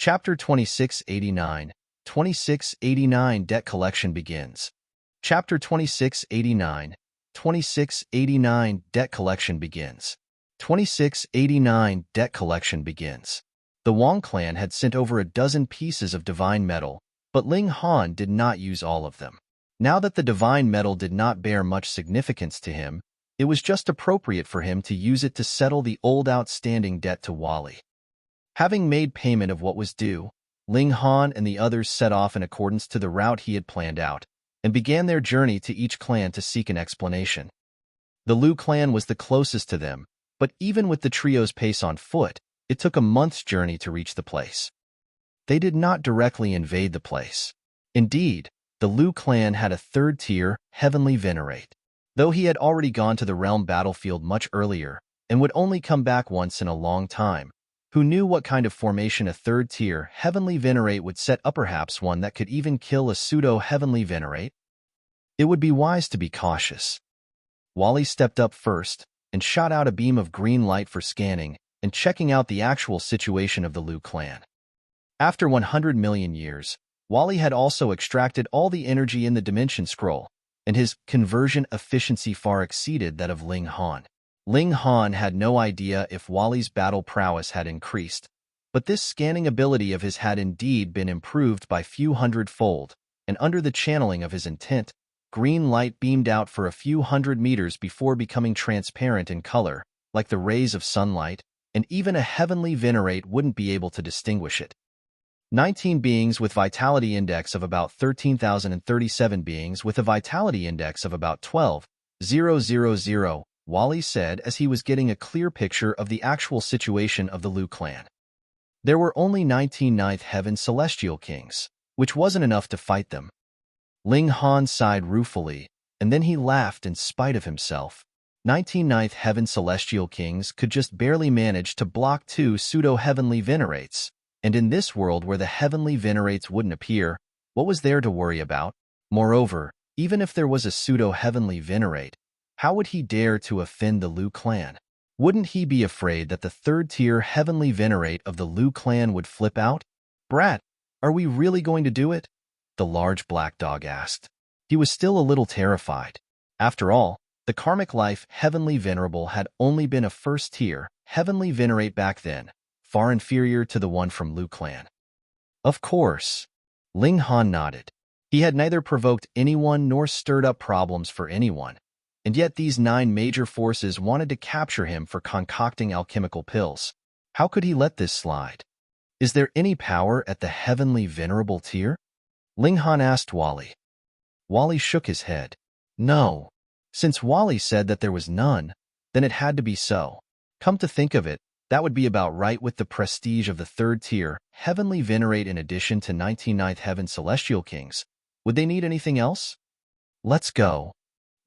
Chapter 2689, 2689 Debt Collection begins. Chapter 2689, 2689 Debt Collection begins. 2689 Debt Collection begins. The Wang clan had sent over a dozen pieces of divine metal, but Ling Han did not use all of them. Now that the divine metal did not bear much significance to him, it was just appropriate for him to use it to settle the old outstanding debt to Wally. Having made payment of what was due, Ling Han and the others set off in accordance to the route he had planned out, and began their journey to each clan to seek an explanation. The Liu clan was the closest to them, but even with the trio's pace on foot, it took a month's journey to reach the place. They did not directly invade the place. Indeed, the Liu clan had a third-tier, Heavenly Venerate. Though he had already gone to the realm battlefield much earlier, and would only come back once in a long time, who knew what kind of formation a third-tier Heavenly Venerate would set up, perhaps one that could even kill a Pseudo-Heavenly Venerate? It would be wise to be cautious. Wally stepped up first and shot out a beam of green light for scanning and checking out the actual situation of the Liu clan. After 100 million years, Wally had also extracted all the energy in the Dimension Scroll, and his conversion efficiency far exceeded that of Ling Han. Ling Han had no idea if Wally's battle prowess had increased, but this scanning ability of his had indeed been improved by few hundredfold, and under the channeling of his intent, green light beamed out for a few hundred meters before becoming transparent in color, like the rays of sunlight, and even a Heavenly Venerate wouldn't be able to distinguish it. 19 beings with Vitality Index of about 13,037 beings with a Vitality Index of about 12,000, Wally said as he was getting a clear picture of the actual situation of the Liu clan. There were only 19 Ninth Heaven Celestial Kings, which wasn't enough to fight them. Ling Han sighed ruefully, and then he laughed in spite of himself. 19 Ninth Heaven Celestial Kings could just barely manage to block 2 Pseudo-Heavenly Venerates, and in this world where the Heavenly Venerates wouldn't appear, what was there to worry about? Moreover, even if there was a Pseudo-Heavenly Venerate, how would he dare to offend the Liu clan? Wouldn't he be afraid that the third-tier Heavenly Venerate of the Liu clan would flip out? "Brat, are we really going to do it?" the large black dog asked. He was still a little terrified. After all, the karmic life Heavenly Venerable had only been a first-tier Heavenly Venerate back then, far inferior to the one from Liu clan. Of course. Ling Han nodded. He had neither provoked anyone nor stirred up problems for anyone, and yet these 9 major forces wanted to capture him for concocting alchemical pills. How could he let this slide? Is there any power at the Heavenly Venerable tier? Ling Han asked Wally. Wally shook his head. No. Since Wally said that there was none, then it had to be so. Come to think of it, that would be about right with the prestige of the third-tier Heavenly Venerate in addition to 19 Ninth Heaven Celestial Kings. Would they need anything else? Let's go.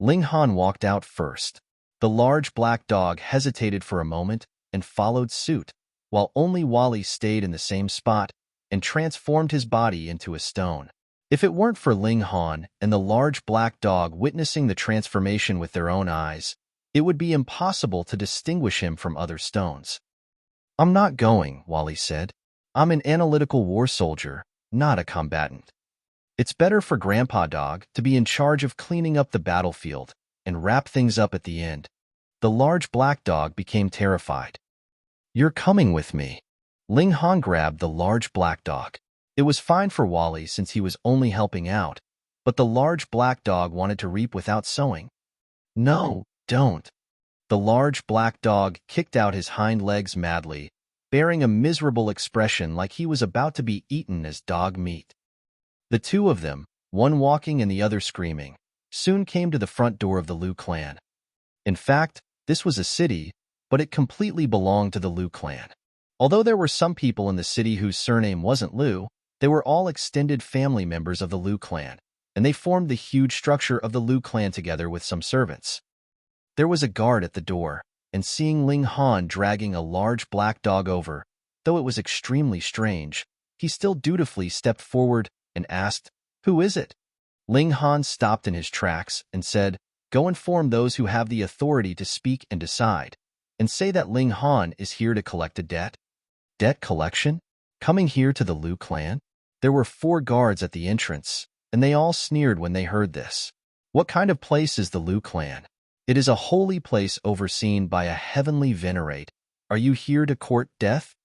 Ling Han walked out first. The large black dog hesitated for a moment and followed suit, while only Wally stayed in the same spot and transformed his body into a stone. If it weren't for Ling Han and the large black dog witnessing the transformation with their own eyes, it would be impossible to distinguish him from other stones. "I'm not going," Wally said. "I'm an analytical war soldier, not a combatant. It's better for Grandpa Dog to be in charge of cleaning up the battlefield and wrap things up at the end." The large black dog became terrified. "You're coming with me." Ling Han grabbed the large black dog. It was fine for Wally since he was only helping out, but the large black dog wanted to reap without sowing. "No, don't." The large black dog kicked out his hind legs madly, bearing a miserable expression like he was about to be eaten as dog meat. The two of them, one walking and the other screaming, soon came to the front door of the Liu clan. In fact, this was a city, but it completely belonged to the Liu clan. Although there were some people in the city whose surname wasn't Liu, they were all extended family members of the Liu clan, and they formed the huge structure of the Liu clan together with some servants. There was a guard at the door, and seeing Ling Han dragging a large black dog over, though it was extremely strange, he still dutifully stepped forward and asked, "Who is it?" Ling Han stopped in his tracks and said, "Go inform those who have the authority to speak and decide, and say that Ling Han is here to collect a debt." "Debt collection?" Coming here to the Liu clan? There were 4 guards at the entrance, and they all sneered when they heard this. What kind of place is the Liu clan? It is a holy place overseen by a heavenly Venerate. Are you here to court death?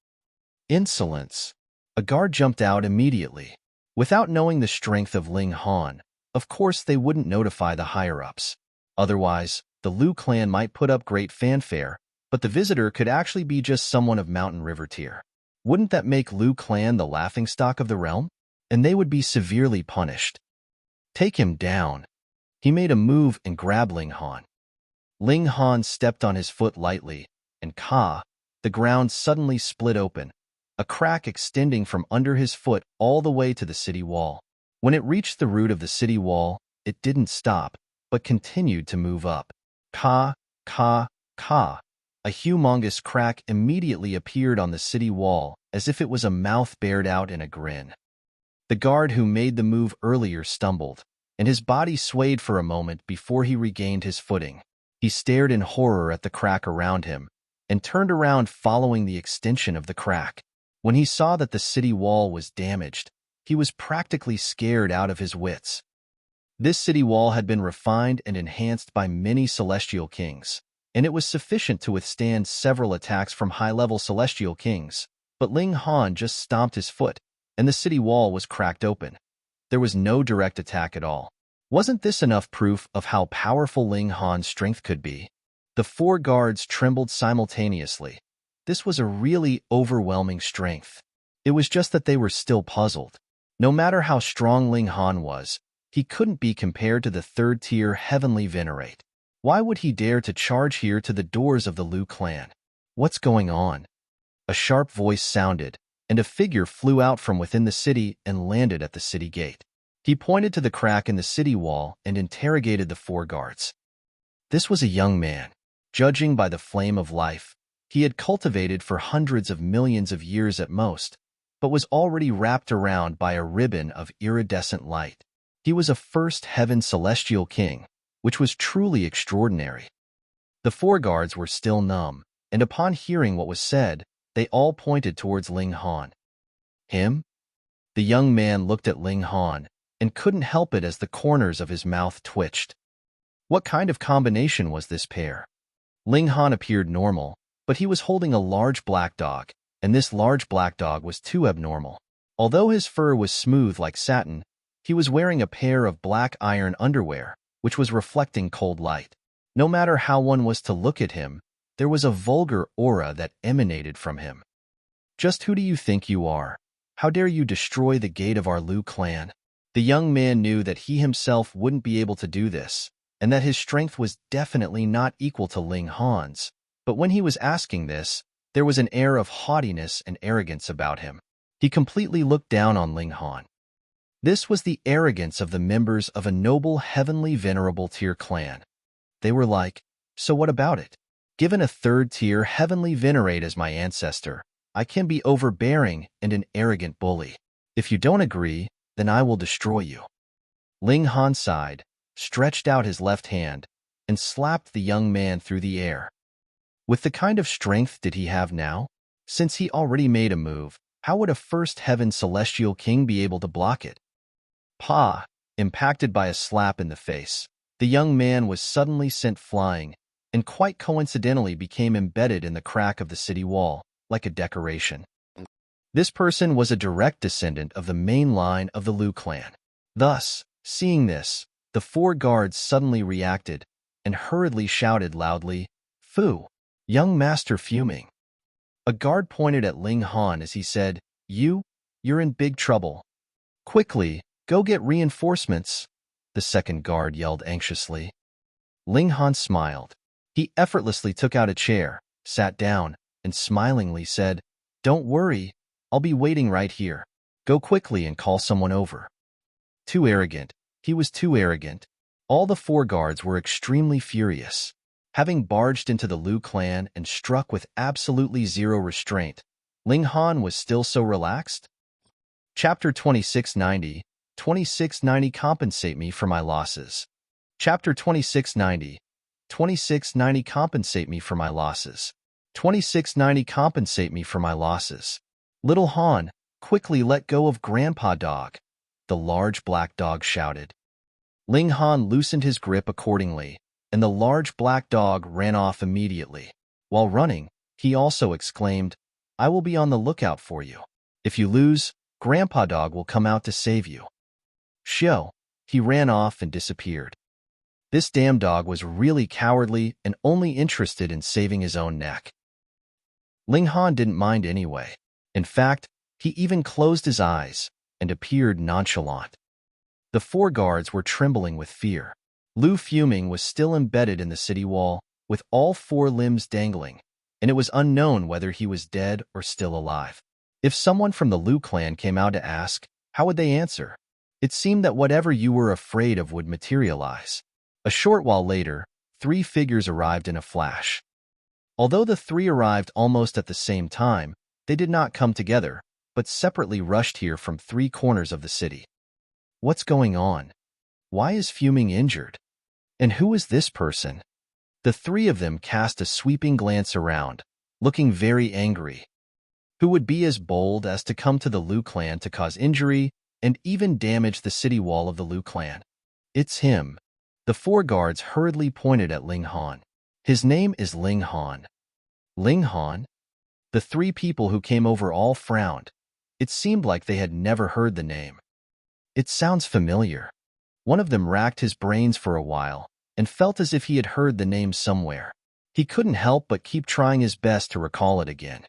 Insolence. A guard jumped out immediately. Without knowing the strength of Ling Han, of course they wouldn't notify the higher-ups. Otherwise, the Liu clan might put up great fanfare, but the visitor could actually be just someone of Mountain River tier. Wouldn't that make Liu clan the laughingstock of the realm? And they would be severely punished. Take him down. He made a move and grabbed Ling Han. Ling Han stepped on his foot lightly, and the ground suddenly split open, a crack extending from under his foot all the way to the city wall. When it reached the root of the city wall, it didn't stop, but continued to move up. A humongous crack immediately appeared on the city wall, as if it was a mouth bared out in a grin. The guard who made the move earlier stumbled, and his body swayed for a moment before he regained his footing. He stared in horror at the crack around him, and turned around following the extension of the crack. When he saw that the city wall was damaged, he was practically scared out of his wits. This city wall had been refined and enhanced by many celestial kings, and it was sufficient to withstand several attacks from high-level celestial kings. But Ling Han just stomped his foot, and the city wall was cracked open. There was no direct attack at all. Wasn't this enough proof of how powerful Ling Han's strength could be? The 4 guards trembled simultaneously. This was a really overwhelming strength. It was just that they were still puzzled. No matter how strong Ling Han was, he couldn't be compared to the 3rd-tier heavenly Venerate. Why would he dare to charge here to the doors of the Liu clan? What's going on? A sharp voice sounded, and a figure flew out from within the city and landed at the city gate. He pointed to the crack in the city wall and interrogated the 4 guards. This was a young man. Judging by the flame of life, he had cultivated for hundreds of millions of years at most, but was already wrapped around by a ribbon of iridescent light. He was a first heaven celestial king, which was truly extraordinary. The 4 guards were still numb, and upon hearing what was said, they all pointed towards Ling Han. Him? The young man looked at Ling Han, and couldn't help it as the corners of his mouth twitched. What kind of combination was this pair? Ling Han appeared normal, but he was holding a large black dog, and this large black dog was too abnormal. Although his fur was smooth like satin, he was wearing a pair of black iron underwear, which was reflecting cold light. No matter how one was to look at him, there was a vulgar aura that emanated from him. Just who do you think you are? How dare you destroy the gate of our Liu clan? The young man knew that he himself wouldn't be able to do this, and that his strength was definitely not equal to Ling Han's. But when he was asking this, there was an air of haughtiness and arrogance about him. He completely looked down on Ling Han. This was the arrogance of the members of a noble heavenly venerable tier clan. They were like, so what about it? Given a 3rd-tier heavenly Venerate as my ancestor, I can be overbearing and an arrogant bully. If you don't agree, then I will destroy you. Ling Han sighed, stretched out his left hand, and slapped the young man through the air. With the kind of strength did he have now? Since he already made a move, how would a first heaven celestial king be able to block it? Impacted by a slap in the face, the young man was suddenly sent flying, and quite coincidentally became embedded in the crack of the city wall, like a decoration. This person was a direct descendant of the main line of the Liu clan. Thus, seeing this, the 4 guards suddenly reacted, and hurriedly shouted loudly, "Fu!" Young master fuming. A guard pointed at Ling Han as he said, You're in big trouble. Quickly, go get reinforcements, the second guard yelled anxiously. Ling Han smiled. He effortlessly took out a chair, sat down, and smilingly said, Don't worry, I'll be waiting right here. Go quickly and call someone over. Too arrogant. He was too arrogant. All the 4 guards were extremely furious. Having barged into the Liu clan and struck with absolutely zero restraint, Ling Han was still so relaxed? Chapter 2690, 2690 Compensate me for my losses. Chapter 2690, 2690 Compensate me for my losses. 2690 Compensate me for my losses. Little Han, quickly let go of Grandpa Dog," the large black dog shouted. Ling Han loosened his grip accordingly, and the large black dog ran off immediately. While running, he also exclaimed, "I will be on the lookout for you. If you lose, Grandpa Dog will come out to save you." Shio, he ran off and disappeared. This damn dog was really cowardly and only interested in saving his own neck. Ling Han didn't mind anyway. In fact, he even closed his eyes and appeared nonchalant. The 4 guards were trembling with fear. Lu Fuming was still embedded in the city wall, with all 4 limbs dangling, and it was unknown whether he was dead or still alive. If someone from the Lu clan came out to ask, how would they answer? It seemed that whatever you were afraid of would materialize. A short while later, 3 figures arrived in a flash. Although the 3 arrived almost at the same time, they did not come together, but separately rushed here from 3 corners of the city. What's going on? Why is Fuming injured? And who is this person? The 3 of them cast a sweeping glance around, looking very angry. Who would be as bold as to come to the Lu clan to cause injury and even damage the city wall of the Lu clan? It's him. The 4 guards hurriedly pointed at Ling Han. His name is Ling Han. Ling Han? The 3 people who came over all frowned. It seemed like they had never heard the name. It sounds familiar. One of them racked his brains for a while and felt as if he had heard the name somewhere. He couldn't help but keep trying his best to recall it again.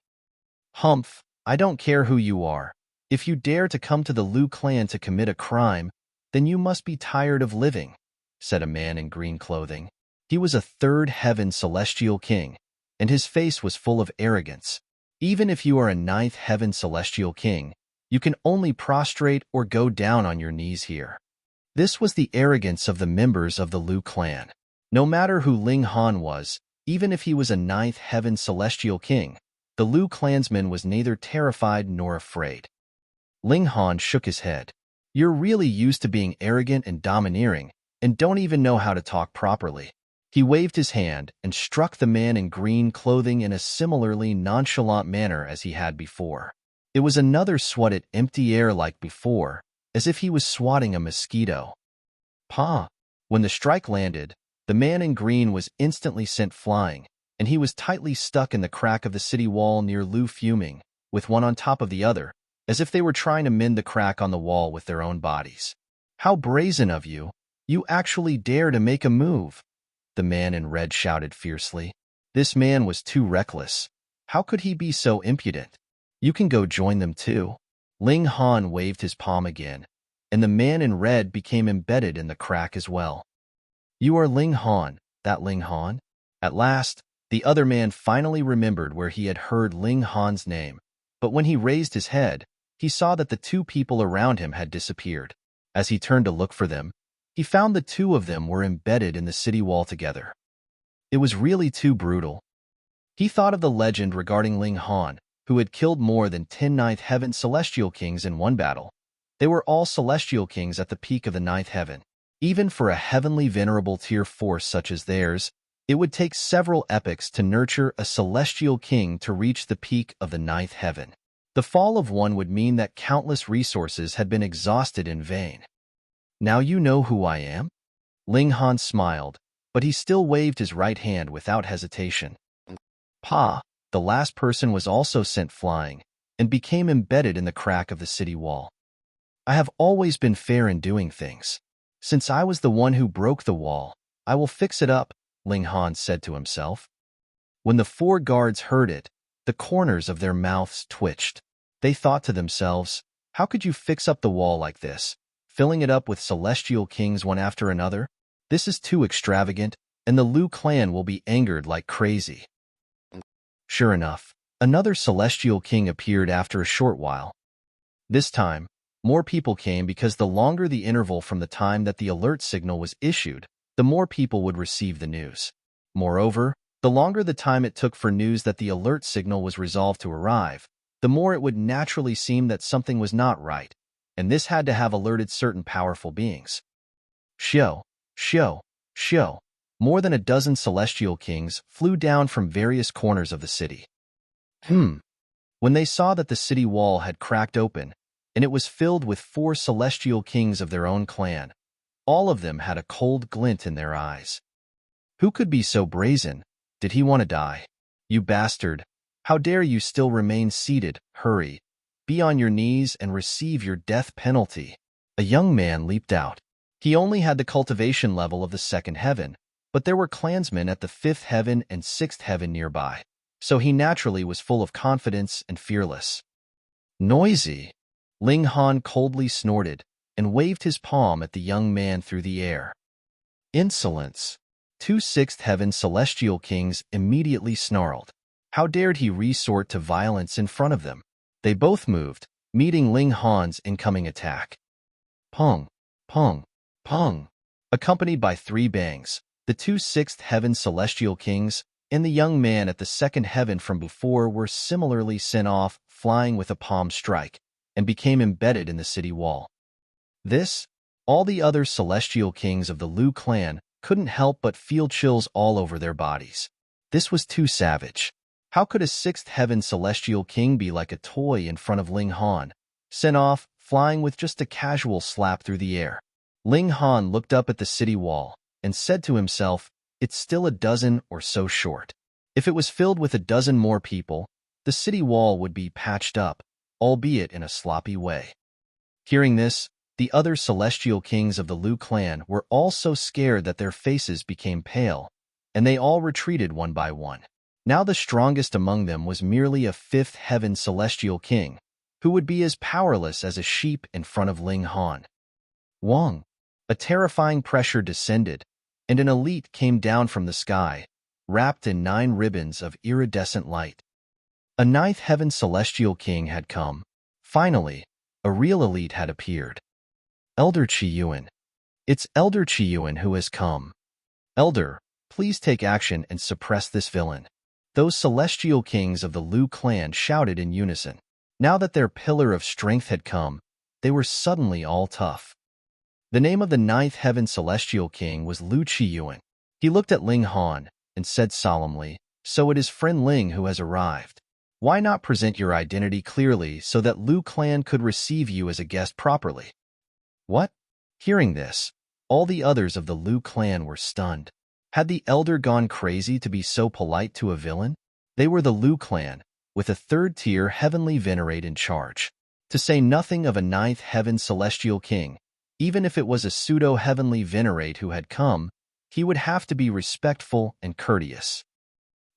Humph, I don't care who you are. If you dare to come to the Lu clan to commit a crime, then you must be tired of living, said a man in green clothing. He was a 3rd heaven celestial king, and his face was full of arrogance. Even if you are a 9th heaven celestial king, you can only prostrate or go down on your knees here. This was the arrogance of the members of the Lu clan. No matter who Ling Han was, even if he was a 9th heaven celestial king, the Lu clansman was neither terrified nor afraid. Ling Han shook his head. You're really used to being arrogant and domineering, and don't even know how to talk properly. He waved his hand and struck the man in green clothing in a similarly nonchalant manner as he had before. It was another swat at empty air like before, as if he was swatting a mosquito. Pa! When the strike landed, the man in green was instantly sent flying, and he was tightly stuck in the crack of the city wall near Lu Fuming, with one on top of the other, as if they were trying to mend the crack on the wall with their own bodies. How brazen of you! You actually dare to make a move! The man in red shouted fiercely. This man was too reckless. How could he be so impudent? You can go join them too. Ling Han waved his palm again, and the man in red became embedded in the crack as well. You are Ling Han, that Ling Han? At last, the other man finally remembered where he had heard Ling Han's name, but when he raised his head, he saw that the 2 people around him had disappeared. As he turned to look for them, he found the 2 of them were embedded in the city wall together. It was really too brutal. He thought of the legend regarding Ling Han, who had killed more than 10 9th heaven celestial kings in one battle. They were all celestial kings at the peak of the 9th heaven. Even for a heavenly venerable tier force such as theirs, it would take several epochs to nurture a celestial king to reach the peak of the 9th heaven. The fall of one would mean that countless resources had been exhausted in vain. Now you know who I am? Ling Han smiled, but he still waved his right hand without hesitation. Pa! The last person was also sent flying, and became embedded in the crack of the city wall. I have always been fair in doing things. Since I was the one who broke the wall, I will fix it up, Ling Han said to himself. When the 4 guards heard it, the corners of their mouths twitched. They thought to themselves, how could you fix up the wall like this, filling it up with celestial kings one after another? This is too extravagant, and the Lu clan will be angered like crazy. Sure enough, another celestial king appeared after a short while. This time, more people came because the longer the interval from the time that the alert signal was issued, the more people would receive the news. Moreover, the longer the time it took for news that the alert signal was resolved to arrive, the more it would naturally seem that something was not right, and this had to have alerted certain powerful beings. Shio, Shio, Shio. More than a dozen celestial kings flew down from various corners of the city. When When they saw that the city wall had cracked open, and it was filled with 4 celestial kings of their own clan, all of them had a cold glint in their eyes. Who could be so brazen? Did he want to die? You bastard! How dare you still remain seated? Hurry! Be on your knees and receive your death penalty. A young man leaped out. He only had the cultivation level of the 2nd heaven, but there were clansmen at the 5th heaven and 6th heaven nearby, so he naturally was full of confidence and fearless. Noisy! Ling Han coldly snorted and waved his palm at the young man through the air. Insolence! 2 6th heaven celestial kings immediately snarled. How dared he resort to violence in front of them? They both moved, meeting Ling Han's incoming attack. Pong! Pong! Pong! Accompanied by 3 bangs, the 2 6th heaven celestial kings and the young man at the 2nd heaven from before were similarly sent off, flying with a palm strike, and became embedded in the city wall. All the other celestial kings of the Liu clan couldn't help but feel chills all over their bodies. This was too savage. How could a 6th heaven celestial king be like a toy in front of Ling Han, sent off, flying with just a casual slap through the air? Ling Han looked up at the city wall and said to himself, it's still a dozen or so short. If it was filled with a dozen more people, the city wall would be patched up, albeit in a sloppy way. Hearing this, the other celestial kings of the Liu clan were all so scared that their faces became pale, and they all retreated one by one. Now the strongest among them was merely a 5th heaven celestial king, who would be as powerless as a sheep in front of Ling Han. Wong! A terrifying pressure descended, and an elite came down from the sky, wrapped in 9 ribbons of iridescent light. A 9th heaven celestial king had come. Finally, a real elite had appeared. Elder Qiyuan. It's Elder Qiyuan who has come. Elder, please take action and suppress this villain. Those celestial kings of the Liu clan shouted in unison. Now that their pillar of strength had come, they were suddenly all tough. The name of the 9th heaven celestial king was Liu Qiyuan. He looked at Ling Han and said solemnly, so it is friend Ling who has arrived. Why not present your identity clearly so that Liu clan could receive you as a guest properly? What? Hearing this, all the others of the Liu clan were stunned. Had the elder gone crazy to be so polite to a villain? They were the Liu clan, with a 3rd-tier heavenly Venerate in charge. To say nothing of a 9th heaven celestial king, even if it was a pseudo-heavenly Venerate who had come, he would have to be respectful and courteous.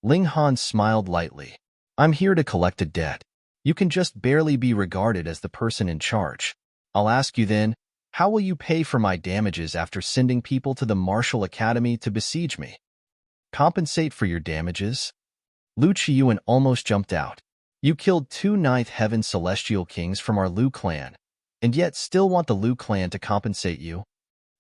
Ling Han smiled lightly. I'm here to collect a debt. You can just barely be regarded as the person in charge. I'll ask you then, how will you pay for my damages after sending people to the martial academy to besiege me? Compensate for your damages? Liu Qiyuan almost jumped out. You killed 2 9th heaven celestial kings from our Liu clan, and yet still want the Liu clan to compensate you?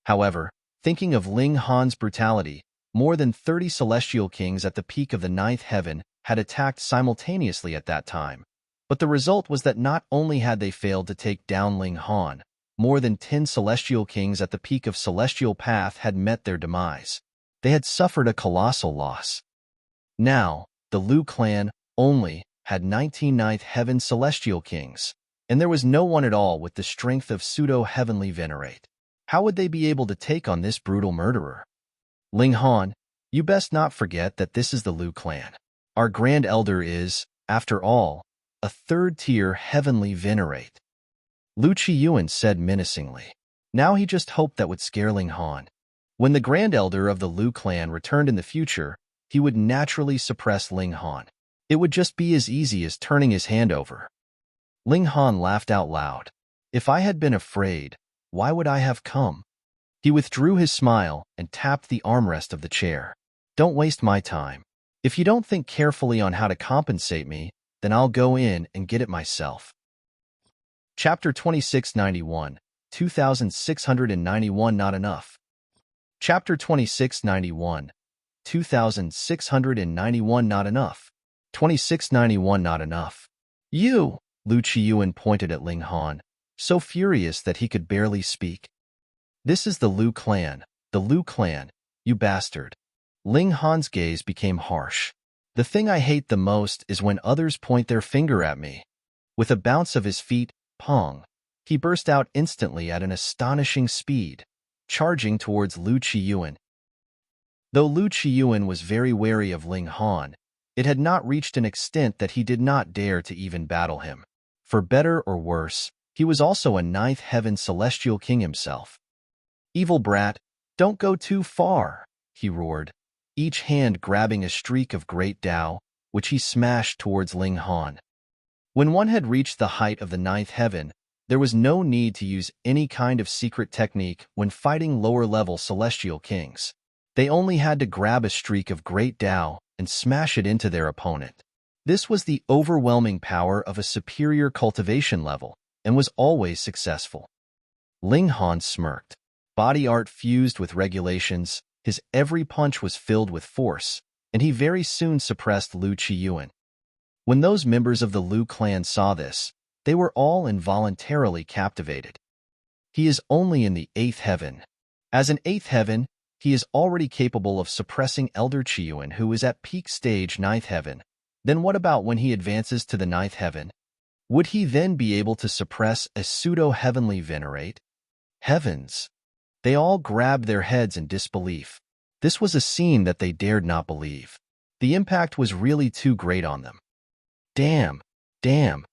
However, thinking of Ling Han's brutality, more than 30 celestial kings at the peak of the 9th heaven had attacked simultaneously at that time. But the result was that not only had they failed to take down Ling Han, more than 10 celestial kings at the peak of Celestial Path had met their demise. They had suffered a colossal loss. Now, the Liu clan only had 19 9th heaven celestial kings, and there was no one at all with the strength of Pseudo-Heavenly Venerate. How would they be able to take on this brutal murderer? Ling Han, you best not forget that this is the Liu clan. Our Grand Elder is, after all, a 3rd-tier heavenly Venerate. Liu Qiyuan said menacingly. Now he just hoped that would scare Ling Han. When the Grand Elder of the Liu clan returned in the future, he would naturally suppress Ling Han. It would just be as easy as turning his hand over. Ling Han laughed out loud. If I had been afraid, why would I have come? He withdrew his smile and tapped the armrest of the chair. Don't waste my time. If you don't think carefully on how to compensate me, then I'll go in and get it myself. Chapter 2691, 2691 Not Enough. Chapter 2691, 2691 Not Enough. 2691 Not Enough. You! Liu Qiyuan pointed at Ling Han, so furious that he could barely speak. This is the Liu clan, you bastard. Ling Han's gaze became harsh. The thing I hate the most is when others point their finger at me. With a bounce of his feet, pong, he burst out instantly at an astonishing speed, charging towards Lu Qiyuan. Though Lu Qiyuan was very wary of Ling Han, it had not reached an extent that he did not dare to even battle him. For better or worse, he was also a ninth heaven celestial king himself. "Evil brat, don't go too far," he roared, each hand grabbing a streak of great Tao, which he smashed towards Ling Han. When one had reached the height of the ninth heaven, there was no need to use any kind of secret technique when fighting lower-level celestial kings. They only had to grab a streak of great Tao and smash it into their opponent. This was the overwhelming power of a superior cultivation level and was always successful. Ling Han smirked. Body art fused with regulations, his every punch was filled with force, and he very soon suppressed Lu Qiyuan. When those members of the Lu clan saw this, they were all involuntarily captivated. He is only in the 8th heaven. As an 8th heaven, he is already capable of suppressing Elder Qiyuan, who is at peak stage 9th heaven. Then what about when he advances to the 9th heaven? Would he then be able to suppress a pseudo-heavenly Venerate? Heavens! They all grabbed their heads in disbelief. This was a scene that they dared not believe. The impact was really too great on them. Damn! Damn!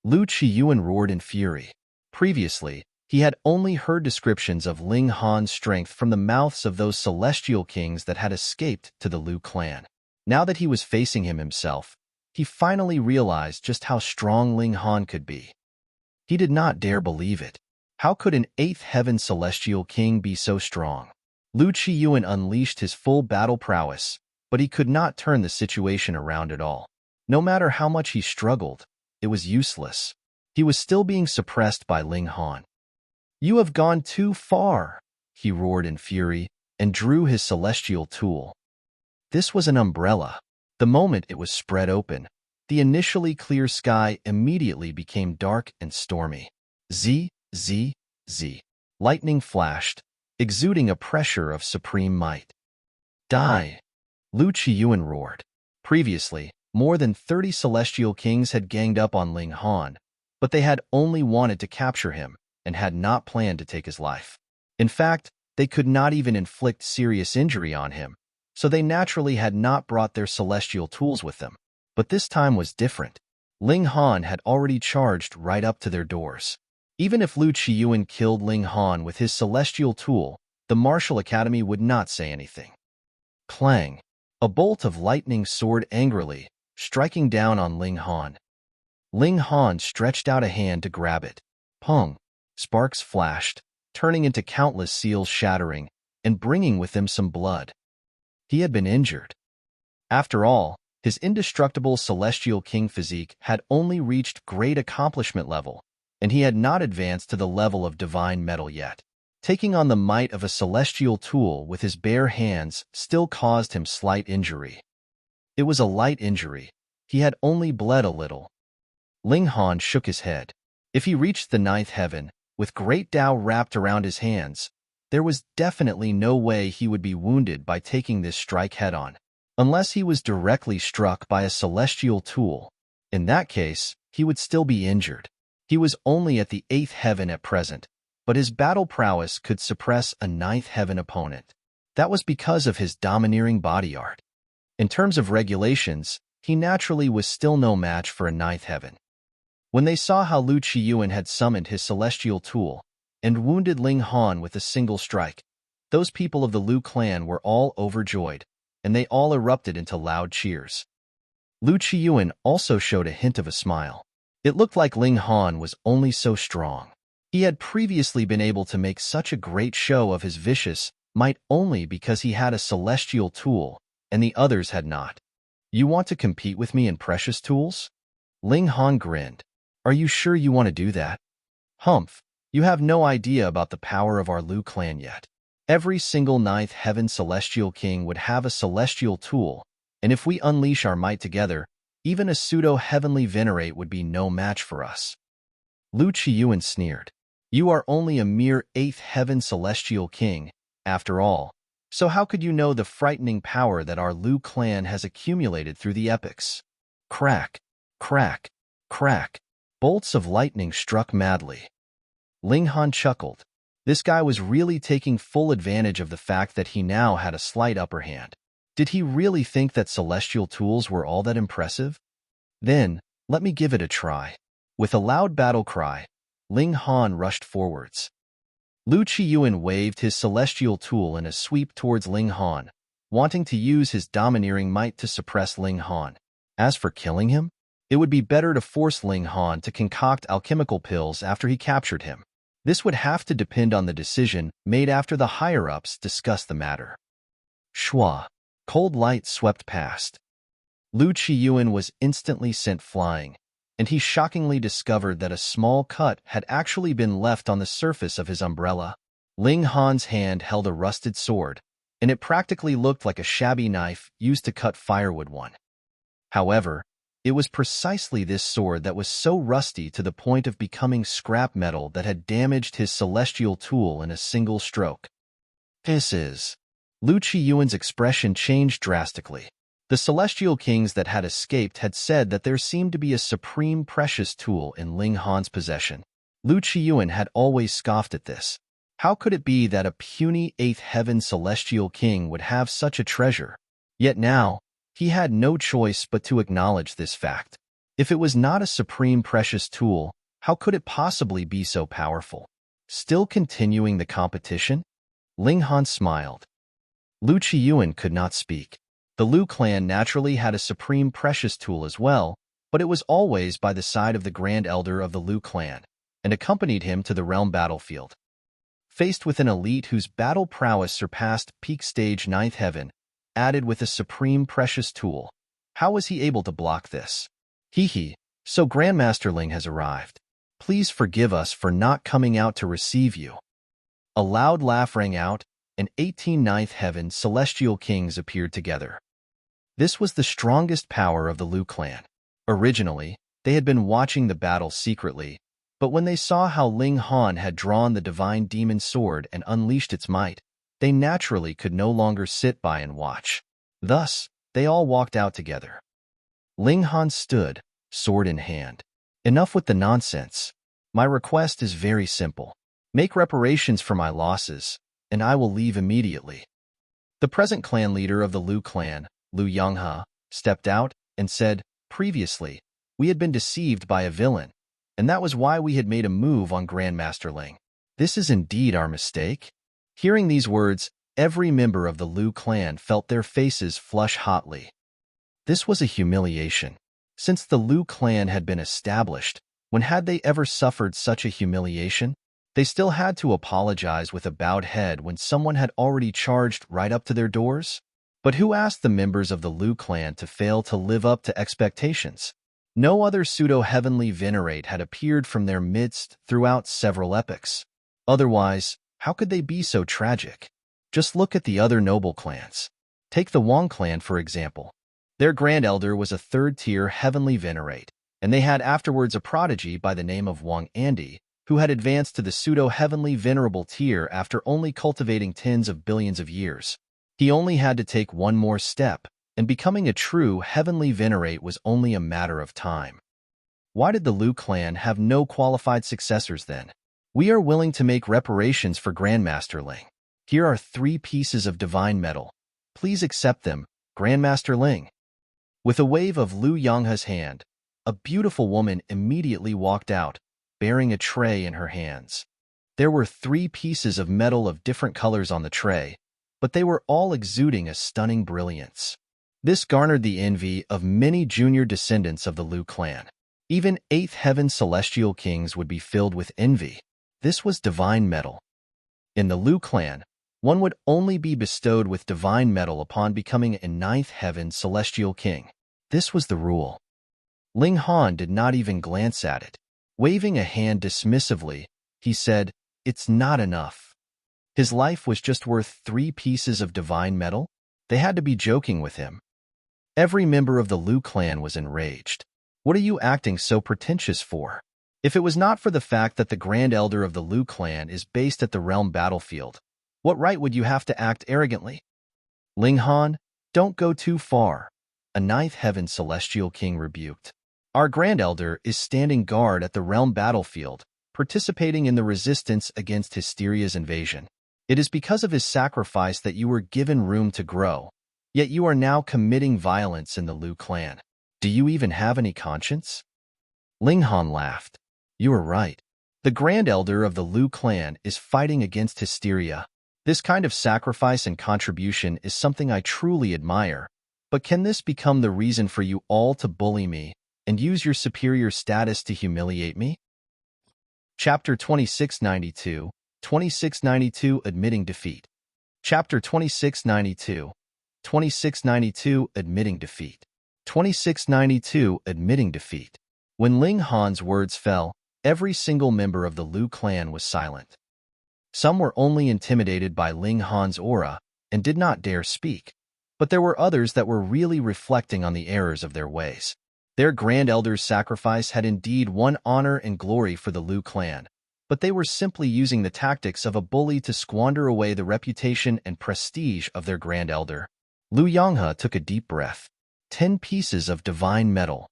Lu Qiyuan roared in fury. Previously, he had only heard descriptions of Ling Han's strength from the mouths of those celestial kings that had escaped to the Lu clan. Now that he was facing him himself, he finally realized just how strong Ling Han could be. He did not dare believe it. How could an 8th heaven celestial king be so strong? Lu Qiyuan unleashed his full battle prowess, but he could not turn the situation around at all. No matter how much he struggled, it was useless. He was still being suppressed by Ling Han. "You have gone too far," he roared in fury and drew his celestial tool. This was an umbrella. The moment it was spread open, the initially clear sky immediately became dark and stormy. Z. Lightning flashed, exuding a pressure of supreme might. "Die!" Lu Qiyuan roared. Previously, more than 30 celestial kings had ganged up on Ling Han, but they had only wanted to capture him and had not planned to take his life. In fact, they could not even inflict serious injury on him, so they naturally had not brought their celestial tools with them. But this time was different. Ling Han had already charged right up to their doors. Even if Lu Qiyuan killed Ling Han with his celestial tool, the Martial Academy would not say anything. Clang! A bolt of lightning soared angrily, striking down on Ling Han. Ling Han stretched out a hand to grab it. Pong! Sparks flashed, turning into countless seals shattering and bringing with them some blood. He had been injured. After all, his indestructible celestial king physique had only reached great accomplishment level, and he had not advanced to the level of divine metal yet. Taking on the might of a celestial tool with his bare hands still caused him slight injury. It was a light injury. He had only bled a little. Ling Han shook his head. If he reached the 9th heaven, with great Tao wrapped around his hands, there was definitely no way he would be wounded by taking this strike head-on, unless he was directly struck by a celestial tool. In that case, he would still be injured. He was only at the 8th heaven at present, but his battle prowess could suppress a 9th heaven opponent. That was because of his domineering body art. In terms of regulations, he naturally was still no match for a 9th heaven. When they saw how Lu Qiyuan had summoned his celestial tool and wounded Ling Han with a single strike, those people of the Lu clan were all overjoyed, and they all erupted into loud cheers. Lu Qiyuan also showed a hint of a smile. It looked like Ling Han was only so strong. He had previously been able to make such a great show of his vicious might only because he had a celestial tool, and the others had not. "You want to compete with me in precious tools?" Ling Han grinned. "Are you sure you want to do that?" "Humph, you have no idea about the power of our Lu clan yet. Every single 9th heaven celestial king would have a celestial tool, and if we unleash our might together, even a pseudo-heavenly Venerate would be no match for us." Lu Qiyuan sneered. "You are only a mere 8th heaven celestial king. After all, So how could you know the frightening power that our Liu clan has accumulated through the epochs? Crack, crack, crack. Bolts of lightning struck madly. Ling Han chuckled. This guy was really taking full advantage of the fact that he now had a slight upper hand. Did he really think that celestial tools were all that impressive? Then, let me give it a try. With a loud battle cry, Ling Han rushed forwards. Lu Qiyuan waved his celestial tool in a sweep towards Ling Han, wanting to use his domineering might to suppress Ling Han. As for killing him, it would be better to force Ling Han to concoct alchemical pills after he captured him. This would have to depend on the decision made after the higher-ups discussed the matter. Shua. Cold light swept past. Lu Qiyuan was instantly sent flying, and he shockingly discovered that a small cut had actually been left on the surface of his umbrella. Ling Han's hand held a rusted sword, and it practically looked like a shabby knife used to cut firewood one. However, it was precisely this sword that was so rusty to the point of becoming scrap metal that had damaged his celestial tool in a single stroke. This is... Lu Qiyuan's expression changed drastically. The celestial kings that had escaped had said that there seemed to be a supreme precious tool in Ling Han's possession. Lu Qiyuan had always scoffed at this. How could it be that a puny eighth heaven celestial king would have such a treasure? Yet now, he had no choice but to acknowledge this fact. If it was not a supreme precious tool, how could it possibly be so powerful? Still continuing the competition? Ling Han smiled. Lu Qiyuan could not speak. The Liu clan naturally had a supreme precious tool as well, but it was always by the side of the Grand Elder of the Liu clan, and accompanied him to the realm battlefield. Faced with an elite whose battle prowess surpassed peak stage 9th heaven, added with a supreme precious tool, how was he able to block this? Hee, so Grandmaster Ling has arrived. Please forgive us for not coming out to receive you. A loud laugh rang out, and 18 9th heaven celestial kings appeared together. This was the strongest power of the Liu clan. Originally, they had been watching the battle secretly, but when they saw how Ling Han had drawn the divine demon sword and unleashed its might, they naturally could no longer sit by and watch. Thus, they all walked out together. Ling Han stood, sword in hand. Enough with the nonsense. My request is very simple. Make reparations for my losses, and I will leave immediately. The present clan leader of the Liu clan, Liu Yonghe, stepped out and said, previously, we had been deceived by a villain, and that was why we had made a move on Grandmaster Ling. This is indeed our mistake. Hearing these words, every member of the Liu clan felt their faces flush hotly. This was a humiliation. Since the Liu clan had been established, when had they ever suffered such a humiliation? They still had to apologize with a bowed head when someone had already charged right up to their doors? But who asked the members of the Liu clan to fail to live up to expectations? No other Pseudo-Heavenly Venerate had appeared from their midst throughout several epochs. Otherwise, how could they be so tragic? Just look at the other noble clans. Take the Wang clan, for example. Their Grand Elder was a third-tier Heavenly Venerate, and they had afterwards a prodigy by the name of Wang Andi, who had advanced to the Pseudo-Heavenly Venerable tier after only cultivating tens of billions of years. He only had to take one more step, and becoming a true Heavenly Venerate was only a matter of time. Why did the Liu clan have no qualified successors then? We are willing to make reparations for Grandmaster Ling. Here are 3 pieces of divine metal. Please accept them, Grandmaster Ling. With a wave of Liu Yonghe's hand, a beautiful woman immediately walked out, bearing a tray in her hands. There were 3 pieces of metal of different colors on the tray, but they were all exuding a stunning brilliance. This garnered the envy of many junior descendants of the Liu clan. Even 8th heaven celestial kings would be filled with envy. This was divine metal. In the Liu clan, one would only be bestowed with divine metal upon becoming a 9th heaven celestial king. This was the rule. Ling Han did not even glance at it. Waving a hand dismissively, he said, "It's not enough." His life was just worth 3 pieces of divine metal? They had to be joking with him. Every member of the Liu clan was enraged. What are you acting so pretentious for? If it was not for the fact that the Grand Elder of the Liu clan is based at the realm battlefield, What right would you have to act arrogantly? Ling Han, don't go too far, a ninth heaven celestial king rebuked. Our Grand Elder is standing guard at the realm battlefield, participating in the resistance against Hysteria's invasion. It is because of his sacrifice that you were given room to grow, yet you are now committing violence in the Liu clan. Do you even have any conscience? Ling Han laughed. You are right. The Grand Elder of the Liu clan is fighting against Hysteria. This kind of sacrifice and contribution is something I truly admire, but can this become the reason for you all to bully me and use your superior status to humiliate me? Chapter 2692, 2692 Admitting Defeat. Chapter 2692, 2692 Admitting Defeat. 2692 Admitting Defeat. When Ling Han's words fell, every single member of the Liu clan was silent. Some were only intimidated by Ling Han's aura and did not dare speak, but there were others that were really reflecting on the errors of their ways. Their Grand Elder's sacrifice had indeed won honor and glory for the Liu clan, but they were simply using the tactics of a bully to squander away the reputation and prestige of their Grand Elder. Liu Yonghe took a deep breath. 10 pieces of divine metal.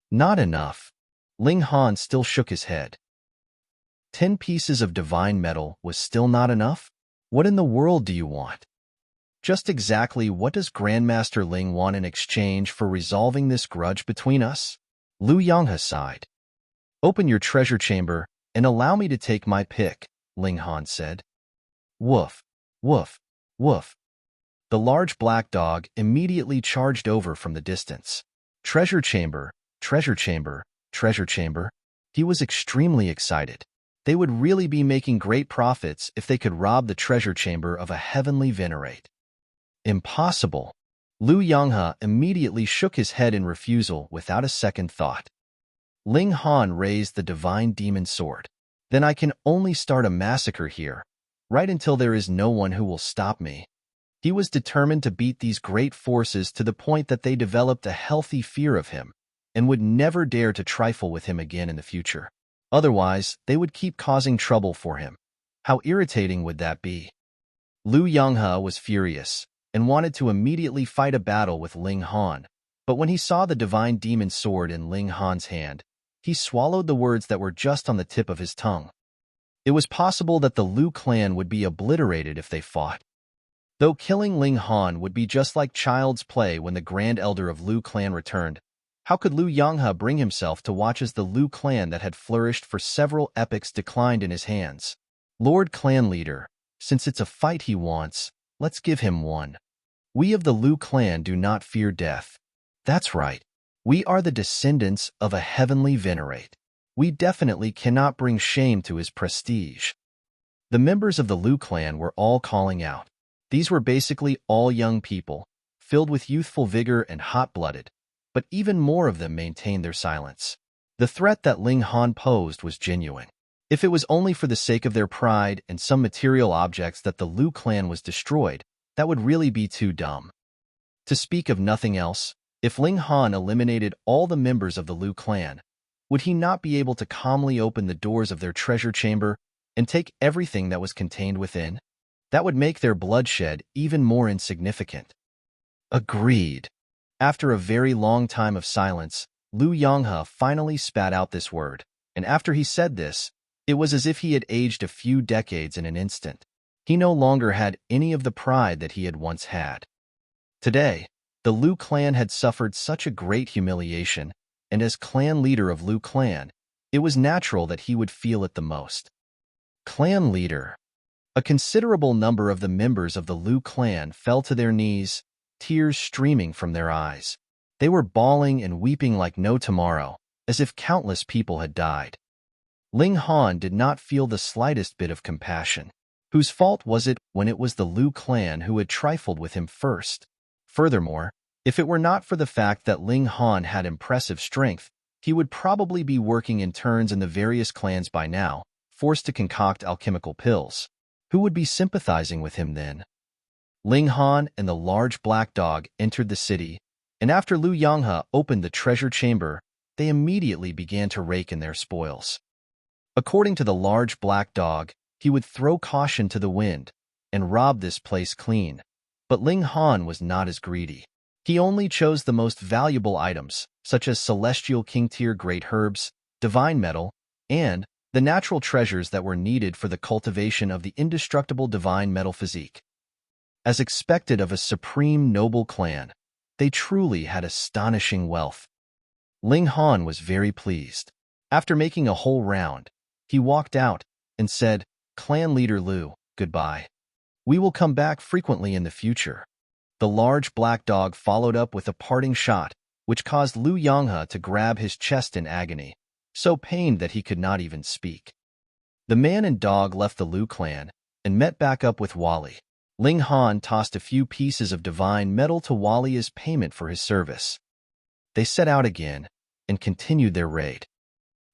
Not enough. Ling Han still shook his head. 10 pieces of divine metal was still not enough? What in the world do you want? Just exactly what does Grandmaster Ling want in exchange for resolving this grudge between us? Liu Yonghe sighed. Open your treasure chamber and allow me to take my pick, Ling Han said. Woof, woof, woof. The large black dog immediately charged over from the distance. Treasure chamber, treasure chamber, treasure chamber. He was extremely excited. They would really be making great profits if they could rob the treasure chamber of a heavenly Venerate. Impossible. Liu Yonghe immediately shook his head in refusal without a second thought. Ling Han raised the divine demon sword. Then I can only start a massacre here, right until there is no one who will stop me. He was determined to beat these great forces to the point that they developed a healthy fear of him and would never dare to trifle with him again in the future. Otherwise, they would keep causing trouble for him. How irritating would that be? Liu Yonghe was furious and wanted to immediately fight a battle with Ling Han, but when he saw the divine demon sword in Ling Han's hand, he swallowed the words that were just on the tip of his tongue. It was possible that the Liu clan would be obliterated if they fought. Though killing Ling Han would be just like child's play when the Grand Elder of Liu clan returned, how could Liu Yonghe bring himself to watch as the Liu clan that had flourished for several epochs declined in his hands? Lord Clan Leader, since it's a fight he wants, let's give him one. We of the Liu clan do not fear death. That's right. We are the descendants of a heavenly Venerate. We definitely cannot bring shame to his prestige. The members of the Liu clan were all calling out. These were basically all young people, filled with youthful vigor and hot-blooded, but even more of them maintained their silence. The threat that Ling Han posed was genuine. If it was only for the sake of their pride and some material objects that the Liu clan was destroyed, that would really be too dumb. To speak of nothing else, if Ling Han eliminated all the members of the Liu clan, would he not be able to calmly open the doors of their treasure chamber and take everything that was contained within? That would make their bloodshed even more insignificant. Agreed. After a very long time of silence, Liu Yonghe finally spat out this word, and after he said this, it was as if he had aged a few decades in an instant. He no longer had any of the pride that he had once had. Today, the Liu clan had suffered such a great humiliation, and as clan leader of Liu clan, it was natural that he would feel it the most. Clan leader. A considerable number of the members of the Liu clan fell to their knees, tears streaming from their eyes. They were bawling and weeping like no tomorrow, as if countless people had died. Ling Han did not feel the slightest bit of compassion. Whose fault was it when it was the Liu clan who had trifled with him first? Furthermore, if it were not for the fact that Ling Han had impressive strength, he would probably be working in turns in the various clans by now, forced to concoct alchemical pills. Who would be sympathizing with him then? Ling Han and the large black dog entered the city, and after Liu Yonghe opened the treasure chamber, they immediately began to rake in their spoils. According to the large black dog, he would throw caution to the wind, and rob this place clean. But Ling Han was not as greedy. He only chose the most valuable items, such as Celestial King tier great herbs, divine metal, and the natural treasures that were needed for the cultivation of the indestructible divine metal physique. As expected of a supreme noble clan, they truly had astonishing wealth. Ling Han was very pleased. After making a whole round, he walked out and said, "Clan leader Lu, goodbye. We will come back frequently in the future." The large black dog followed up with a parting shot, which caused Lu Yonghe to grab his chest in agony, so pained that he could not even speak. The man and dog left the Lu clan and met back up with Wally. Ling Han tossed a few pieces of divine metal to Wally as payment for his service. They set out again and continued their raid.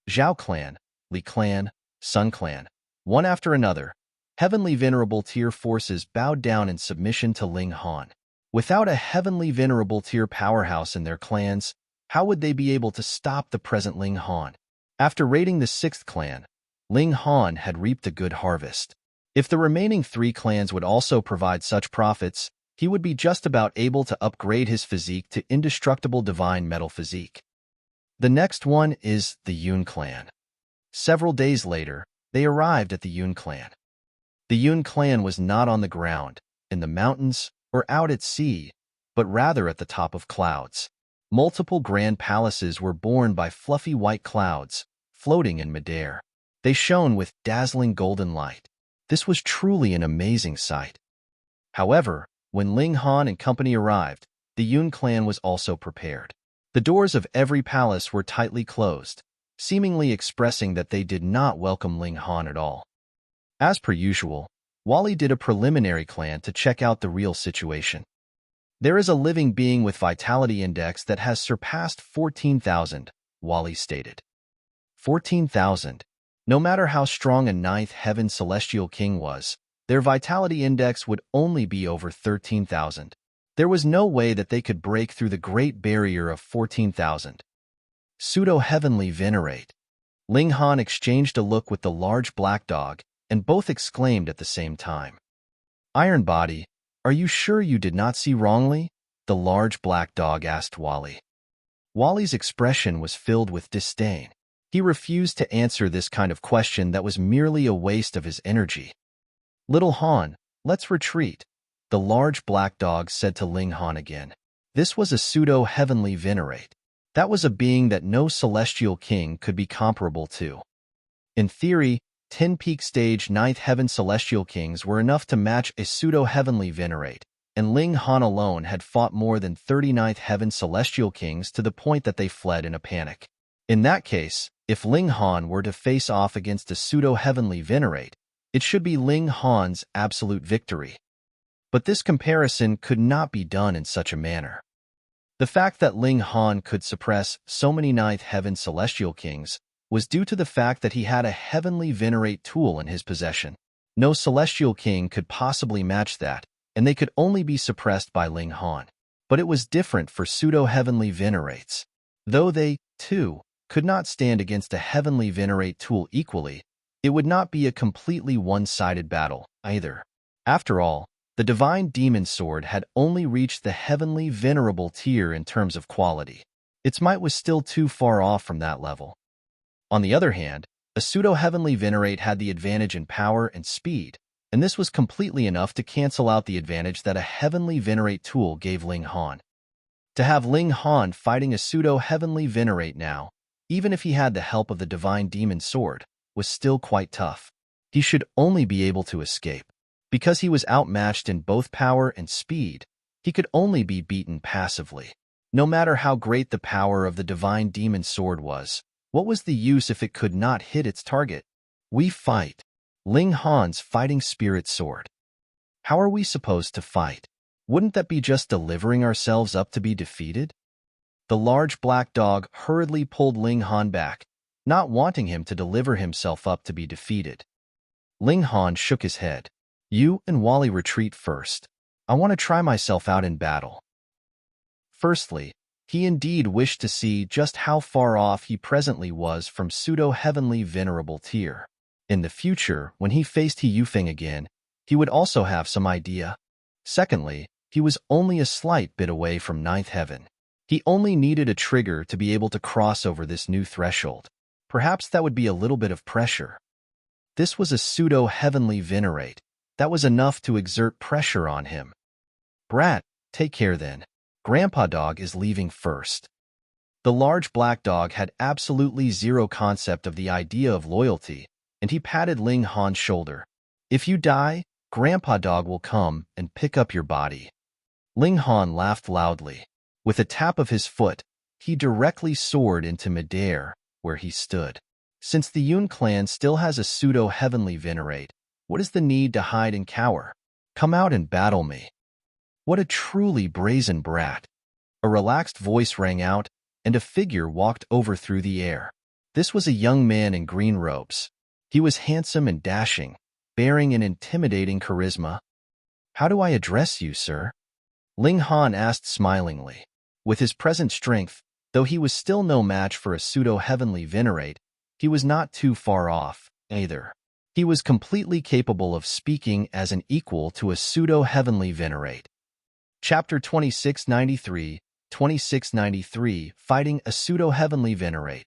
Zhao clan, Li clan, Sun clan, one after another, Heavenly Venerable tier forces bowed down in submission to Ling Han. Without a Heavenly Venerable tier powerhouse in their clans, how would they be able to stop the present Ling Han? After raiding the 6th clan, Ling Han had reaped a good harvest. If the remaining 3 clans would also provide such profits, he would be just about able to upgrade his physique to Indestructible Divine Metal Physique. The next one is the Yun clan. Several days later, they arrived at the Yun clan. The Yun clan was not on the ground, in the mountains, or out at sea, but rather at the top of clouds. Multiple grand palaces were borne by fluffy white clouds, floating in midair. They shone with dazzling golden light. This was truly an amazing sight. However, when Ling Han and company arrived, the Yun clan was also prepared. The doors of every palace were tightly closed, seemingly expressing that they did not welcome Ling Han at all. As per usual, Wally did a preliminary clan to check out the real situation. There is a living being with vitality index that has surpassed 14,000, Wally stated. 14,000. No matter how strong a 9th Heaven Celestial King was, their vitality index would only be over 13,000. There was no way that they could break through the great barrier of 14,000. Pseudo-Heavenly Venerate. Ling Han exchanged a look with the large black dog, and both exclaimed at the same time. "Iron Body, are you sure you did not see wrongly?" the large black dog asked Wally. Wally's expression was filled with disdain. He refused to answer this kind of question that was merely a waste of his energy. "Little Han, let's retreat," the large black dog said to Ling Han again. This was a pseudo-heavenly venerate. That was a being that no celestial king could be comparable to. In theory, 10 peak stage 9th Heaven Celestial Kings were enough to match a pseudo-heavenly venerate, and Ling Han alone had fought more than 39th Heaven Celestial Kings to the point that they fled in a panic. In that case, if Ling Han were to face off against a pseudo-heavenly venerate, it should be Ling Han's absolute victory. But this comparison could not be done in such a manner. The fact that Ling Han could suppress so many 9th Heaven Celestial Kings was due to the fact that he had a heavenly venerate tool in his possession. No celestial king could possibly match that, and they could only be suppressed by Ling Han. But it was different for pseudo-heavenly venerates. Though they, too, could not stand against a heavenly venerate tool equally, it would not be a completely one-sided battle, either. After all, the divine demon sword had only reached the heavenly venerable tier in terms of quality. Its might was still too far off from that level. On the other hand, a pseudo-heavenly venerate had the advantage in power and speed, and this was completely enough to cancel out the advantage that a heavenly venerate tool gave Ling Han. To have Ling Han fighting a pseudo-heavenly venerate now, even if he had the help of the divine demon sword, was still quite tough. He should only be able to escape. Because he was outmatched in both power and speed, he could only be beaten passively. No matter how great the power of the divine demon sword was, what was the use if it could not hit its target? We fight. Ling Han's fighting spirit sword. How are we supposed to fight? Wouldn't that be just delivering ourselves up to be defeated? The large black dog hurriedly pulled Ling Han back, not wanting him to deliver himself up to be defeated. Ling Han shook his head. "You and Wally retreat first. I want to try myself out in battle." Firstly, he indeed wished to see just how far off he presently was from pseudo-heavenly venerable tier. In the future, when he faced He Yufeng again, he would also have some idea. Secondly, he was only a slight bit away from ninth heaven. He only needed a trigger to be able to cross over this new threshold. Perhaps that would be a little bit of pressure. This was a pseudo-heavenly Venerate. That was enough to exert pressure on him. Brat, take care then. Grandpa Dog is leaving first. The large black dog had absolutely zero concept of the idea of loyalty, and he patted Ling Han's shoulder. If you die, Grandpa Dog will come and pick up your body. Ling Han laughed loudly. With a tap of his foot, he directly soared into midair, where he stood. Since the Yun clan still has a pseudo-heavenly Venerate, what is the need to hide and cower? Come out and battle me. What a truly brazen brat. A relaxed voice rang out, and a figure walked over through the air. This was a young man in green robes. He was handsome and dashing, bearing an intimidating charisma. How do I address you, sir? Ling Han asked smilingly. With his present strength, though he was still no match for a pseudo-heavenly Venerate, he was not too far off, either. He was completely capable of speaking as an equal to a pseudo-heavenly Venerate. Chapter 2693, 2693, Fighting a Pseudo-Heavenly Venerate.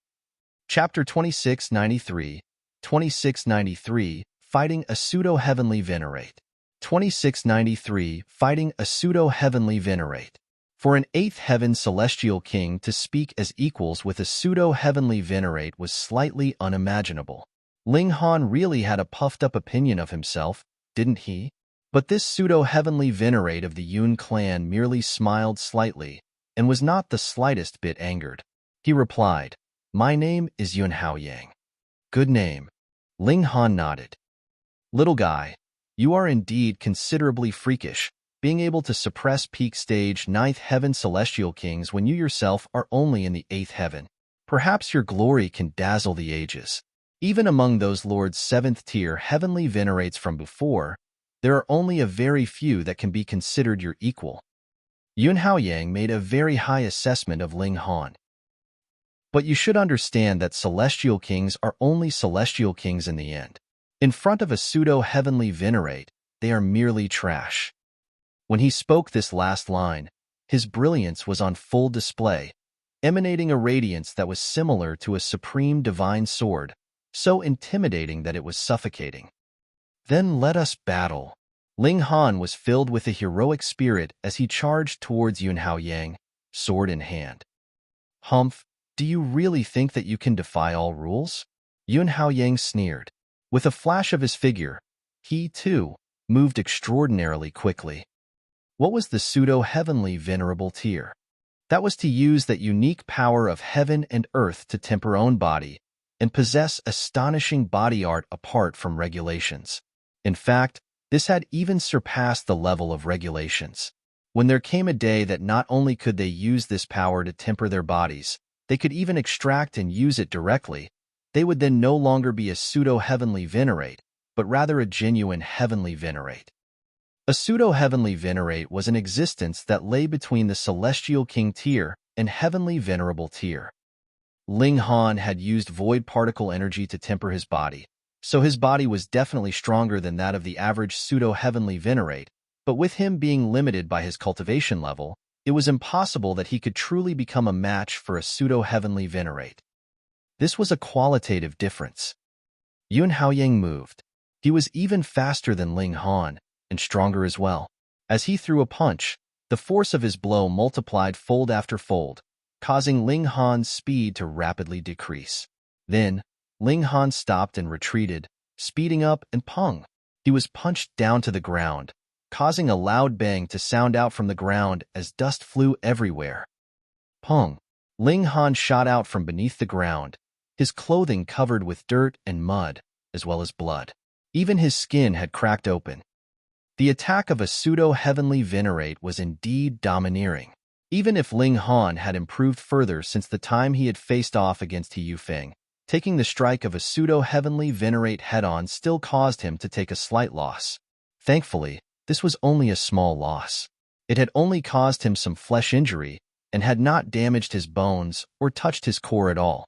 Chapter 2693, 2693, Fighting a Pseudo-Heavenly Venerate. 2693, Fighting a Pseudo-Heavenly Venerate. For an 8th heaven celestial king to speak as equals with a pseudo-heavenly Venerate was slightly unimaginable. Ling Han really had a puffed-up opinion of himself, didn't he? But this pseudo-heavenly Venerate of the Yun clan merely smiled slightly and was not the slightest bit angered. He replied, "My name is Yun Haoyang." "Good name." Ling Han nodded. "Little guy, you are indeed considerably freakish, being able to suppress peak stage 9th heaven celestial kings when you yourself are only in the 8th heaven. Perhaps your glory can dazzle the ages. Even among those Lord's 7th tier heavenly Venerates from before, there are only a very few that can be considered your equal." Yun Haoyang made a very high assessment of Ling Han. But you should understand that celestial kings are only celestial kings in the end. In front of a pseudo-heavenly Venerate, they are merely trash. When he spoke this last line, his brilliance was on full display, emanating a radiance that was similar to a supreme divine sword, so intimidating that it was suffocating. "Then let us battle." Ling Han was filled with a heroic spirit as he charged towards Yun Haoyang, sword in hand. "Humph, do you really think that you can defy all rules?" Yun Haoyang sneered. With a flash of his figure, he, too, moved extraordinarily quickly. What was the pseudo-heavenly venerable tier? That was to use that unique power of heaven and earth to temper own body and possess astonishing body art apart from regulations. In fact, this had even surpassed the level of regulations. When there came a day that not only could they use this power to temper their bodies, they could even extract and use it directly, they would then no longer be a pseudo-heavenly Venerate, but rather a genuine heavenly Venerate. A pseudo-heavenly Venerate was an existence that lay between the celestial king tier and heavenly venerable tier. Ling Han had used void particle energy to temper his body, so his body was definitely stronger than that of the average pseudo-heavenly Venerate, but with him being limited by his cultivation level, it was impossible that he could truly become a match for a pseudo-heavenly Venerate. This was a qualitative difference. Yun Haoyang moved. He was even faster than Ling Han, and stronger as well. As he threw a punch, the force of his blow multiplied fold after fold, causing Ling Han's speed to rapidly decrease. Then, Ling Han stopped and retreated, speeding up and pung. He was punched down to the ground, causing a loud bang to sound out from the ground as dust flew everywhere. Pung! Ling Han shot out from beneath the ground, his clothing covered with dirt and mud, as well as blood. Even his skin had cracked open. The attack of a pseudo-heavenly Venerate was indeed domineering. Even if Ling Han had improved further since the time he had faced off against He Yufeng, taking the strike of a pseudo-heavenly Venerate head-on still caused him to take a slight loss. Thankfully, this was only a small loss. It had only caused him some flesh injury and had not damaged his bones or touched his core at all.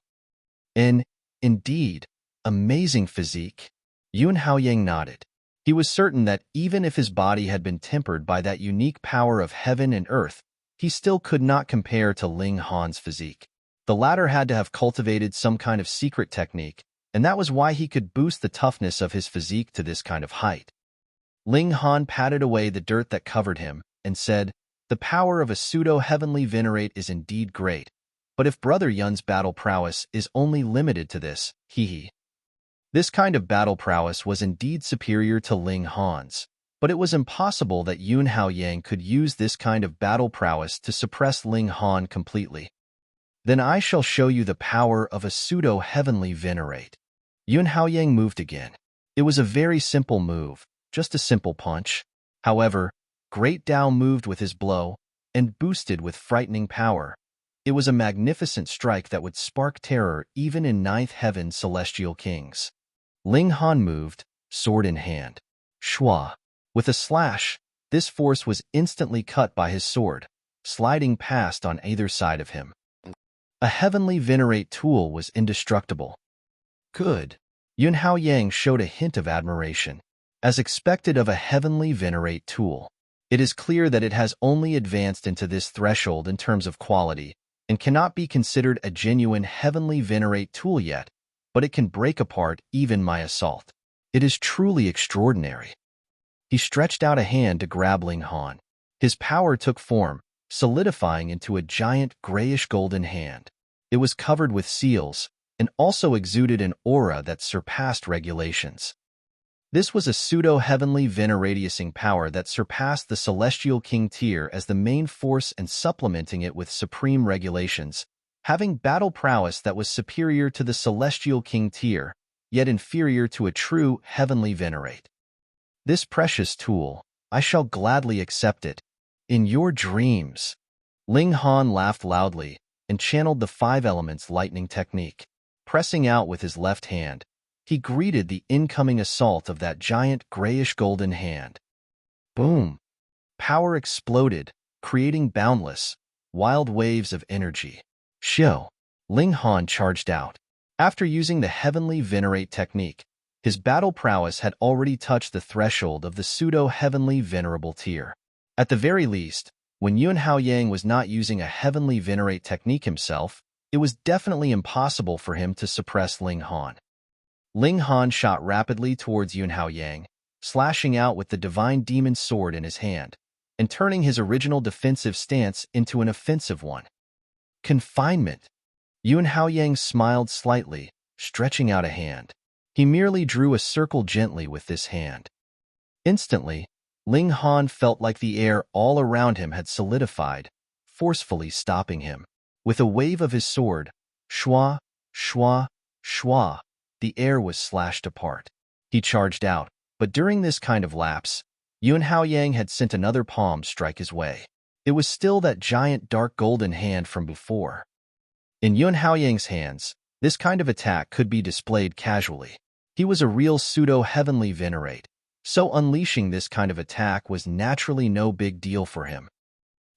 Indeed, amazing physique. Yun Haoyang nodded. He was certain that even if his body had been tempered by that unique power of heaven and earth, he still could not compare to Ling Han's physique. The latter had to have cultivated some kind of secret technique, and that was why he could boost the toughness of his physique to this kind of height. Ling Han patted away the dirt that covered him and said, "The power of a pseudo-heavenly Venerate is indeed great, but if Brother Yun's battle prowess is only limited to this, hee." This kind of battle prowess was indeed superior to Ling Han's, but it was impossible that Yun Haoyang could use this kind of battle prowess to suppress Ling Han completely. "Then I shall show you the power of a pseudo-heavenly Venerate." Yun Haoyang moved again. It was a very simple move, just a simple punch. However, Great Tao moved with his blow and boosted with frightening power. It was a magnificent strike that would spark terror even in ninth heaven celestial kings. Ling Han moved, sword in hand. Shua. With a slash, this force was instantly cut by his sword, sliding past on either side of him. A heavenly Venerate tool was indestructible. Good. Yun Haoyang showed a hint of admiration. As expected of a heavenly Venerate tool, it is clear that it has only advanced into this threshold in terms of quality and cannot be considered a genuine heavenly Venerate tool yet, but it can break apart even my assault. It is truly extraordinary. He stretched out a hand to grab Ling Han. His power took form, solidifying into a giant grayish-golden hand. It was covered with seals and also exuded an aura that surpassed regulations. This was a pseudo-heavenly Veneratiusing power that surpassed the Celestial King tier as the main force and supplementing it with supreme regulations, having battle prowess that was superior to the Celestial King tier, yet inferior to a true heavenly Venerate. This precious tool, I shall gladly accept it. In your dreams. Ling Han laughed loudly and channeled the 5 elements lightning technique. Pressing out with his left hand, he greeted the incoming assault of that giant grayish-golden hand. Boom! Power exploded, creating boundless, wild waves of energy. Shio! Ling Han charged out. After using the heavenly Venerate technique, his battle prowess had already touched the threshold of the pseudo-heavenly venerable tier. At the very least, when Yun Haoyang was not using a heavenly Venerate technique himself, it was definitely impossible for him to suppress Ling Han. Ling Han shot rapidly towards Yun Haoyang, slashing out with the divine demon sword in his hand, and turning his original defensive stance into an offensive one. Confinement. Yun Haoyang smiled slightly, stretching out a hand. He merely drew a circle gently with this hand. Instantly, Ling Han felt like the air all around him had solidified, forcefully stopping him. With a wave of his sword, shwa, shwa, shwa, the air was slashed apart. He charged out, but during this kind of lapse, Yun Haoyang had sent another palm strike his way. It was still that giant dark golden hand from before. In Yun Haoyang's hands, this kind of attack could be displayed casually. He was a real pseudo-heavenly Venerate, so unleashing this kind of attack was naturally no big deal for him.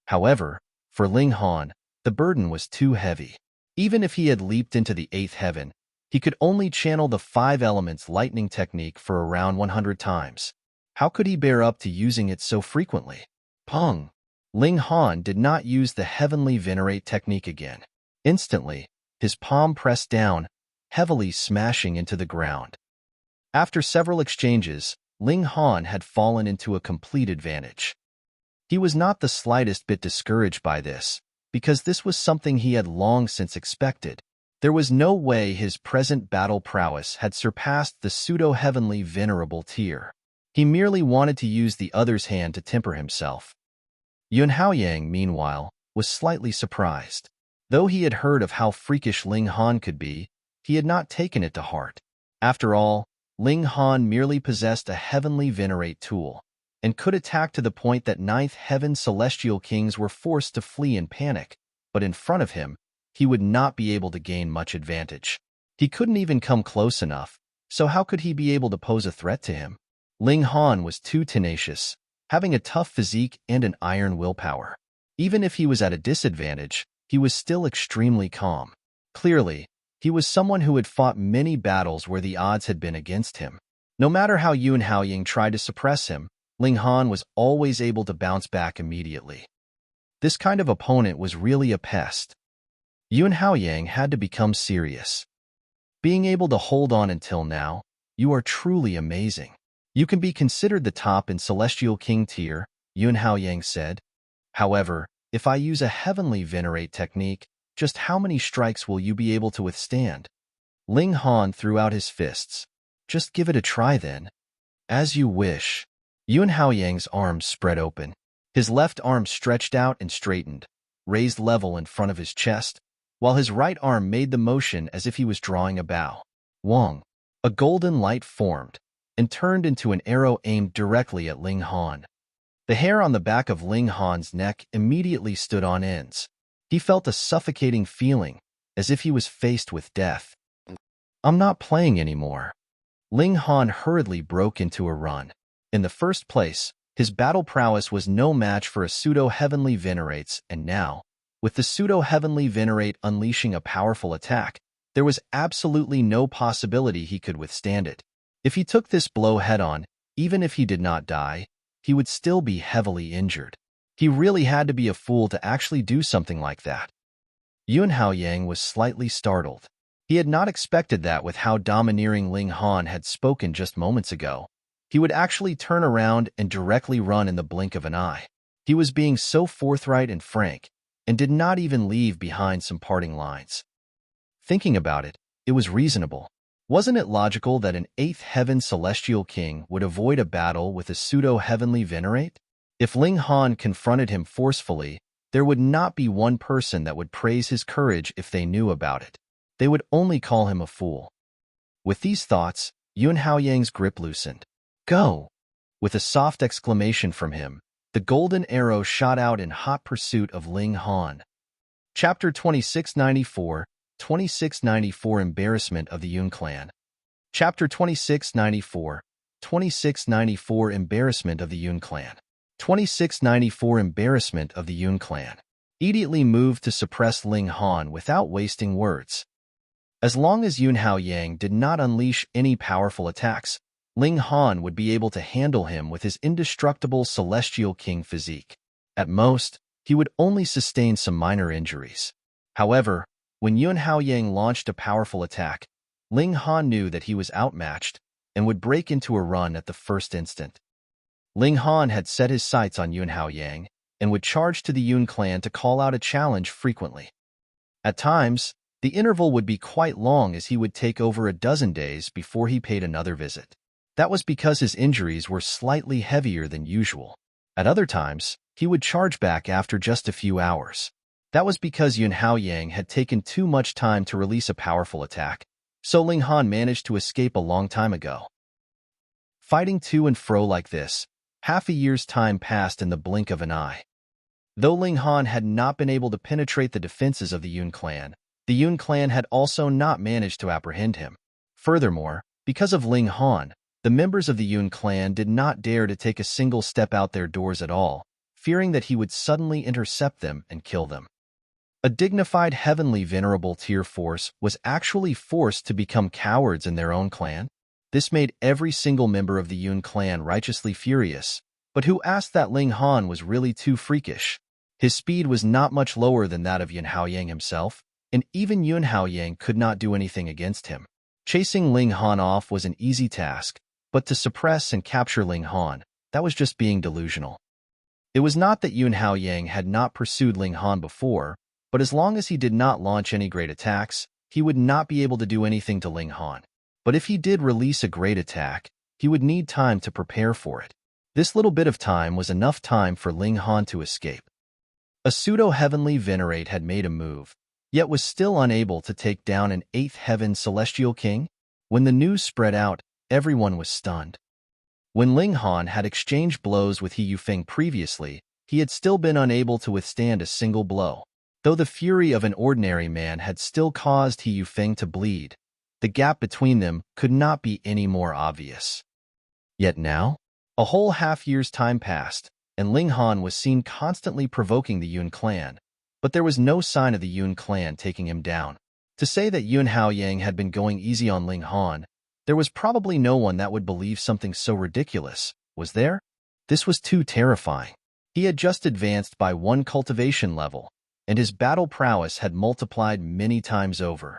However, for Ling Han, the burden was too heavy. Even if he had leaped into the 8th heaven, he could only channel the 5 elements lightning technique for around 100 times. How could he bear up to using it so frequently? Pong! Ling Han did not use the heavenly Venerate technique again. Instantly, his palm pressed down, heavily smashing into the ground. After several exchanges, Ling Han had fallen into a complete advantage. He was not the slightest bit discouraged by this, because this was something he had long since expected. There was no way his present battle prowess had surpassed the pseudo-heavenly venerable tier. He merely wanted to use the other's hand to temper himself. Yun Haoyang, meanwhile, was slightly surprised. Though he had heard of how freakish Ling Han could be, he had not taken it to heart. After all, Ling Han merely possessed a heavenly Venerate tool, and could attack to the point that 9th heaven celestial kings were forced to flee in panic, but in front of him, he would not be able to gain much advantage. He couldn't even come close enough, so how could he be able to pose a threat to him? Ling Han was too tenacious, having a tough physique and an iron willpower. Even if he was at a disadvantage, he was still extremely calm. Clearly, he was someone who had fought many battles where the odds had been against him. No matter how Yun Haoying tried to suppress him, Ling Han was always able to bounce back immediately. This kind of opponent was really a pest. Yun Haoying had to become serious. Being able to hold on until now, you are truly amazing. You can be considered the top in Celestial King tier, Yun Haoying said. However, if I use a Heavenly Venerate technique, just how many strikes will you be able to withstand? Ling Han threw out his fists. Just give it a try then. As you wish. Yun Haoying's arms spread open. His left arm stretched out and straightened, raised level in front of his chest, while his right arm made the motion as if he was drawing a bow. Wong. A golden light formed and turned into an arrow aimed directly at Ling Han. The hair on the back of Ling Han's neck immediately stood on ends. He felt a suffocating feeling, as if he was faced with death. I'm not playing anymore. Ling Han hurriedly broke into a run. In the first place, his battle prowess was no match for a Pseudo-Heavenly Venerates, and now, with the Pseudo-Heavenly Venerate unleashing a powerful attack, there was absolutely no possibility he could withstand it. If he took this blow head-on, even if he did not die, he would still be heavily injured. He really had to be a fool to actually do something like that. Yun Haoying was slightly startled. He had not expected that with how domineering Ling Han had spoken just moments ago. He would actually turn around and directly run in the blink of an eye. He was being so forthright and frank, and did not even leave behind some parting lines. Thinking about it, it was reasonable. Wasn't it logical that an 8th Heaven Celestial King would avoid a battle with a Pseudo-Heavenly Venerate? If Ling Han confronted him forcefully, there would not be one person that would praise his courage if they knew about it. They would only call him a fool. With these thoughts, Yun Haoying's grip loosened. Go! With a soft exclamation from him, the golden arrow shot out in hot pursuit of Ling Han. Chapter 2694, 2694 Embarrassment of the Yun Clan. Chapter 2694, 2694 Embarrassment of the Yun Clan. 2694 Embarrassment of the Yun Clan. Immediately moved to suppress Ling Han without wasting words. As long as Yun Haoying did not unleash any powerful attacks, Ling Han would be able to handle him with his indestructible Celestial King physique. At most, he would only sustain some minor injuries. However, when Yun Haoying launched a powerful attack, Ling Han knew that he was outmatched and would break into a run at the first instant. Ling Han had set his sights on Yun Haoying and would charge to the Yun clan to call out a challenge frequently. At times, the interval would be quite long as he would take over a dozen days before he paid another visit. That was because his injuries were slightly heavier than usual. At other times, he would charge back after just a few hours. That was because Yun Haoying had taken too much time to release a powerful attack, so Ling Han managed to escape a long time ago. Fighting to and fro like this, half a year's time passed in the blink of an eye. Though Ling Han had not been able to penetrate the defenses of the Yun clan had also not managed to apprehend him. Furthermore, because of Ling Han, the members of the Yun clan did not dare to take a single step out their doors at all, fearing that he would suddenly intercept them and kill them. A dignified Heavenly Venerable tier force was actually forced to become cowards in their own clan. This made every single member of the Yun clan righteously furious, but who asked that Ling Han was really too freakish. His speed was not much lower than that of Yun Haoying himself, and even Yun Haoying could not do anything against him. Chasing Ling Han off was an easy task, but to suppress and capture Ling Han, that was just being delusional. It was not that Yun Haoying had not pursued Ling Han before, but as long as he did not launch any great attacks, he would not be able to do anything to Ling Han. But if he did release a great attack, he would need time to prepare for it. This little bit of time was enough time for Ling Han to escape. A Pseudo-Heavenly Venerate had made a move, yet was still unable to take down an 8th Heaven Celestial King. When the news spread out, everyone was stunned. When Ling Han had exchanged blows with He Yufeng previously, he had still been unable to withstand a single blow. Though the fury of an ordinary man had still caused He Yufeng to bleed, the gap between them could not be any more obvious. Yet now, a whole half-year's time passed, and Ling Han was seen constantly provoking the Yun clan, but there was no sign of the Yun clan taking him down. To say that Yun Haoying had been going easy on Ling Han, There was probably no one that would believe something so ridiculous, was there? This was too terrifying. He had just advanced by 1 cultivation level, and his battle prowess had multiplied many times over.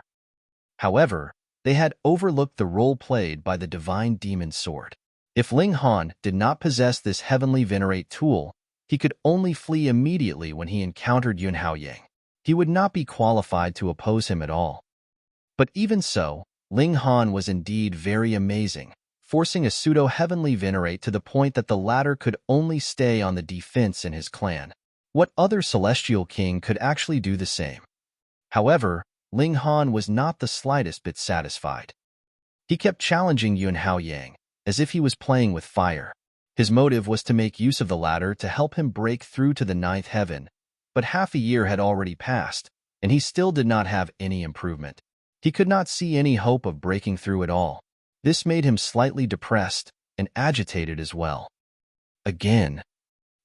However, they had overlooked the role played by the divine demon sword. If Ling Han did not possess this heavenly Venerate tool, he could only flee immediately when he encountered Yun Haoyang. He would not be qualified to oppose him at all. But even so, Ling Han was indeed very amazing, forcing a pseudo-heavenly Venerate to the point that the latter could only stay on the defense in his clan. What other celestial king could actually do the same? However, Ling Han was not the slightest bit satisfied. He kept challenging Yun Haoyang, as if he was playing with fire. His motive was to make use of the latter to help him break through to the 9th heaven, but half a year had already passed, and he still did not have any improvement. He could not see any hope of breaking through at all. This made him slightly depressed and agitated as well. Again,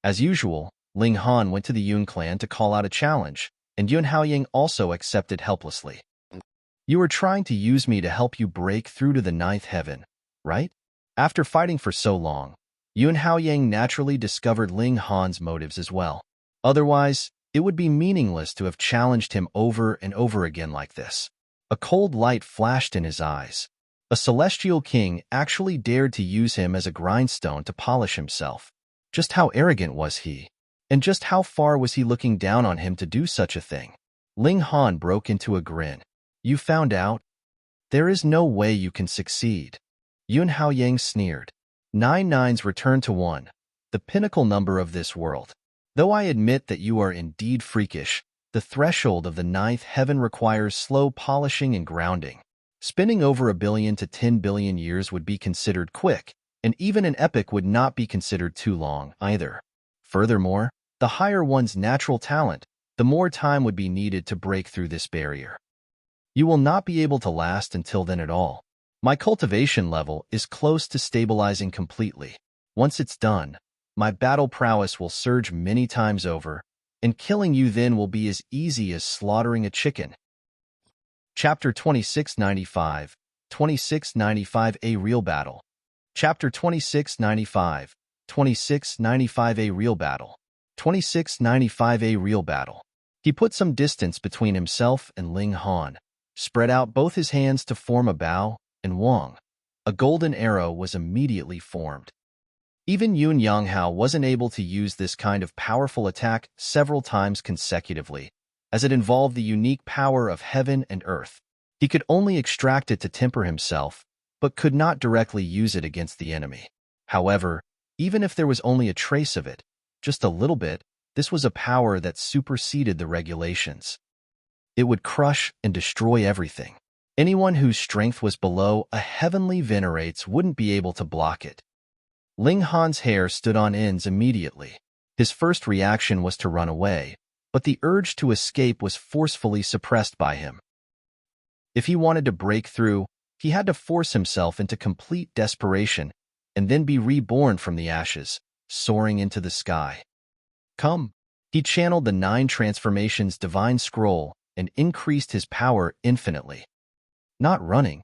as usual, Ling Han went to the Yun clan to call out a challenge, and Yun Haoyang also accepted helplessly. You are trying to use me to help you break through to the 9th heaven, right? After fighting for so long, Yun Haoyang naturally discovered Ling Han's motives as well. Otherwise, it would be meaningless to have challenged him over and over again like this. A cold light flashed in his eyes. A celestial king actually dared to use him as a grindstone to polish himself. Just how arrogant was he? And just how far was he looking down on him to do such a thing? Ling Han broke into a grin. You found out? There is no way you can succeed. Yun Haoyang sneered. 9 nines return to 1, the pinnacle number of this world. Though I admit that you are indeed freakish, the threshold of the 9th heaven requires slow polishing and grounding. Spinning over 1 billion to 10 billion years would be considered quick, and even an epoch would not be considered too long either. Furthermore, the higher one's natural talent, the more time would be needed to break through this barrier. You will not be able to last until then at all. My cultivation level is close to stabilizing completely. Once it's done, my battle prowess will surge many times over, and killing you then will be as easy as slaughtering a chicken. Chapter 2695, 2695 A Real Battle. Chapter 2695, 2695 A Real Battle. 2695 A Real Battle. He put some distance between himself and Ling Han, spread out both his hands to form a bow, and Wang. A golden arrow was immediately formed. Even Yun Yanghao wasn't able to use this kind of powerful attack several times consecutively, as it involved the unique power of heaven and earth. He could only extract it to temper himself, but could not directly use it against the enemy. However, even if there was only a trace of it, just a little bit, this was a power that superseded the regulations. It would crush and destroy everything. Anyone whose strength was below a heavenly Venerate's wouldn't be able to block it. Ling Han's hair stood on ends immediately. His first reaction was to run away, but the urge to escape was forcefully suppressed by him. If he wanted to break through, he had to force himself into complete desperation and then be reborn from the ashes, soaring into the sky. Come! He channeled the 9 transformations divine scroll and increased his power infinitely. Not running.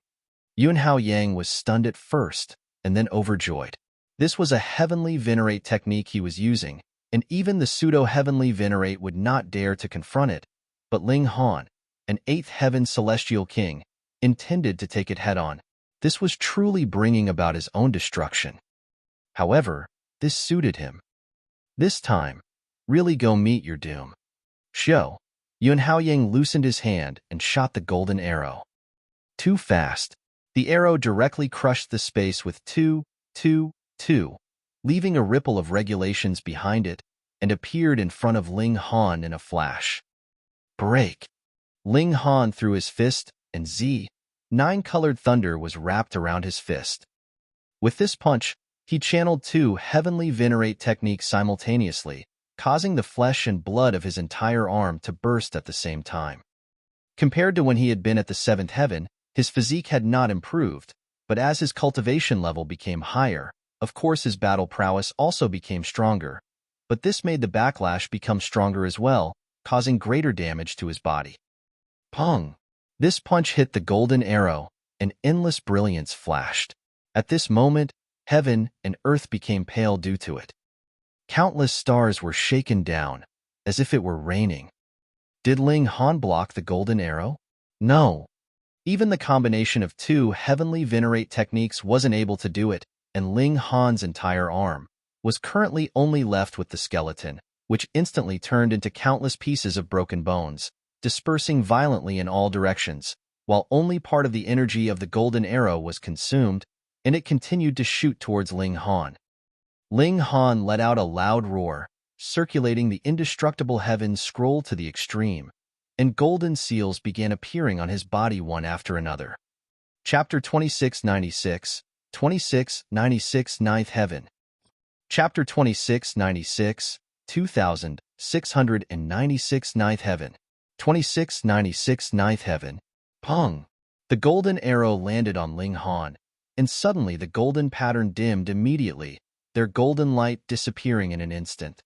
Yun Haoyang was stunned at first, and then overjoyed. This was a heavenly Venerate technique he was using, and even the pseudo-heavenly Venerate would not dare to confront it, but Ling Han, an 8th heaven celestial king, intended to take it head-on. This was truly bringing about his own destruction. However, this suited him. This time, really go meet your doom. Show. Yun Haoyang loosened his hand and shot the golden arrow. Too fast. The arrow directly crushed the space with 2, 2, 2, leaving a ripple of regulations behind it, and appeared in front of Ling Han in a flash. Break! Ling Han threw his fist, and 9-colored thunder was wrapped around his fist. With this punch, he channeled 2 heavenly Venerate techniques simultaneously, causing the flesh and blood of his entire arm to burst at the same time. Compared to when he had been at the 7th heaven, his physique had not improved, but as his cultivation level became higher, of course his battle prowess also became stronger, but this made the backlash become stronger as well, causing greater damage to his body. Pong! This punch hit the golden arrow, an endless brilliance flashed. At this moment, heaven and earth became pale due to it. Countless stars were shaken down, as if it were raining. Did Ling Han block the golden arrow? No. Even the combination of two heavenly Venerate techniques wasn't able to do it, and Ling Han's entire arm was currently only left with the skeleton, which instantly turned into countless pieces of broken bones, dispersing violently in all directions, while only part of the energy of the golden arrow was consumed, and it continued to shoot towards Ling Han. Ling Han let out a loud roar, circulating the indestructible heaven scroll to the extreme, and golden seals began appearing on his body one after another. Chapter 2696, 2696 Ninth Heaven. Chapter 2696, 2696 Ninth Heaven. 2696 Ninth Heaven. Pong! The golden arrow landed on Ling Han, and suddenly the golden pattern dimmed immediately, their golden light disappearing in an instant.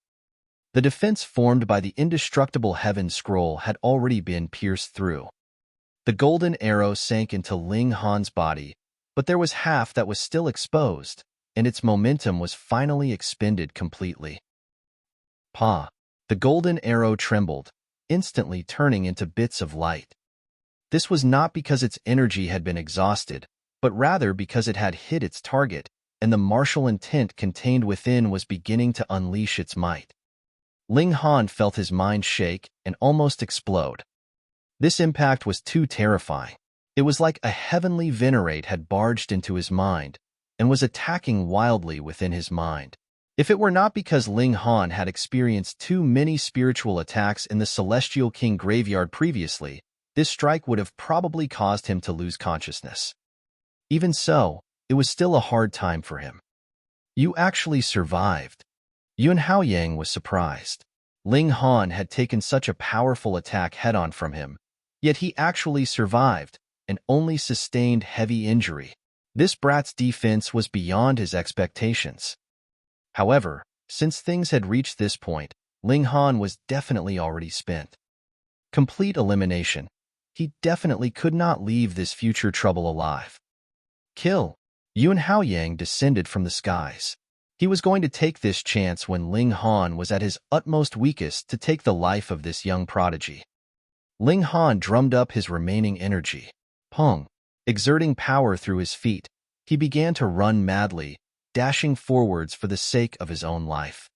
The defense formed by the indestructible heaven scroll had already been pierced through. The golden arrow sank into Ling Han's body, but there was half that was still exposed, and its momentum was finally expended completely. Pa! The golden arrow trembled, instantly turning into bits of light. This was not because its energy had been exhausted, but rather because it had hit its target, and the martial intent contained within was beginning to unleash its might. Ling Han felt his mind shake and almost explode. This impact was too terrifying. It was like a heavenly Venerate had barged into his mind and was attacking wildly within his mind. If it were not because Ling Han had experienced too many spiritual attacks in the Celestial King graveyard previously, this strike would have probably caused him to lose consciousness. Even so, it was still a hard time for him. You actually survived. Yun Haoyang was surprised. Ling Han had taken such a powerful attack head-on from him, yet he actually survived and only sustained heavy injury. This brat's defense was beyond his expectations. However, since things had reached this point, Ling Han was definitely already spent. Complete elimination. He definitely could not leave this future trouble alive. Kill! Yun Haoyang descended from the skies. He was going to take this chance when Ling Han was at his utmost weakest to take the life of this young prodigy. Ling Han drummed up his remaining energy. Pong! Exerting power through his feet, he began to run madly, dashing forwards for the sake of his own life.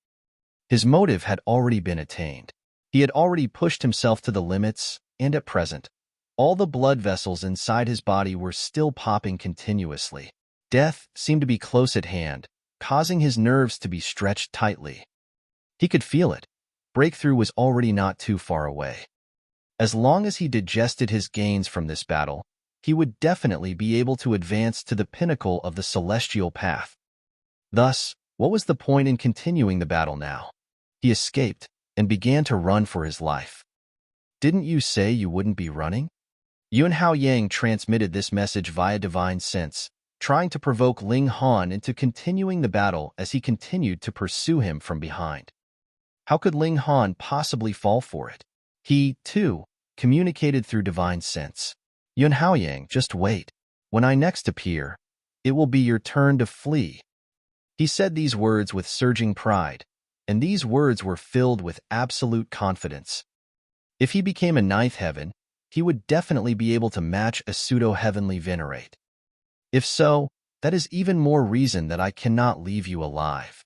His motive had already been attained. He had already pushed himself to the limits, and at present, all the blood vessels inside his body were still popping continuously. Death seemed to be close at hand, causing his nerves to be stretched tightly. He could feel it. Breakthrough was already not too far away. As long as he digested his gains from this battle, he would definitely be able to advance to the pinnacle of the celestial path. Thus, what was the point in continuing the battle now? He escaped and began to run for his life. Didn't you say you wouldn't be running? Yun Haoyang transmitted this message via divine sense, trying to provoke Ling Han into continuing the battle as he continued to pursue him from behind. How could Ling Han possibly fall for it? He, too, communicated through divine sense. Yun Haoyang, just wait. When I next appear, it will be your turn to flee. He said these words with surging pride, and these words were filled with absolute confidence. If he became a ninth heaven, he would definitely be able to match a pseudo-heavenly Venerate. If so, that is even more reason that I cannot leave you alive.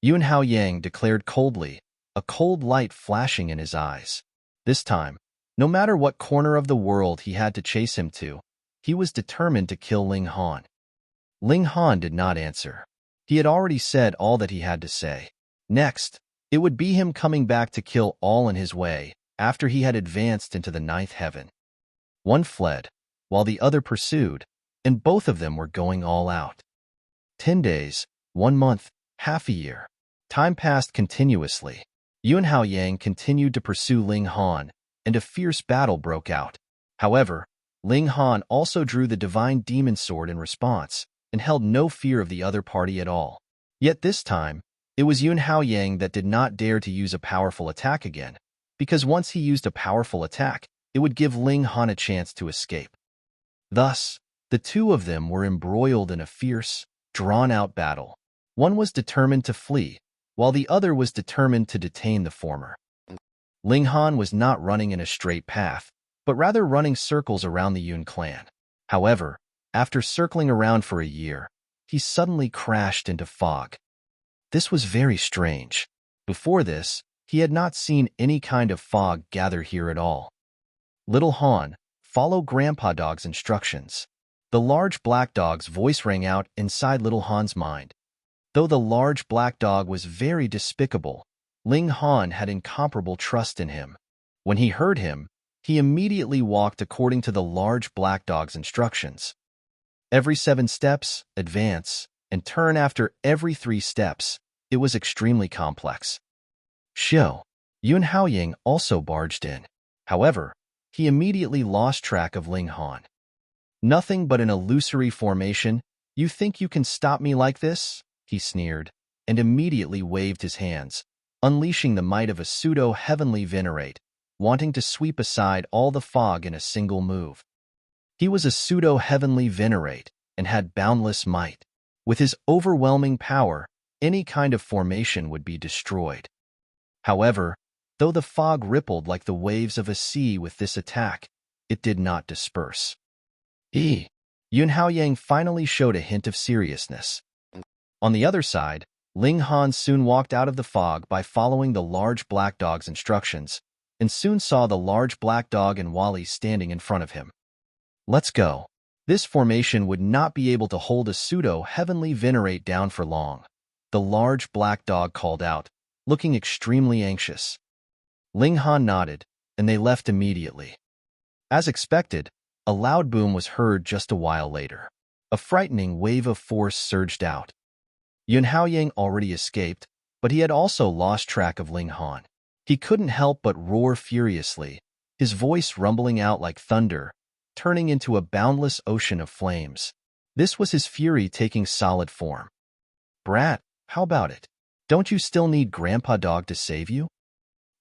Yun Haoyang declared coldly, a cold light flashing in his eyes. This time, no matter what corner of the world he had to chase him to, he was determined to kill Ling Han. Ling Han did not answer. He had already said all that he had to say. Next, it would be him coming back to kill all in his way after he had advanced into the ninth heaven. One fled, while the other pursued, and both of them were going all out. 10 days, 1 month, half a year. Time passed continuously. Yun Haoyang continued to pursue Ling Han, and a fierce battle broke out. However, Ling Han also drew the divine demon sword in response, and held no fear of the other party at all. Yet this time, it was Yun Haoyang that did not dare to use a powerful attack again, because once he used a powerful attack, it would give Ling Han a chance to escape. Thus, The two of them were embroiled in a fierce, drawn-out battle. One was determined to flee, while the other was determined to detain the former. Ling Han was not running in a straight path, but rather running circles around the Yun clan. However, after circling around for a year, he suddenly crashed into fog. This was very strange. Before this, he had not seen any kind of fog gather here at all. Little Han, follow Grandpa Dog's instructions. The large black dog's voice rang out inside Little Han's mind. Though the large black dog was very despicable, Ling Han had incomparable trust in him. When he heard him, he immediately walked according to the large black dog's instructions. Every 7 steps, advance, and turn after every 3 steps. It was extremely complex. Xiao, Yun Haoying also barged in. However, he immediately lost track of Ling Han. Nothing but an illusory formation. You think you can stop me like this? He sneered, and immediately waved his hands, unleashing the might of a pseudo-heavenly Venerate, wanting to sweep aside all the fog in a single move. He was a pseudo-heavenly Venerate and had boundless might. With his overwhelming power, any kind of formation would be destroyed. However, though the fog rippled like the waves of a sea with this attack, it did not disperse. Yun Haoying finally showed a hint of seriousness. On the other side, Ling Han soon walked out of the fog by following the large black dog's instructions, and soon saw the large black dog and Wally standing in front of him. Let's go. This formation would not be able to hold a pseudo-heavenly Venerate down for long. The large black dog called out, looking extremely anxious. Ling Han nodded, and they left immediately. As expected, a loud boom was heard just a while later. A frightening wave of force surged out. Yun Haoying already escaped, but he had also lost track of Ling Han. He couldn't help but roar furiously, his voice rumbling out like thunder, turning into a boundless ocean of flames. This was his fury taking solid form. Brat, how about it? Don't you still need Grandpa Dog to save you?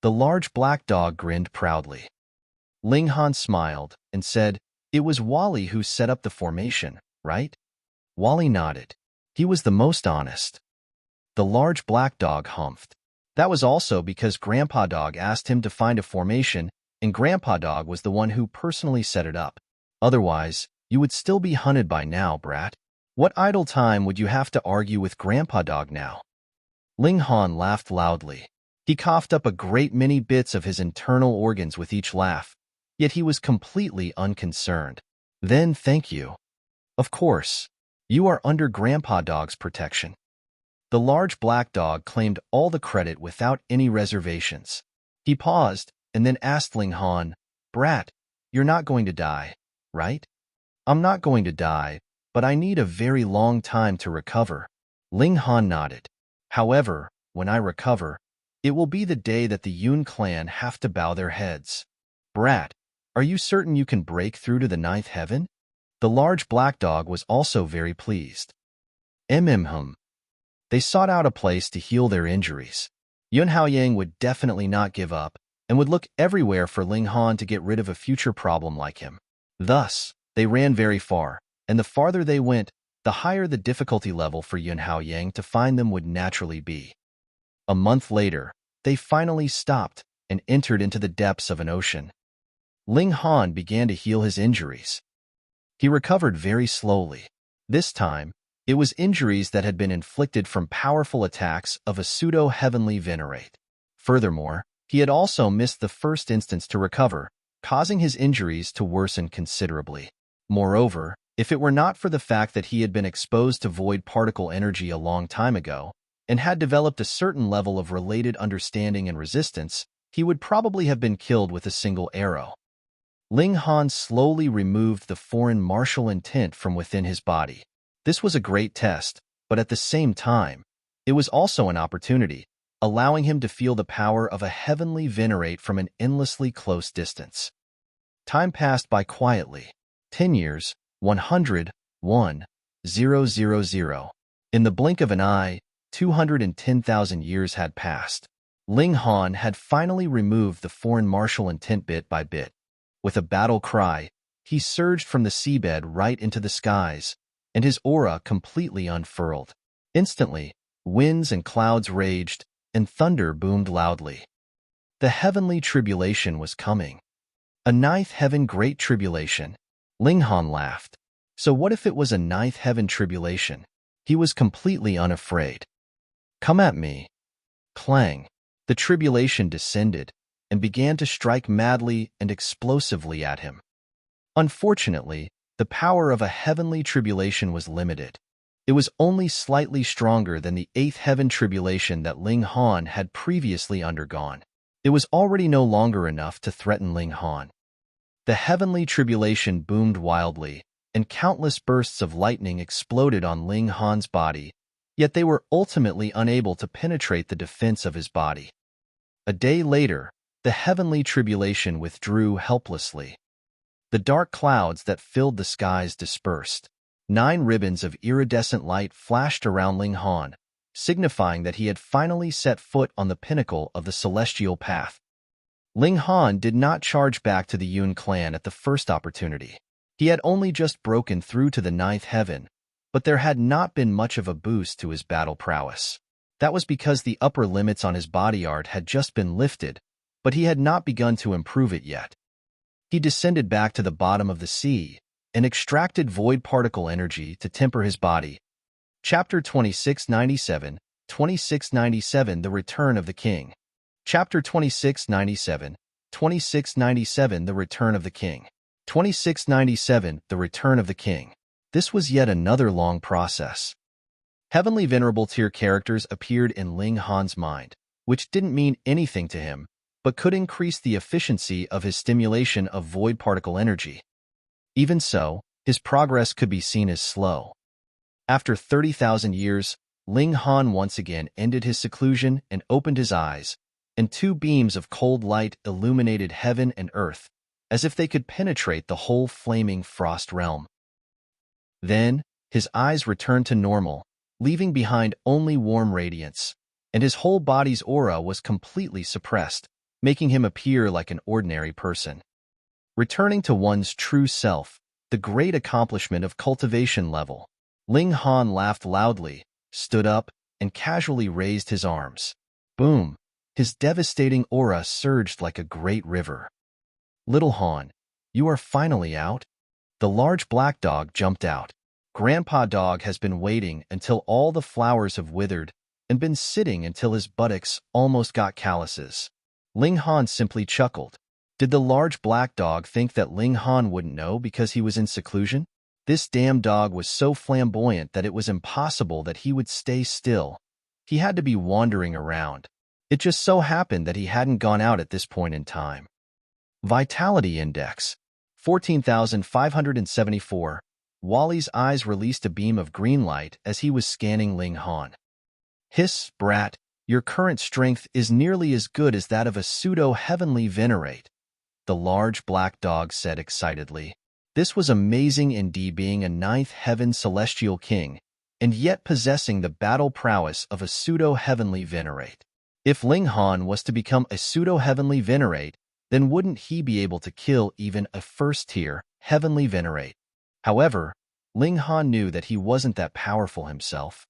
The large black dog grinned proudly. Ling Han smiled and said, "It was Wally who set up the formation, right?" Wally nodded. He was the most honest. The large black dog humphed. That was also because Grandpa Dog asked him to find a formation, and Grandpa Dog was the one who personally set it up. Otherwise, you would still be hunted by now, brat. What idle time would you have to argue with Grandpa Dog now? Ling Han laughed loudly. He coughed up a great many bits of his internal organs with each laugh, yet he was completely unconcerned. Then thank you. Of course, you are under Grandpa Dog's protection. The large black dog claimed all the credit without any reservations. He paused and then asked Ling Han, "Brat, you're not going to die, right?" "I'm not going to die, but I need a very long time to recover." Ling Han nodded. "However, when I recover, it will be the day that the Yun clan have to bow their heads." "Brat, are you certain you can break through to the 9th heaven?" The large black dog was also very pleased. They sought out a place to heal their injuries. Yun Haoying would definitely not give up and would look everywhere for Ling Han to get rid of a future problem like him. Thus, they ran very far, and the farther they went, the higher the difficulty level for Yun Haoying to find them would naturally be. A month later, they finally stopped and entered into the depths of an ocean. Ling Han began to heal his injuries. He recovered very slowly. This time, it was injuries that had been inflicted from powerful attacks of a pseudo-heavenly Venerate. Furthermore, he had also missed the first instance to recover, causing his injuries to worsen considerably. Moreover, if it were not for the fact that he had been exposed to void particle energy a long time ago, and had developed a certain level of related understanding and resistance, he would probably have been killed with a single arrow. Ling Han slowly removed the foreign martial intent from within his body. This was a great test, but at the same time, it was also an opportunity, allowing him to feel the power of a heavenly Venerate from an endlessly close distance. Time passed by quietly. 10 years, 101,000. In the blink of an eye, 210,000 years had passed. Ling Han had finally removed the foreign martial intent bit by bit. With a battle cry, he surged from the seabed right into the skies, and his aura completely unfurled. Instantly, winds and clouds raged, and thunder boomed loudly. The heavenly tribulation was coming. A ninth heaven great tribulation. Ling Han laughed. So what if it was a ninth heaven tribulation? He was completely unafraid. Come at me. Clang. The tribulation descended and began to strike madly and explosively at him. Unfortunately, the power of a heavenly tribulation was limited. It was only slightly stronger than the eighth heaven tribulation that Ling Han had previously undergone. It was already no longer enough to threaten Ling Han. The heavenly tribulation boomed wildly, and countless bursts of lightning exploded on Ling Han's body, yet they were ultimately unable to penetrate the defense of his body. A day later, the heavenly tribulation withdrew helplessly. The dark clouds that filled the skies dispersed. 9 ribbons of iridescent light flashed around Ling Han, signifying that he had finally set foot on the pinnacle of the celestial path. Ling Han did not charge back to the Yun clan at the first opportunity. He had only just broken through to the 9th heaven, but there had not been much of a boost to his battle prowess. That was because the upper limits on his body art had just been lifted, but he had not begun to improve it yet. He descended back to the bottom of the sea and extracted void particle energy to temper his body. Chapter 2697, 2697 The Return of the King. Chapter 2697, 2697 The Return of the King. 2697 The Return of the King. This was yet another long process. Heavenly Venerable tier characters appeared in Ling Han's mind, which didn't mean anything to him, but could increase the efficiency of his stimulation of void particle energy. Even so, his progress could be seen as slow. After 30,000 years, Ling Han once again ended his seclusion and opened his eyes, and 2 beams of cold light illuminated heaven and earth, as if they could penetrate the whole flaming frost realm. Then, his eyes returned to normal, leaving behind only warm radiance, and his whole body's aura was completely suppressed, making him appear like an ordinary person. Returning to one's true self, the great accomplishment of cultivation level. Ling Han laughed loudly, stood up, and casually raised his arms. Boom! His devastating aura surged like a great river. Little Han, you are finally out? The large black dog jumped out. Grandpa Dog has been waiting until all the flowers have withered and been sitting until his buttocks almost got calluses. Ling Han simply chuckled. Did the large black dog think that Ling Han wouldn't know because he was in seclusion? This damn dog was so flamboyant that it was impossible that he would stay still. He had to be wandering around. It just so happened that he hadn't gone out at this point in time. Vitality Index 14,574. Wally's eyes released a beam of green light as he was scanning Ling Han. Hiss, brat, your current strength is nearly as good as that of a Pseudo-Heavenly Venerate, the large black dog said excitedly. This was amazing indeed, being a 9th heaven celestial king, and yet possessing the battle prowess of a Pseudo-Heavenly Venerate. If Ling Han was to become a Pseudo-Heavenly Venerate, then wouldn't he be able to kill even a first-tier Heavenly Venerate? However, Ling Han knew that he wasn't that powerful himself.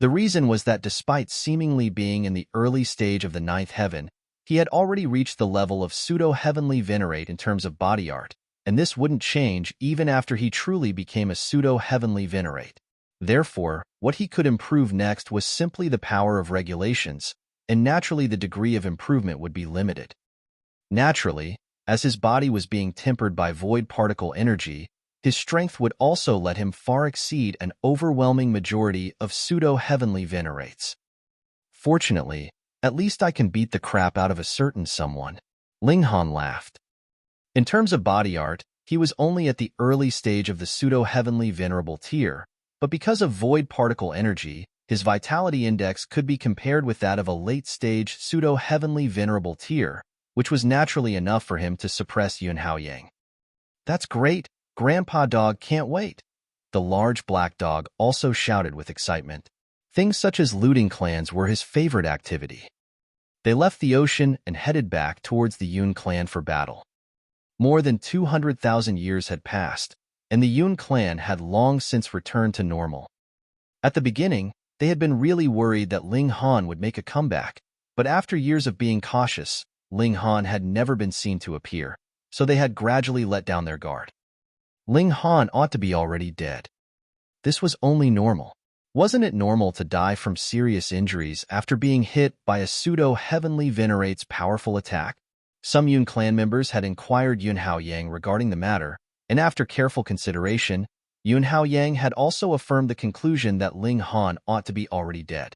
The reason was that despite seemingly being in the early stage of the 9th heaven, he had already reached the level of Pseudo-Heavenly Venerate in terms of body art, and this wouldn't change even after he truly became a Pseudo-Heavenly Venerate. Therefore, what he could improve next was simply the power of regulations, and naturally the degree of improvement would be limited. Naturally, as his body was being tempered by void particle energy, his strength would also let him far exceed an overwhelming majority of Pseudo-Heavenly Venerates. Fortunately, at least I can beat the crap out of a certain someone. Ling Han laughed. In terms of body art, he was only at the early stage of the Pseudo-Heavenly Venerable tier, but because of void particle energy, his vitality index could be compared with that of a late-stage Pseudo-Heavenly Venerable tier, which was naturally enough for him to suppress Yun Haoyang. That's great! Grandpa Dog can't wait! The large black dog also shouted with excitement. Things such as looting clans were his favorite activity. They left the ocean and headed back towards the Yun clan for battle. More than 200,000 years had passed, and the Yun clan had long since returned to normal. At the beginning, they had been really worried that Ling Han would make a comeback, but after years of being cautious, Ling Han had never been seen to appear, so they had gradually let down their guard. Ling Han ought to be already dead. This was only normal. Wasn't it normal to die from serious injuries after being hit by a Pseudo-Heavenly Venerate's powerful attack? Some Yun clan members had inquired Yun Haoyang regarding the matter, and after careful consideration, Yun Haoyang had also affirmed the conclusion that Ling Han ought to be already dead.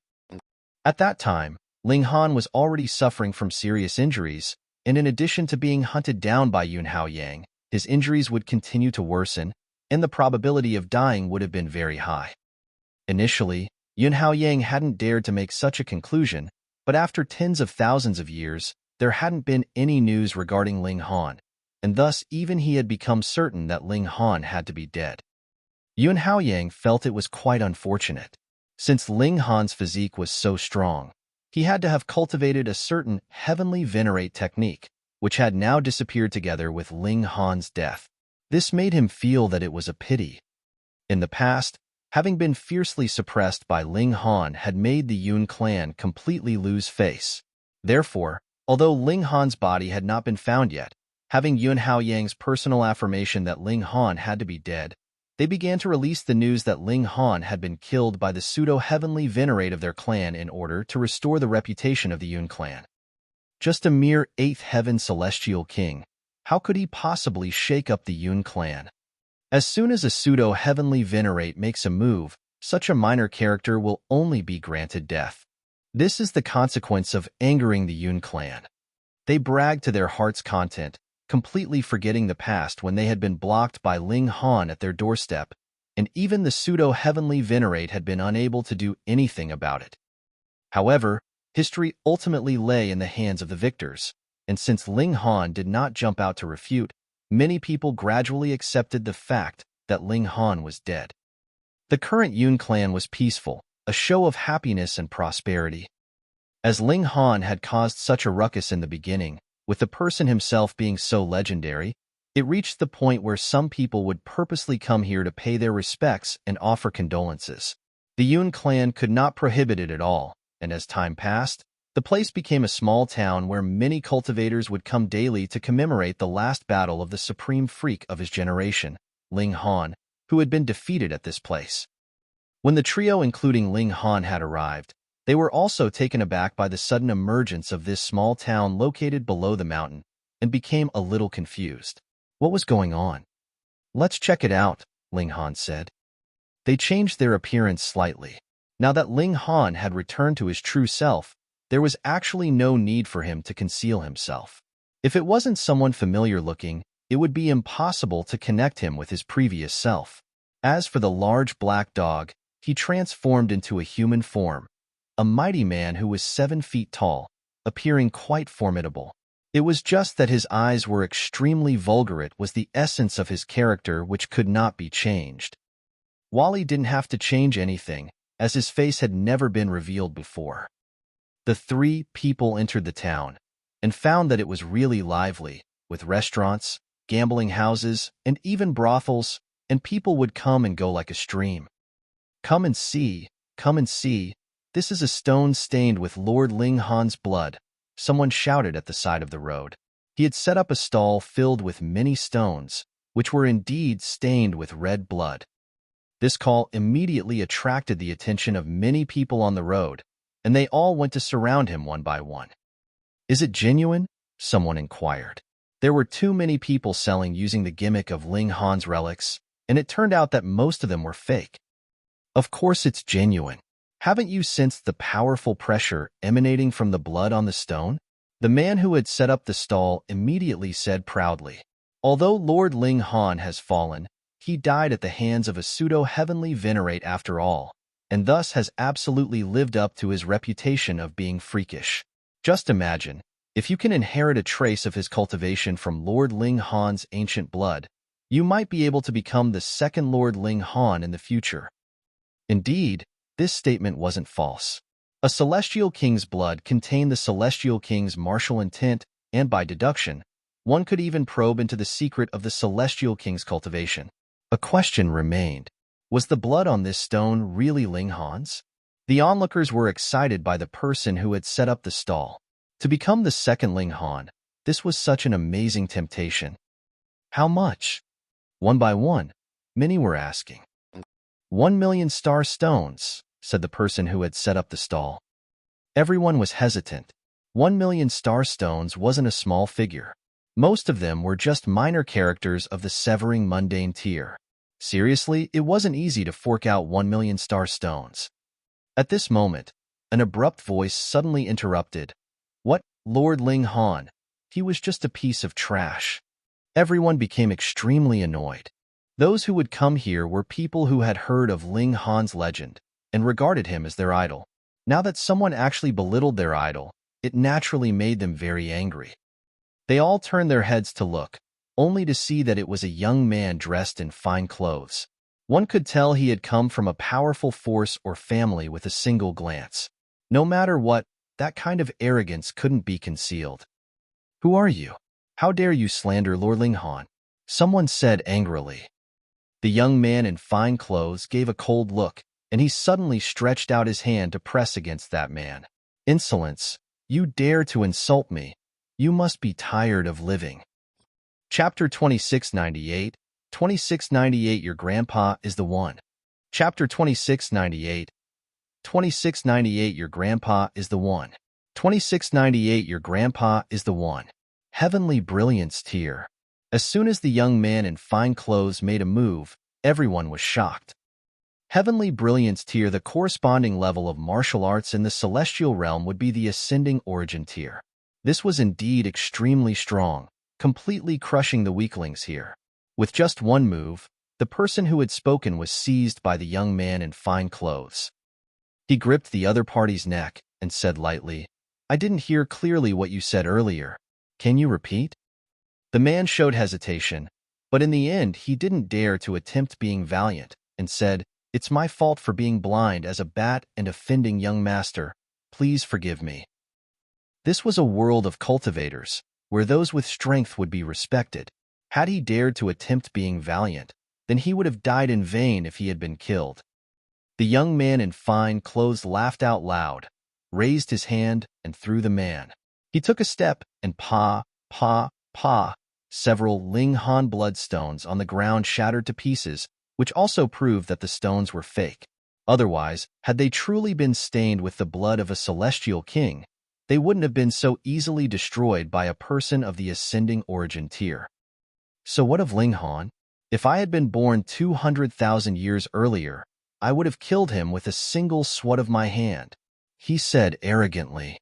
At that time, Ling Han was already suffering from serious injuries, and in addition to being hunted down by Yun Haoyang, his injuries would continue to worsen, and the probability of dying would have been very high. Initially, Yun Haoyang hadn't dared to make such a conclusion, but after tens of thousands of years, there hadn't been any news regarding Ling Han, and thus even he had become certain that Ling Han had to be dead. Yun Haoyang felt it was quite unfortunate. Since Ling Han's physique was so strong, he had to have cultivated a certain heavenly venerate technique, which had now disappeared together with Ling Han's death. This made him feel that it was a pity. In the past, having been fiercely suppressed by Ling Han had made the Yun clan completely lose face. Therefore, although Ling Han's body had not been found yet, having Yun Haoyang's personal affirmation that Ling Han had to be dead, they began to release the news that Ling Han had been killed by the Pseudo-Heavenly Venerate of their clan in order to restore the reputation of the Yun clan. Just a mere 8th heaven celestial king, how could he possibly shake up the Yun clan? As soon as a Pseudo-Heavenly Venerate makes a move, such a minor character will only be granted death. This is the consequence of angering the Yun clan. They bragged to their heart's content, completely forgetting the past when they had been blocked by Ling Han at their doorstep, and even the Pseudo-Heavenly Venerate had been unable to do anything about it. However, history ultimately lay in the hands of the victors, and since Ling Han did not jump out to refute, many people gradually accepted the fact that Ling Han was dead. The current Yun clan was peaceful, a show of happiness and prosperity. As Ling Han had caused such a ruckus in the beginning, with the person himself being so legendary, it reached the point where some people would purposely come here to pay their respects and offer condolences. The Yun clan could not prohibit it at all, and as time passed, the place became a small town where many cultivators would come daily to commemorate the last battle of the supreme freak of his generation, Ling Han, who had been defeated at this place. When the trio including Ling Han had arrived, they were also taken aback by the sudden emergence of this small town located below the mountain and became a little confused. What was going on? "Let's check it out," Ling Han said. They changed their appearance slightly. Now that Ling Han had returned to his true self, there was actually no need for him to conceal himself. If it wasn't someone familiar-looking, it would be impossible to connect him with his previous self. As for the large black dog, he transformed into a human form, a mighty man who was 7 feet tall, appearing quite formidable. It was just that his eyes were extremely vulgar. It was the essence of his character which could not be changed. Wally didn't have to change anything, as his face had never been revealed before. The 3 people entered the town and found that it was really lively, with restaurants, gambling houses, and even brothels, and people would come and go like a stream. Come and see, this is a stone stained with Lord Ling Han's blood," someone shouted at the side of the road. He had set up a stall filled with many stones, which were indeed stained with red blood. This call immediately attracted the attention of many people on the road, and they all went to surround him one by one. "Is it genuine?" someone inquired. There were too many people selling using the gimmick of Ling Han's relics, and it turned out that most of them were fake. "Of course it's genuine. Haven't you sensed the powerful pressure emanating from the blood on the stone?" The man who had set up the stall immediately said proudly. "Although Lord Ling Han has fallen, he died at the hands of a Pseudo-Heavenly Venerate after all, and thus has absolutely lived up to his reputation of being freakish. Just imagine, if you can inherit a trace of his cultivation from Lord Ling Han's ancient blood, you might be able to become the second Lord Ling Han in the future." Indeed, this statement wasn't false. A Celestial King's blood contained the Celestial King's martial intent, and by deduction, One could even probe into the secret of the Celestial King's cultivation. A question remained. Was the blood on this stone really Ling Han's? The onlookers were excited by the person who had set up the stall. To become the second Ling Han, this was such an amazing temptation. How much? One by one, many were asking. 1,000,000 star stones, said the person who had set up the stall. Everyone was hesitant. 1,000,000 star stones wasn't a small figure. Most of them were just minor characters of the severing mundane tier. Seriously, it wasn't easy to fork out 1,000,000 star stones. At this moment, an abrupt voice suddenly interrupted. What, Lord Ling Han? He was just a piece of trash. Everyone became extremely annoyed. Those who would come here were people who had heard of Ling Han's legend and regarded him as their idol. Now that someone actually belittled their idol, it naturally made them very angry. They all turned their heads to look, only to see that it was a young man dressed in fine clothes. One could tell he had come from a powerful force or family with a single glance. No matter what, that kind of arrogance couldn't be concealed. Who are you? How dare you slander Lord Ling Han? Someone said angrily. The young man in fine clothes gave a cold look, and he suddenly stretched out his hand to press against that man. Insolence! You dare to insult me! You must be tired of living. Chapter 2698, 2698 Your Grandpa is the One. Chapter 2698, 2698 Your Grandpa is the One. 2698 Your Grandpa is the One. Heavenly Brilliance Tier. As soon as the young man in fine clothes made a move, everyone was shocked. Heavenly Brilliance Tier. The corresponding level of martial arts in the celestial realm would be the Ascending Origin Tier. This was indeed extremely strong, completely crushing the weaklings here. With just one move, the person who had spoken was seized by the young man in fine clothes. He gripped the other party's neck and said lightly, I didn't hear clearly what you said earlier. Can you repeat? The man showed hesitation, but in the end he didn't dare to attempt being valiant and said, It's my fault for being blind as a bat and offending young master. Please forgive me. This was a world of cultivators, where those with strength would be respected. Had he dared to attempt being valiant, then he would have died in vain if he had been killed. The young man in fine clothes laughed out loud, raised his hand, and threw the man. He took a step, and pa, several Ling Han bloodstones on the ground shattered to pieces, which also proved that the stones were fake. Otherwise, had they truly been stained with the blood of a celestial king, they wouldn't have been so easily destroyed by a person of the Ascending Origin Tier. So what of Ling Han? If I had been born 200,000 years earlier, I would have killed him with a single swat of my hand, he said arrogantly.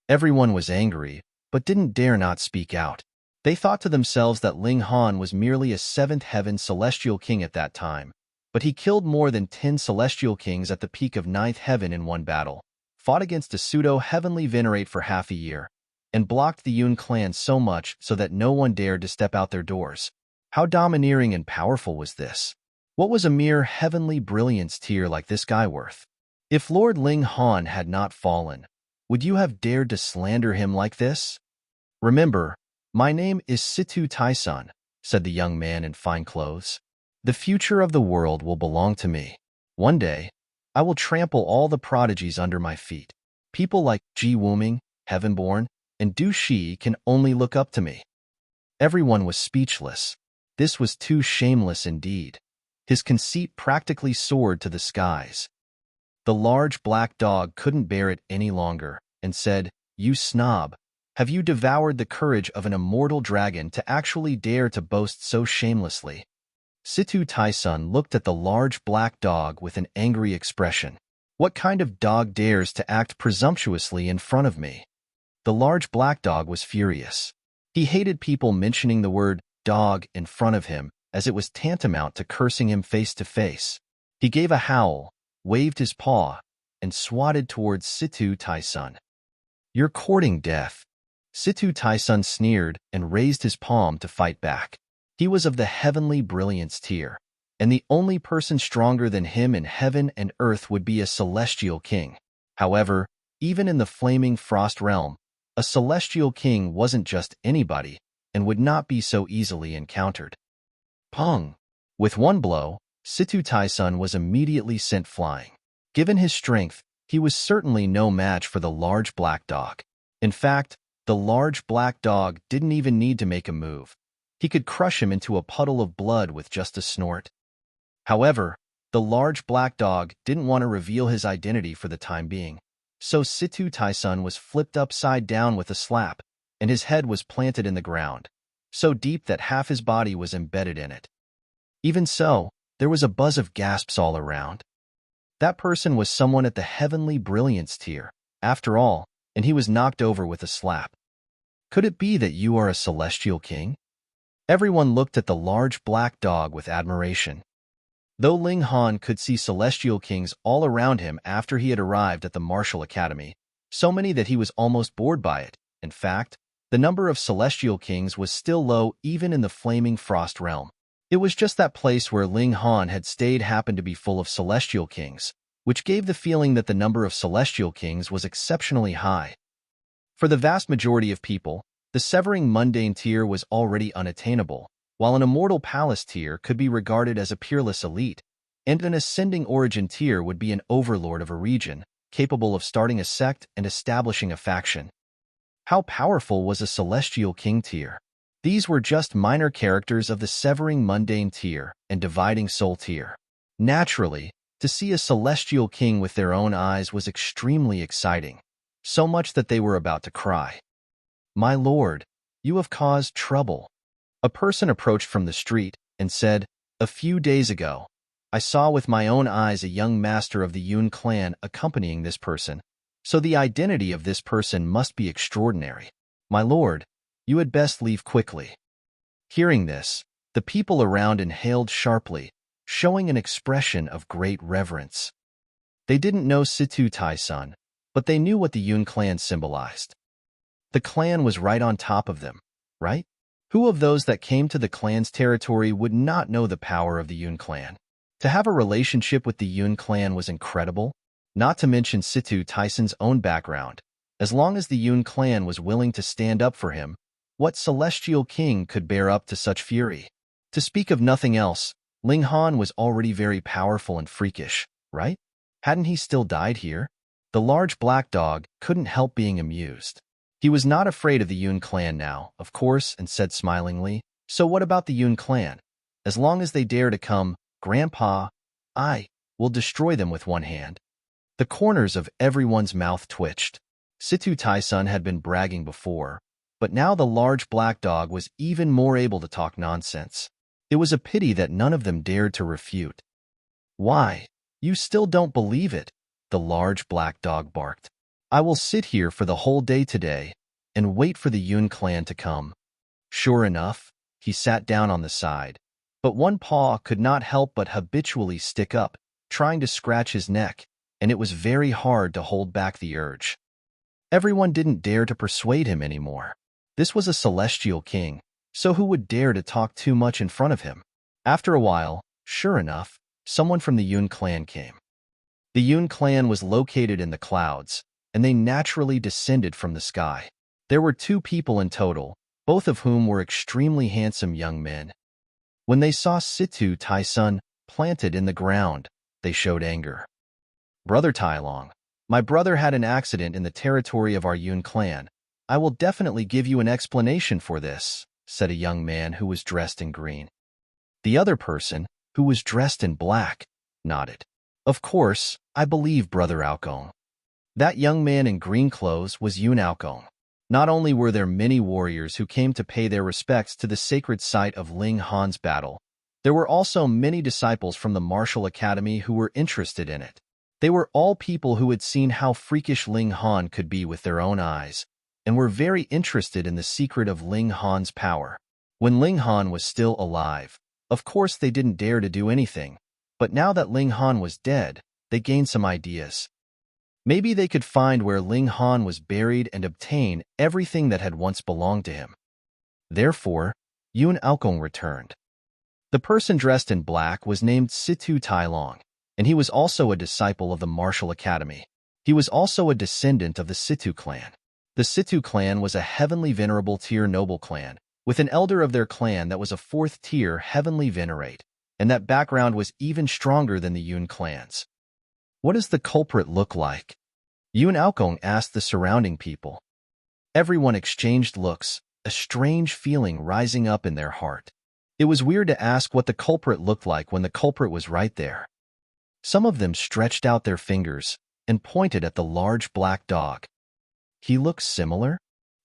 Everyone was angry, but didn't dare not speak out. They thought to themselves that Ling Han was merely a seventh heaven celestial king at that time, but he killed more than 10 celestial kings at the peak of ninth heaven in one battle, fought against a Pseudo-Heavenly Venerate for half a year, and blocked the Yun clan so much so that no one dared to step out their doors. How domineering and powerful was this? What was a mere Heavenly Brilliance Tier like this guy worth? If Lord Ling Han had not fallen, would you have dared to slander him like this? Remember, my name is Situ Tai-sun, said the young man in fine clothes. The future of the world will belong to me. One day, I will trample all the prodigies under my feet. People like Ji Wuming, Heavenborn, and Du Shi can only look up to me. Everyone was speechless. This was too shameless indeed. His conceit practically soared to the skies. The large black dog couldn't bear it any longer and said, You snob, have you devoured the courage of an immortal dragon to actually dare to boast so shamelessly? Situ Tai-sun looked at the large black dog with an angry expression. What kind of dog dares to act presumptuously in front of me? The large black dog was furious. He hated people mentioning the word dog in front of him, as it was tantamount to cursing him face to face. He gave a howl, waved his paw, and swatted towards Situ Tai-sun. You're courting death. Situ Tai-sun sneered and raised his palm to fight back. He was of the Heavenly Brilliance Tier, and the only person stronger than him in heaven and earth would be a celestial king. However, even in the flaming frost realm, a celestial king wasn't just anybody. and would not be so easily encountered. Pong! With one blow, Pseudo-Heavenly was immediately sent flying. Given his strength, he was certainly no match for the large black dog. In fact, the large black dog didn't even need to make a move. He could crush him into a puddle of blood with just a snort. However, the large black dog didn't want to reveal his identity for the time being, so Pseudo-Heavenly was flipped upside down with a slap, and his head was planted in the ground, so deep that half his body was embedded in it. Even so, there was a buzz of gasps all around. That person was someone at the Heavenly Brilliance tier, after all, and he was knocked over with a slap. Could it be that you are a Celestial King? Everyone looked at the large black dog with admiration. Though Ling Han could see Celestial Kings all around him after he had arrived at the Martial Academy, so many that he was almost bored by it. In fact, the number of Celestial Kings was still low even in the Flaming Frost realm. It was just that place where Ling Han had stayed happened to be full of Celestial Kings, which gave the feeling that the number of Celestial Kings was exceptionally high. For the vast majority of people, the Severing Mundane tier was already unattainable, while an Immortal Palace tier could be regarded as a peerless elite, and an Ascending Origin tier would be an overlord of a region, capable of starting a sect and establishing a faction. How powerful was a Celestial King tier? These were just minor characters of the Severing Mundane tier and Dividing Soul tier. Naturally, to see a Celestial King with their own eyes was extremely exciting, so much that they were about to cry. "My lord, you have caused trouble." A person approached from the street and said, "A few days ago, I saw with my own eyes a young master of the Yun clan accompanying this person, so the identity of this person must be extraordinary. My lord, you had best leave quickly." Hearing this, the people around inhaled sharply, showing an expression of great reverence. They didn't know Pseudo-Heavenly, but they knew what the Yun clan symbolized. The clan was right on top of them, right? Who of those that came to the clan's territory would not know the power of the Yun clan? To have a relationship with the Yun clan was incredible, not to mention Pseudo-Heavenly's own background. As long as the Yun clan was willing to stand up for him, what Celestial King could bear up to such fury? To speak of nothing else, Ling Han was already very powerful and freakish, right? Hadn't he still died here? The large black dog couldn't help being amused. He was not afraid of the Yun clan now, of course, and said smilingly, "So what about the Yun clan? As long as they dare to come, Grandpa, I will destroy them with one hand." The corners of everyone's mouth twitched. Pseudo-Heavenly had been bragging before, but now the large black dog was even more able to talk nonsense. It was a pity that none of them dared to refute. "Why, you still don't believe it?" the large black dog barked. "I will sit here for the whole day today and wait for the Yun clan to come." Sure enough, he sat down on the side, but one paw could not help but habitually stick up, trying to scratch his neck, and it was very hard to hold back the urge. Everyone didn't dare to persuade him anymore. This was a Celestial King, so who would dare to talk too much in front of him? After a while, sure enough, someone from the Yun clan came. The Yun clan was located in the clouds, and they naturally descended from the sky. There were 2 people in total, both of whom were extremely handsome young men. When they saw Pseudo-Heavenly planted in the ground, they showed anger. "Brother Tailong, my brother had an accident in the territory of our Yun clan. I will definitely give you an explanation for this," said a young man who was dressed in green. The other person, who was dressed in black, nodded. "Of course, I believe Brother Alchemy." That young man in green clothes was Yun Alchemy. Not only were there many warriors who came to pay their respects to the sacred site of Ling Han's battle, there were also many disciples from the Martial Academy who were interested in it. They were all people who had seen how freakish Ling Han could be with their own eyes, and were very interested in the secret of Ling Han's power. When Ling Han was still alive, of course they didn't dare to do anything, but now that Ling Han was dead, they gained some ideas. Maybe they could find where Ling Han was buried and obtain everything that had once belonged to him. Therefore, Yun Alchemy returned. The person dressed in black was named Pseudo-Heavenly, and he was also a disciple of the Martial Academy. He was also a descendant of the Pseudo clan. The Pseudo clan was a heavenly venerable tier noble clan, with an elder of their clan that was a fourth-tier heavenly Venerate, and that background was even stronger than the Yun clans. What does the culprit look like? Yun Aokong asked the surrounding people. Everyone exchanged looks, a strange feeling rising up in their heart. It was weird to ask what the culprit looked like when the culprit was right there. Some of them stretched out their fingers and pointed at the large black dog. He looks similar?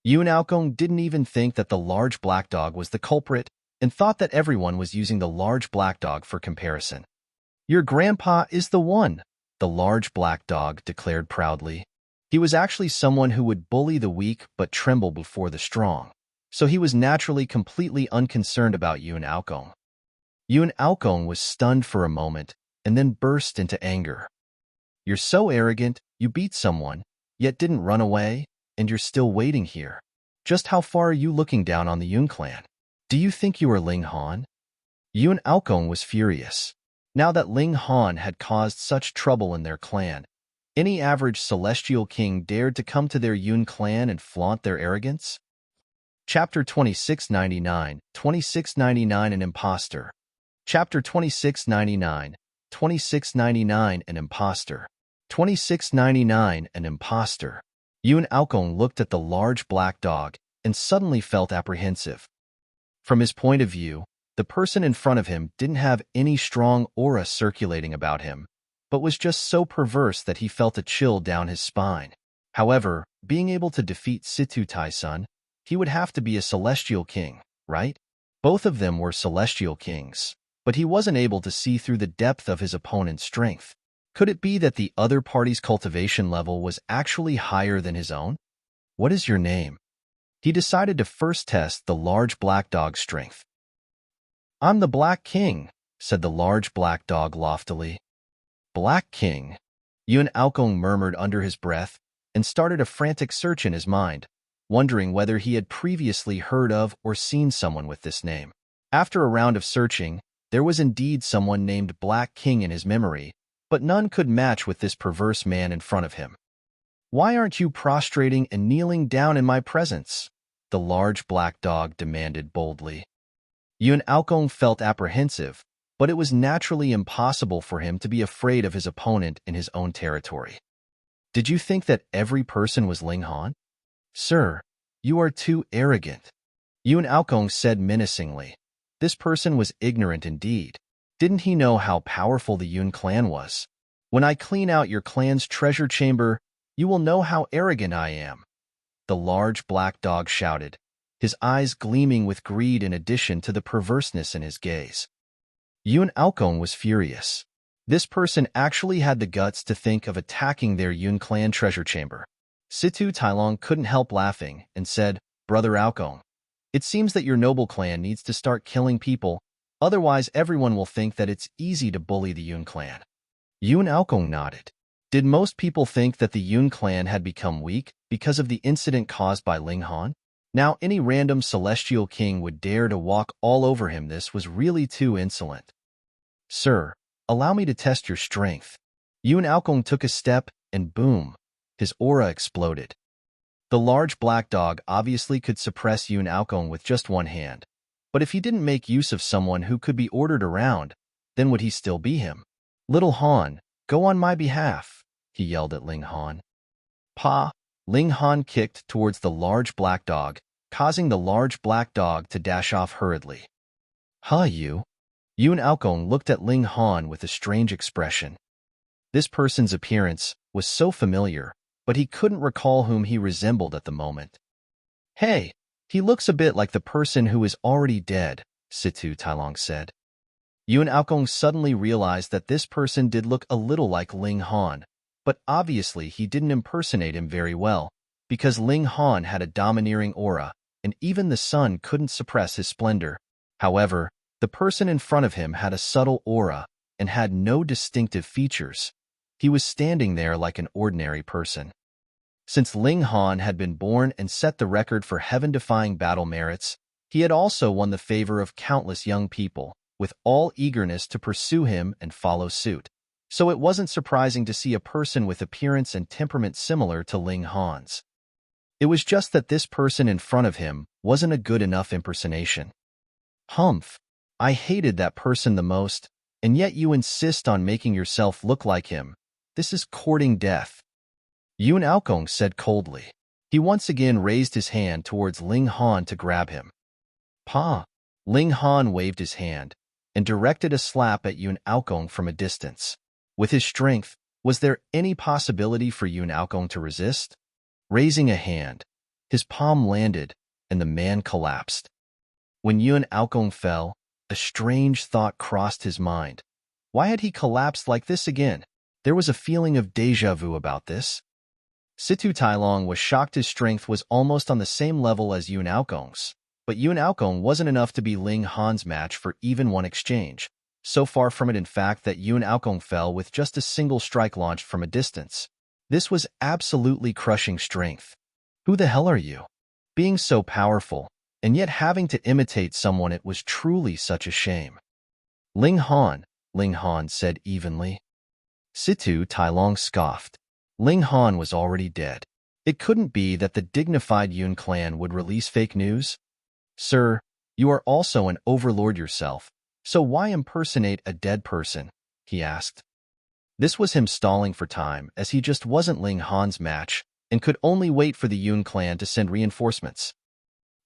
Yun Aokong didn't even think that the large black dog was the culprit and thought that everyone was using the large black dog for comparison. Your grandpa is the one, the large black dog declared proudly. He was actually someone who would bully the weak but tremble before the strong, so he was naturally completely unconcerned about Yun Aokong. Yun Aokong was stunned for a moment and then burst into anger. You're so arrogant, you beat someone, yet didn't run away, and you're still waiting here. Just how far are you looking down on the Yun clan? Do you think you are Ling Han? Yun Aokong was furious. Now that Ling Han had caused such trouble in their clan, any average celestial king dared to come to their Yun clan and flaunt their arrogance? Chapter 2699, 2699 An Impostor. Chapter 2699, 2699 An Impostor. 2699 An Impostor. Yun Aokong looked at the large black dog and suddenly felt apprehensive. From his point of view, the person in front of him didn't have any strong aura circulating about him, but was just so perverse that he felt a chill down his spine. However, being able to defeat Situ Tai-sun, he would have to be a celestial king, right? Both of them were celestial kings, but he wasn't able to see through the depth of his opponent's strength. Could it be that the other party's cultivation level was actually higher than his own? What is your name? He decided to first test the large black dog's strength. I'm the Black King, said the large black dog loftily. Black King? Yun Aokong murmured under his breath and started a frantic search in his mind, wondering whether he had previously heard of or seen someone with this name. After a round of searching, there was indeed someone named Black King in his memory, but none could match with this perverse man in front of him. Why aren't you prostrating and kneeling down in my presence? The large black dog demanded boldly. Yun Aokong felt apprehensive, but it was naturally impossible for him to be afraid of his opponent in his own territory. Did you think that every person was Ling Han? Sir, you are too arrogant. Yun Aokong said menacingly. This person was ignorant indeed. Didn't he know how powerful the Yun clan was? When I clean out your clan's treasure chamber, you will know how arrogant I am. The large black dog shouted, his eyes gleaming with greed in addition to the perverseness in his gaze. Yun Aokong was furious. This person actually had the guts to think of attacking their Yun clan treasure chamber. Situ Tailong couldn't help laughing and said, Brother Aokong, it seems that your noble clan needs to start killing people, otherwise everyone will think that it's easy to bully the Yun clan. Yun Aokong nodded. Did most people think that the Yun clan had become weak because of the incident caused by Ling Han? Now any random celestial king would dare to walk all over him. This was really too insolent. Sir, allow me to test your strength. Yun Aokong took a step, and boom, his aura exploded. The large black dog obviously could suppress Yun Aokong with just one hand, but if he didn't make use of someone who could be ordered around, then would he still be him? Little Han, go on my behalf, he yelled at Ling Han. Pa! Ling Han kicked towards the large black dog, causing the large black dog to dash off hurriedly. Huh, you? Yun Aokong looked at Ling Han with a strange expression. This person's appearance was so familiar, but he couldn't recall whom he resembled at the moment. Hey, he looks a bit like the person who is already dead, Situ Tailong said. Yun Aokong suddenly realized that this person did look a little like Ling Han, but obviously he didn't impersonate him very well, because Ling Han had a domineering aura, and even the sun couldn't suppress his splendor. However, the person in front of him had a subtle aura and had no distinctive features. He was standing there like an ordinary person. Since Ling Han had been born and set the record for heaven-defying battle merits, he had also won the favor of countless young people, with all eagerness to pursue him and follow suit. So it wasn't surprising to see a person with appearance and temperament similar to Ling Han's. It was just that this person in front of him wasn't a good enough impersonation. Humph. I hated that person the most, and yet you insist on making yourself look like him. This is courting death. Yun Aokong said coldly. He once again raised his hand towards Ling Han to grab him. Pa! Ling Han waved his hand and directed a slap at Yun Aokong from a distance. With his strength, was there any possibility for Yun Aokong to resist? Raising a hand, his palm landed, and the man collapsed. When Yun Aokong fell, a strange thought crossed his mind. Why had he collapsed like this again? There was a feeling of déjà vu about this. Situ Tailong was shocked his strength was almost on the same level as Yun Aokong's, but Yun Aokong wasn't enough to be Ling Han's match for even one exchange. So far from it in fact that Yun Aokong fell with just a single strike launched from a distance. This was absolutely crushing strength. Who the hell are you? Being so powerful, and yet having to imitate someone, it was truly such a shame. Ling Han said evenly. Situ Tailong scoffed. Ling Han was already dead. It couldn't be that the dignified Yun clan would release fake news. Sir, you are also an overlord yourself, so why impersonate a dead person? He asked. This was him stalling for time, as he just wasn't Ling Han's match and could only wait for the Yun clan to send reinforcements.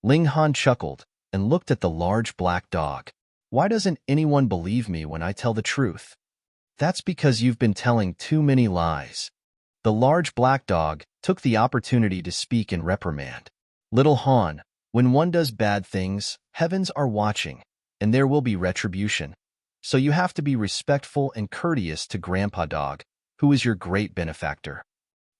Ling Han chuckled and looked at the large black dog. Why doesn't anyone believe me when I tell the truth? That's because you've been telling too many lies. The large black dog took the opportunity to speak and reprimand. Little Han, when one does bad things, heavens are watching, and there will be retribution. So you have to be respectful and courteous to Grandpa Dog, who is your great benefactor.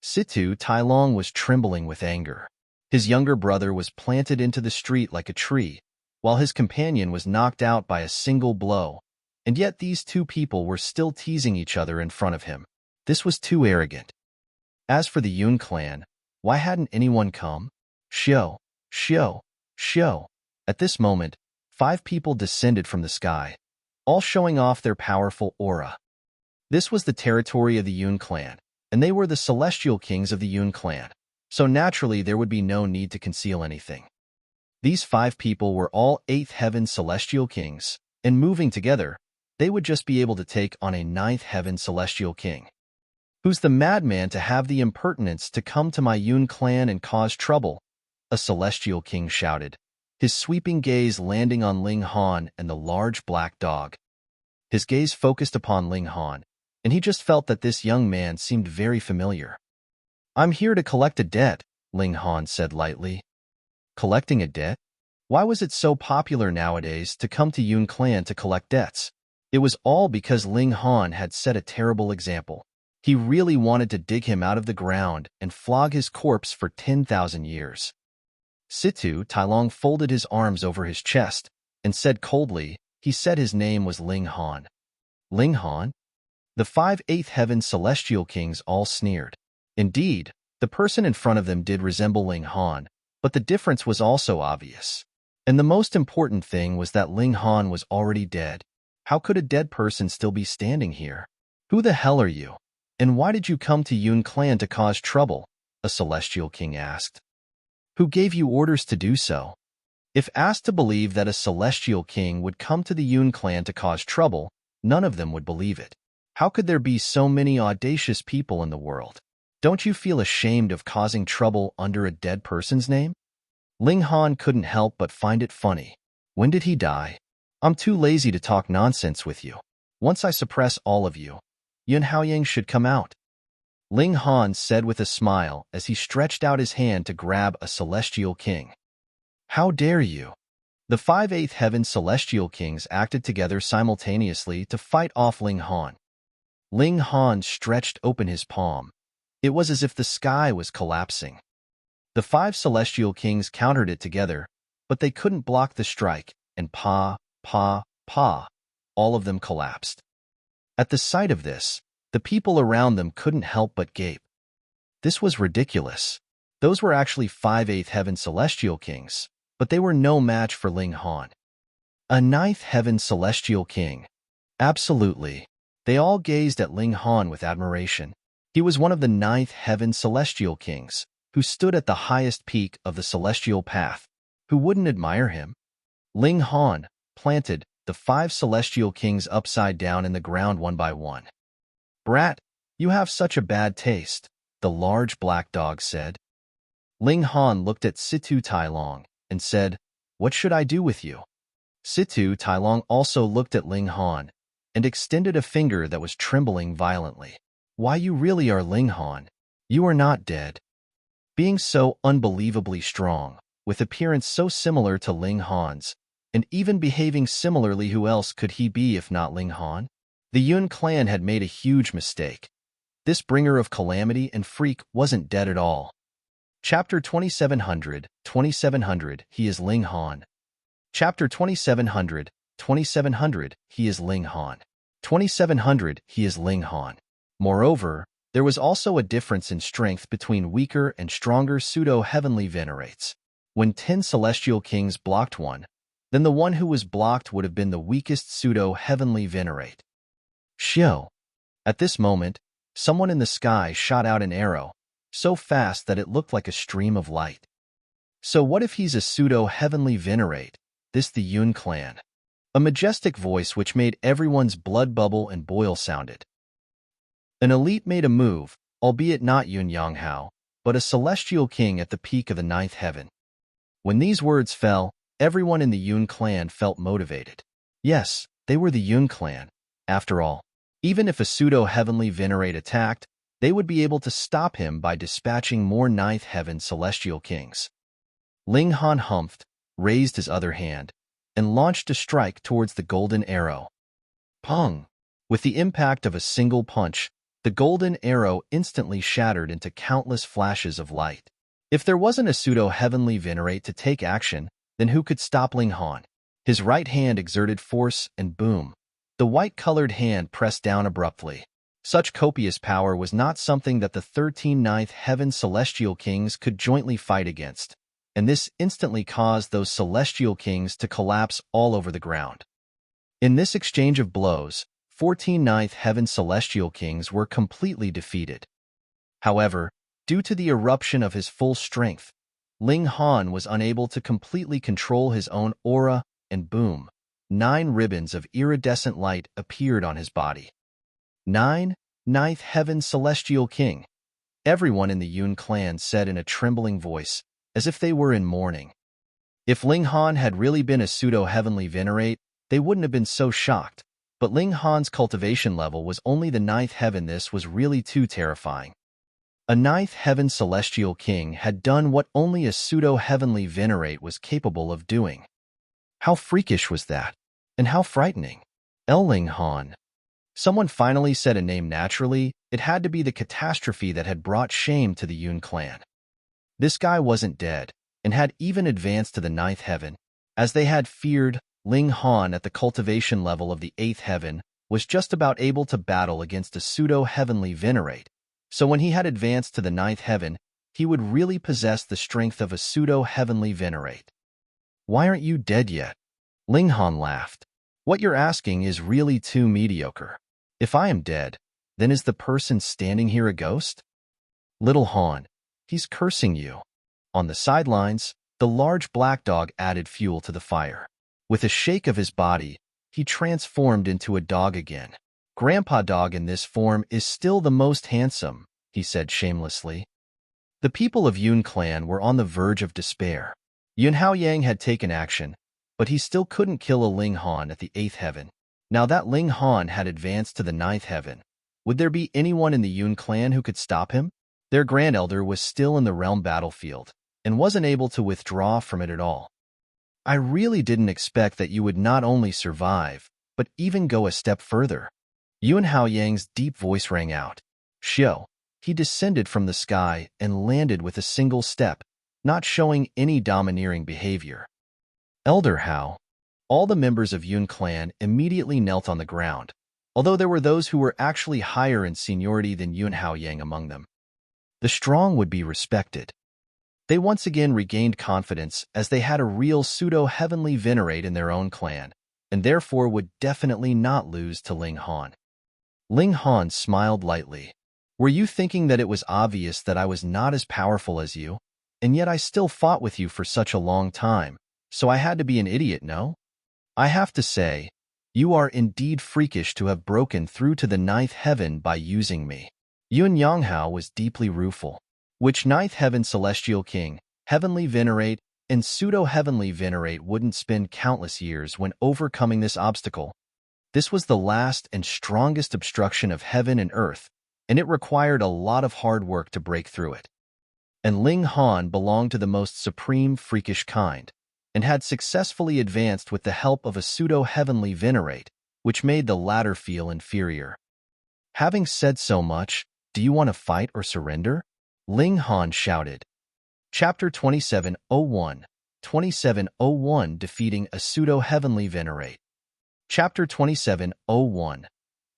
Situ Tailong was trembling with anger. His younger brother was planted into the street like a tree, while his companion was knocked out by a single blow, and yet these two people were still teasing each other in front of him. This was too arrogant. As for the Yun clan, why hadn't anyone come? Shio. At this moment, 5 people descended from the sky, all showing off their powerful aura. This was the territory of the Yun clan, and they were the celestial kings of the Yun clan, so naturally there would be no need to conceal anything. These 5 people were all 8th heaven celestial kings, and moving together, they would just be able to take on a 9th heaven celestial king. Who's the madman to have the impertinence to come to my Yun clan and cause trouble? A celestial king shouted, his sweeping gaze landing on Ling Han and the large black dog. His gaze focused upon Ling Han, and he just felt that this young man seemed very familiar. I'm here to collect a debt, Ling Han said lightly. Collecting a debt? Why was it so popular nowadays to come to Yun clan to collect debts? It was all because Ling Han had set a terrible example. He really wanted to dig him out of the ground and flog his corpse for 10,000 years. Situ Tailong folded his arms over his chest and said coldly, he said his name was Ling Han. Ling Han? The 5 8th heaven celestial kings all sneered. Indeed, the person in front of them did resemble Ling Han, but the difference was also obvious. And the most important thing was that Ling Han was already dead. How could a dead person still be standing here? Who the hell are you? And why did you come to Yun clan to cause trouble? A celestial king asked. Who gave you orders to do so? If asked to believe that a celestial king would come to the Yun clan to cause trouble, none of them would believe it. How could there be so many audacious people in the world? Don't you feel ashamed of causing trouble under a dead person's name? Ling Han couldn't help but find it funny. When did he die? I'm too lazy to talk nonsense with you. Once I suppress all of you, Yun Haoyang should come out. Ling Han said with a smile as he stretched out his hand to grab a celestial king. How dare you? The 5 8th heaven celestial kings acted together simultaneously to fight off Ling Han. Ling Han stretched open his palm. It was as if the sky was collapsing. The 5 celestial kings countered it together, but they couldn't block the strike, and pa, all of them collapsed. At the sight of this, the people around them couldn't help but gape. This was ridiculous. Those were actually 5 8th heaven celestial kings, but they were no match for Ling Han. A 9th heaven celestial king. Absolutely. They all gazed at Ling Han with admiration. He was one of the 9th heaven celestial kings, who stood at the highest peak of the celestial path. Who wouldn't admire him? Ling Han planted the 5 celestial kings upside down in the ground one by one. "Brat, you have such a bad taste," the large black dog said. Ling Han looked at Situ Tailong and said, "What should I do with you?" Situ Tailong also looked at Ling Han and extended a finger that was trembling violently. "Why, you really are Ling Han. You are not dead." Being so unbelievably strong, with appearance so similar to Ling Han's, and even behaving similarly, who else could he be if not Ling Han? The Yun clan had made a huge mistake. This bringer of calamity and freak wasn't dead at all. Chapter 2700, 2700, he is Ling Han. Chapter 2700, 2700, he is Ling Han. 2700, he is Ling Han. Moreover, there was also a difference in strength between weaker and stronger pseudo-heavenly venerates. When 10 celestial kings blocked one, then the one who was blocked would have been the weakest pseudo-heavenly venerate. Shio. At this moment, someone in the sky shot out an arrow, so fast that it looked like a stream of light. So what if he's a pseudo-heavenly venerate, this the Yun clan? A majestic voice which made everyone's blood bubble and boil sounded. An elite made a move, albeit not Yun Yanghao, but a celestial king at the peak of the 9th heaven. When these words fell, everyone in the Yun clan felt motivated. Yes, they were the Yun clan. After all, even if a pseudo-heavenly venerate attacked, they would be able to stop him by dispatching more 9th heaven celestial kings. Ling Han humphed, raised his other hand, and launched a strike towards the golden arrow. Pong! With the impact of a single punch, the golden arrow instantly shattered into countless flashes of light. If there wasn't a pseudo-heavenly venerate to take action, then who could stop Ling Han? His right hand exerted force, and boom! The white-colored hand pressed down abruptly. Such copious power was not something that the 13 9th heaven celestial kings could jointly fight against, and this instantly caused those celestial kings to collapse all over the ground. In this exchange of blows, 14 9th heaven celestial kings were completely defeated. However, due to the eruption of his full strength, Ling Han was unable to completely control his own aura, and boom, 9 ribbons of iridescent light appeared on his body. 9, 9th heaven celestial king, everyone in the Yun clan said in a trembling voice, as if they were in mourning. If Ling Han had really been a pseudo-heavenly venerate, they wouldn't have been so shocked, but Ling Han's cultivation level was only the 9th heaven. This was really too terrifying. A 9th heaven celestial king had done what only a pseudo-heavenly venerate was capable of doing. How freakish was that? And how frightening. Ling Han. Someone finally said a name naturally. It had to be the catastrophe that had brought shame to the Yun clan. This guy wasn't dead, and had even advanced to the 9th heaven. As they had feared, Ling Han at the cultivation level of the 8th heaven was just about able to battle against a pseudo-heavenly venerate, so when he had advanced to the 9th heaven, he would really possess the strength of a pseudo-heavenly venerate. "Why aren't you dead yet?" Ling Han laughed. "What you're asking is really too mediocre. If I am dead, then is the person standing here a ghost?" "Little Han, he's cursing you." On the sidelines, the large black dog added fuel to the fire. With a shake of his body, he transformed into a dog again. "Grandpa Dog in this form is still the most handsome," he said shamelessly. The people of Yun clan were on the verge of despair. Yun Haoyang had taken action, but he still couldn't kill a Ling Han at the 8th heaven. Now that Ling Han had advanced to the 9th heaven, would there be anyone in the Yun clan who could stop him? Their grand elder was still in the realm battlefield, and wasn't able to withdraw from it at all. "I really didn't expect that you would not only survive, but even go a step further." Yun Haoyang's deep voice rang out. "Shio." He descended from the sky and landed with a single step, not showing any domineering behavior. "Elder Hao." All the members of Yun clan immediately knelt on the ground, although there were those who were actually higher in seniority than Yun Haoyang among them. The strong would be respected. They once again regained confidence as they had a real pseudo-heavenly venerate in their own clan, and therefore would definitely not lose to Ling Han. Ling Han smiled lightly. Were you thinking that it was obvious that I was not as powerful as you? And yet I still fought with you for such a long time, so I had to be an idiot, no? I have to say, you are indeed freakish to have broken through to the ninth heaven by using me. Yun Yanghao was deeply rueful. Which ninth heaven celestial king, heavenly venerate, and pseudo-heavenly venerate wouldn't spend countless years when overcoming this obstacle? This was the last and strongest obstruction of heaven and earth, and it required a lot of hard work to break through it. And Ling Han belonged to the most supreme freakish kind, and had successfully advanced with the help of a pseudo-heavenly venerate, which made the latter feel inferior. Having said so much, do you want to fight or surrender? Ling Han shouted. Chapter 2701, 2701 Defeating a Pseudo-Heavenly Venerate. Chapter 2701,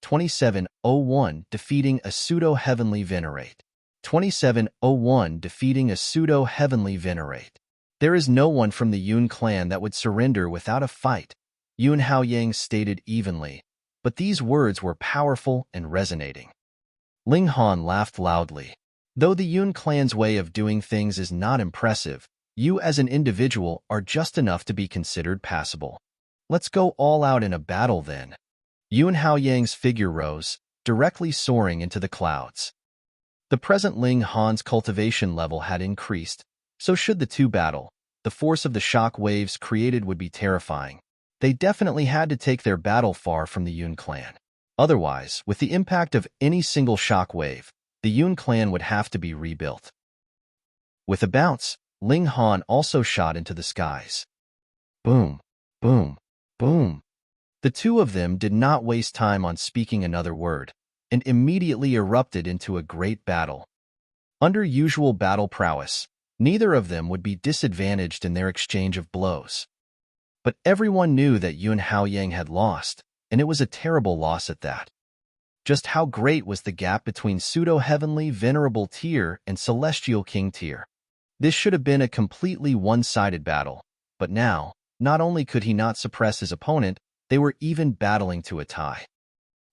2701 Defeating a Pseudo-Heavenly Venerate. 2701 Defeating a Pseudo-Heavenly Venerate. There is no one from the Yun clan that would surrender without a fight, Yun Haoyang stated evenly, but these words were powerful and resonating. Ling Han laughed loudly. Though the Yun clan's way of doing things is not impressive, you as an individual are just enough to be considered passable. Let's go all out in a battle then. Yun Haoyang's figure rose, directly soaring into the clouds. The present Ling Han's cultivation level had increased, so should the two battle, the force of the shock waves created would be terrifying. They definitely had to take their battle far from the Yun clan. Otherwise, with the impact of any single shock wave, the Yun clan would have to be rebuilt. With a bounce, Ling Han also shot into the skies. Boom, boom, boom. The two of them did not waste time on speaking another word, and immediately erupted into a great battle. Under usual battle prowess, neither of them would be disadvantaged in their exchange of blows. But everyone knew that Yun Haoyang had lost, and it was a terrible loss at that. Just how great was the gap between pseudo-heavenly venerable tier and celestial king tier? This should have been a completely one-sided battle, but now, not only could he not suppress his opponent, they were even battling to a tie.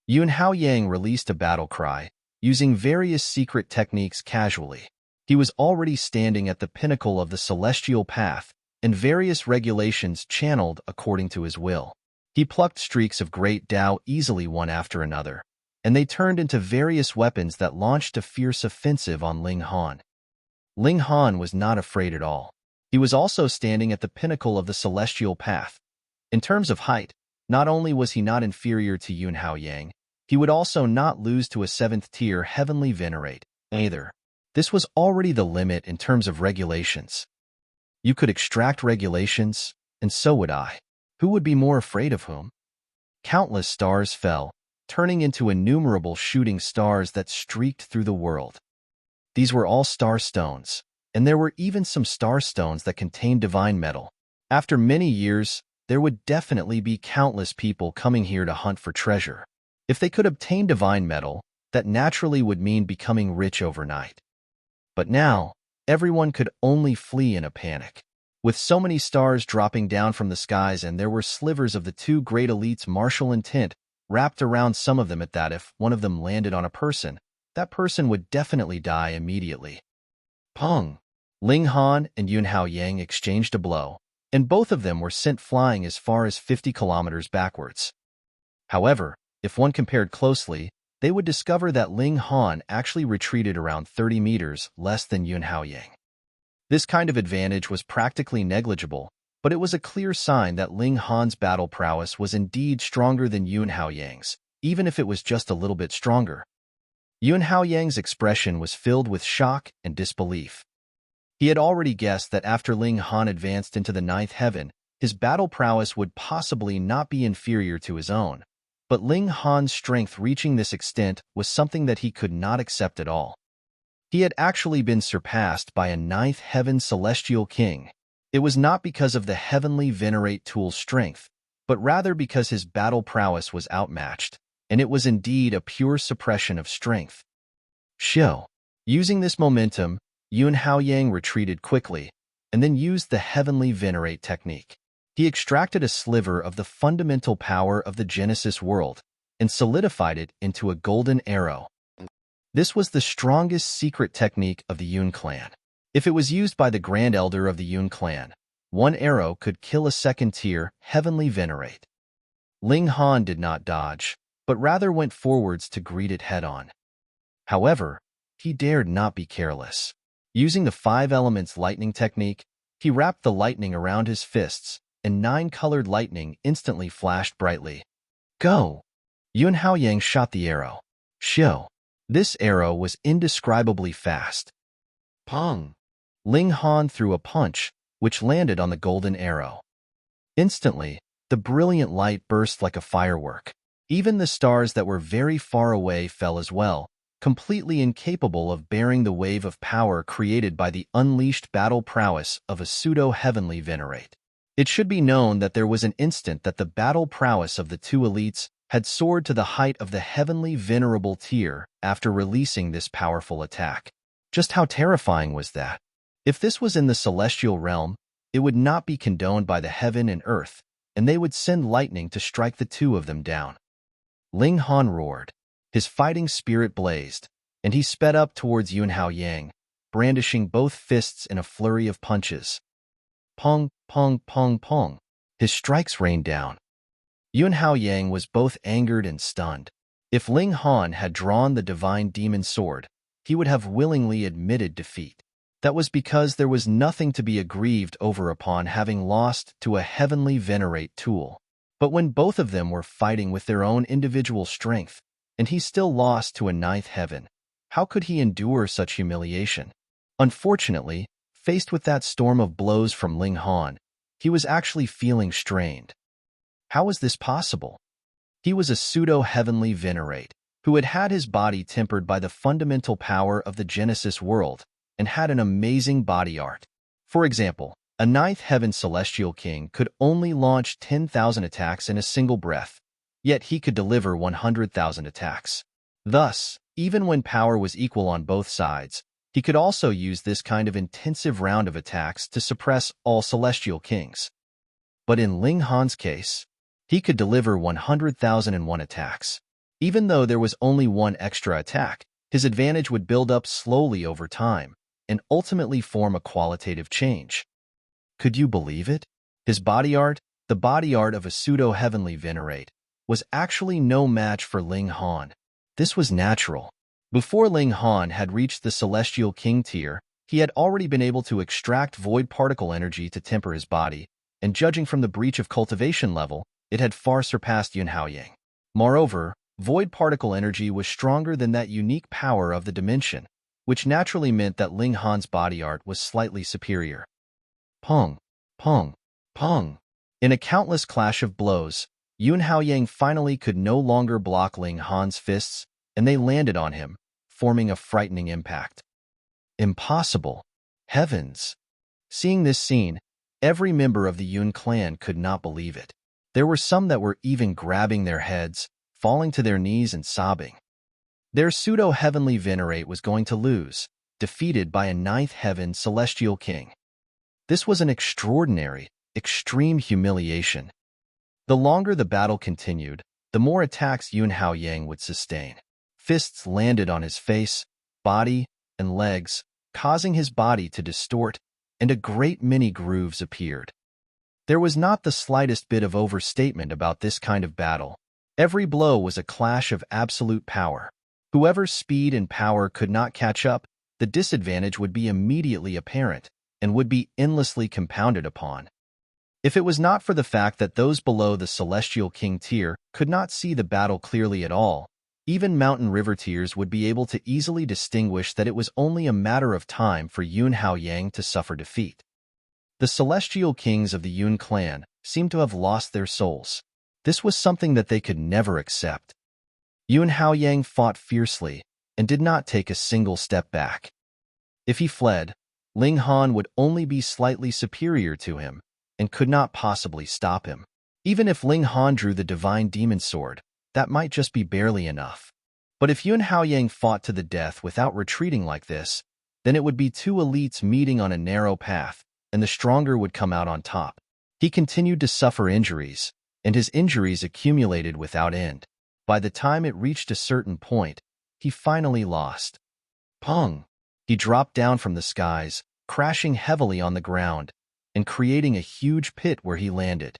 Yun Haoyang released a battle cry, using various secret techniques casually. He was already standing at the pinnacle of the celestial path, and various regulations channeled according to his will. He plucked streaks of great Tao easily one after another, and they turned into various weapons that launched a fierce offensive on Ling Han. Ling Han was not afraid at all. He was also standing at the pinnacle of the celestial path. In terms of height, not only was he not inferior to Yun Haoyang, he would also not lose to a 7th-tier heavenly venerate, either. This was already the limit in terms of regulations. You could extract regulations, and so would I. Who would be more afraid of whom? Countless stars fell, turning into innumerable shooting stars that streaked through the world. These were all star stones, and there were even some star stones that contained divine metal. After many years, there would definitely be countless people coming here to hunt for treasure. If they could obtain divine metal, that naturally would mean becoming rich overnight. But now, everyone could only flee in a panic. With so many stars dropping down from the skies, and there were slivers of the two great elites' martial intent wrapped around some of them, at that if one of them landed on a person, that person would definitely die immediately. Pong! Ling Han and Yun Haoyang exchanged a blow, and both of them were sent flying as far as 50 kilometers backwards. However, if one compared closely, they would discover that Ling Han actually retreated around 30 meters less than Yun Haoyang. This kind of advantage was practically negligible, but it was a clear sign that Ling Han's battle prowess was indeed stronger than Yun Haoyang's, even if it was just a little bit stronger. Yun Haoyang's expression was filled with shock and disbelief. He had already guessed that after Ling Han advanced into the 9th heaven, his battle prowess would possibly not be inferior to his own, but Ling Han's strength reaching this extent was something that he could not accept at all. He had actually been surpassed by a 9th heaven celestial king. It was not because of the heavenly venerate tool's strength, but rather because his battle prowess was outmatched, and it was indeed a pure suppression of strength. Shio. Using this momentum, Yun Haoyang retreated quickly, and then used the heavenly venerate technique. He extracted a sliver of the fundamental power of the Genesis world, and solidified it into a golden arrow. This was the strongest secret technique of the Yun clan. If it was used by the Grand Elder of the Yun clan, one arrow could kill a second-tier Heavenly Venerate. Ling Han did not dodge, but rather went forwards to greet it head-on. However, he dared not be careless. Using the 5 elements lightning technique, he wrapped the lightning around his fists, and 9-colored lightning instantly flashed brightly. Go! Yun Haoyang shot the arrow. Shio! This arrow was indescribably fast. Pong! Ling Han threw a punch, which landed on the golden arrow. Instantly, the brilliant light burst like a firework. Even the stars that were very far away fell as well, completely incapable of bearing the wave of power created by the unleashed battle prowess of a pseudo-heavenly Venerate. It should be known that there was an instant that the battle prowess of the 2 elites had soared to the height of the heavenly venerable tier after releasing this powerful attack. Just how terrifying was that? If this was in the celestial realm, it would not be condoned by the heaven and earth, and they would send lightning to strike the 2 of them down. Ling Han roared. His fighting spirit blazed, and he sped up towards Yun Haoyang, brandishing both fists in a flurry of punches. Pong, pong, pong, pong. His strikes rained down. Yun Haoyang was both angered and stunned. If Ling Han had drawn the divine demon sword, he would have willingly admitted defeat. That was because there was nothing to be aggrieved over upon having lost to a heavenly Venerate tool. But when both of them were fighting with their own individual strength, and he still lost to a 9th heaven, how could he endure such humiliation? Unfortunately, faced with that storm of blows from Ling Han, he was actually feeling strained. How was this possible? He was a pseudo-heavenly Venerate, who had had his body tempered by the fundamental power of the Genesis world, and had an amazing body art. For example, a 9th heaven celestial king could only launch 10,000 attacks in a single breath, yet he could deliver 100,000 attacks. Thus, even when power was equal on both sides, he could also use this kind of intensive round of attacks to suppress all celestial kings. But in Ling Han's case, he could deliver 100,001 attacks. Even though there was only one extra attack, his advantage would build up slowly over time and ultimately form a qualitative change. Could you believe it? His body art, the body art of a pseudo-heavenly Venerate, was actually no match for Ling Han. This was natural. Before Ling Han had reached the Celestial King tier, he had already been able to extract void particle energy to temper his body, and judging from the breach of cultivation level, it had far surpassed Yun Haoyang. Moreover, void particle energy was stronger than that unique power of the dimension, which naturally meant that Ling Han's body art was slightly superior. Pong, pong, pong. In a countless clash of blows, Yun Haoyang finally could no longer block Ling Han's fists, and they landed on him, forming a frightening impact. Impossible. Heavens! Seeing this scene, every member of the Yun clan could not believe it. There were some that were even grabbing their heads, falling to their knees and sobbing. Their pseudo-heavenly Venerate was going to lose, defeated by a 9th heaven celestial king. This was an extraordinary, extreme humiliation. The longer the battle continued, the more attacks Yun Haoyang would sustain. Fists landed on his face, body, and legs, causing his body to distort, and a great many grooves appeared. There was not the slightest bit of overstatement about this kind of battle. Every blow was a clash of absolute power. Whoever's speed and power could not catch up, the disadvantage would be immediately apparent, and would be endlessly compounded upon. If it was not for the fact that those below the Celestial King tier could not see the battle clearly at all, even Mountain River tiers would be able to easily distinguish that it was only a matter of time for Yun Haoyang to suffer defeat. The Celestial Kings of the Yun clan seemed to have lost their souls. This was something that they could never accept. Yun Haoyang fought fiercely and did not take a single step back. If he fled, Ling Han would only be slightly superior to him and could not possibly stop him. Even if Ling Han drew the divine demon sword, that might just be barely enough. But if Yun Haoyang fought to the death without retreating like this, then it would be 2 elites meeting on a narrow path, and the stronger would come out on top. He continued to suffer injuries, and his injuries accumulated without end. By the time it reached a certain point, he finally lost. Pong! He dropped down from the skies, crashing heavily on the ground, and creating a huge pit where he landed.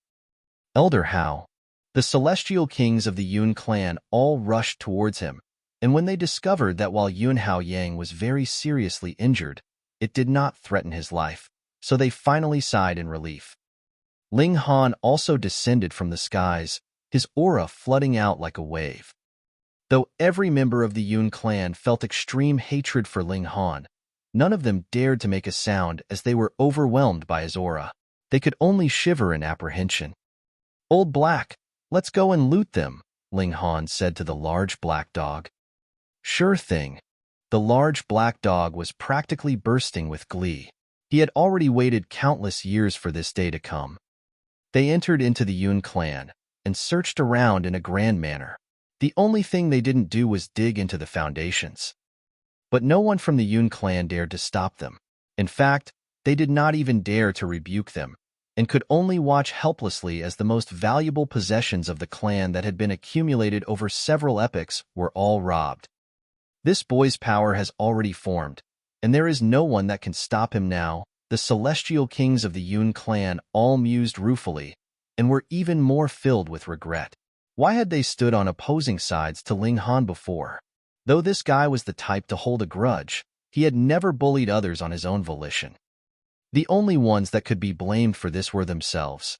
Elder Hao. The celestial kings of the Yun clan all rushed towards him, and when they discovered that while Yun Hao Yang was very seriously injured, it did not threaten his life, so they finally sighed in relief. Ling Han also descended from the skies, his aura flooding out like a wave. Though every member of the Yun clan felt extreme hatred for Ling Han, none of them dared to make a sound as they were overwhelmed by his aura. They could only shiver in apprehension. "Old Black, let's go and loot them," Ling Han said to the large black dog. "Sure thing." The large black dog was practically bursting with glee. He had already waited countless years for this day to come. They entered into the Yun clan and searched around in a grand manner. The only thing they didn't do was dig into the foundations. But no one from the Yun clan dared to stop them. In fact, they did not even dare to rebuke them, and could only watch helplessly as the most valuable possessions of the clan that had been accumulated over several epochs were all robbed. This boy's power has already formed, and there is no one that can stop him now. The celestial kings of the Yun clan all mused ruefully, and were even more filled with regret. Why had they stood on opposing sides to Ling Han before? Though this guy was the type to hold a grudge, he had never bullied others on his own volition. The only ones that could be blamed for this were themselves.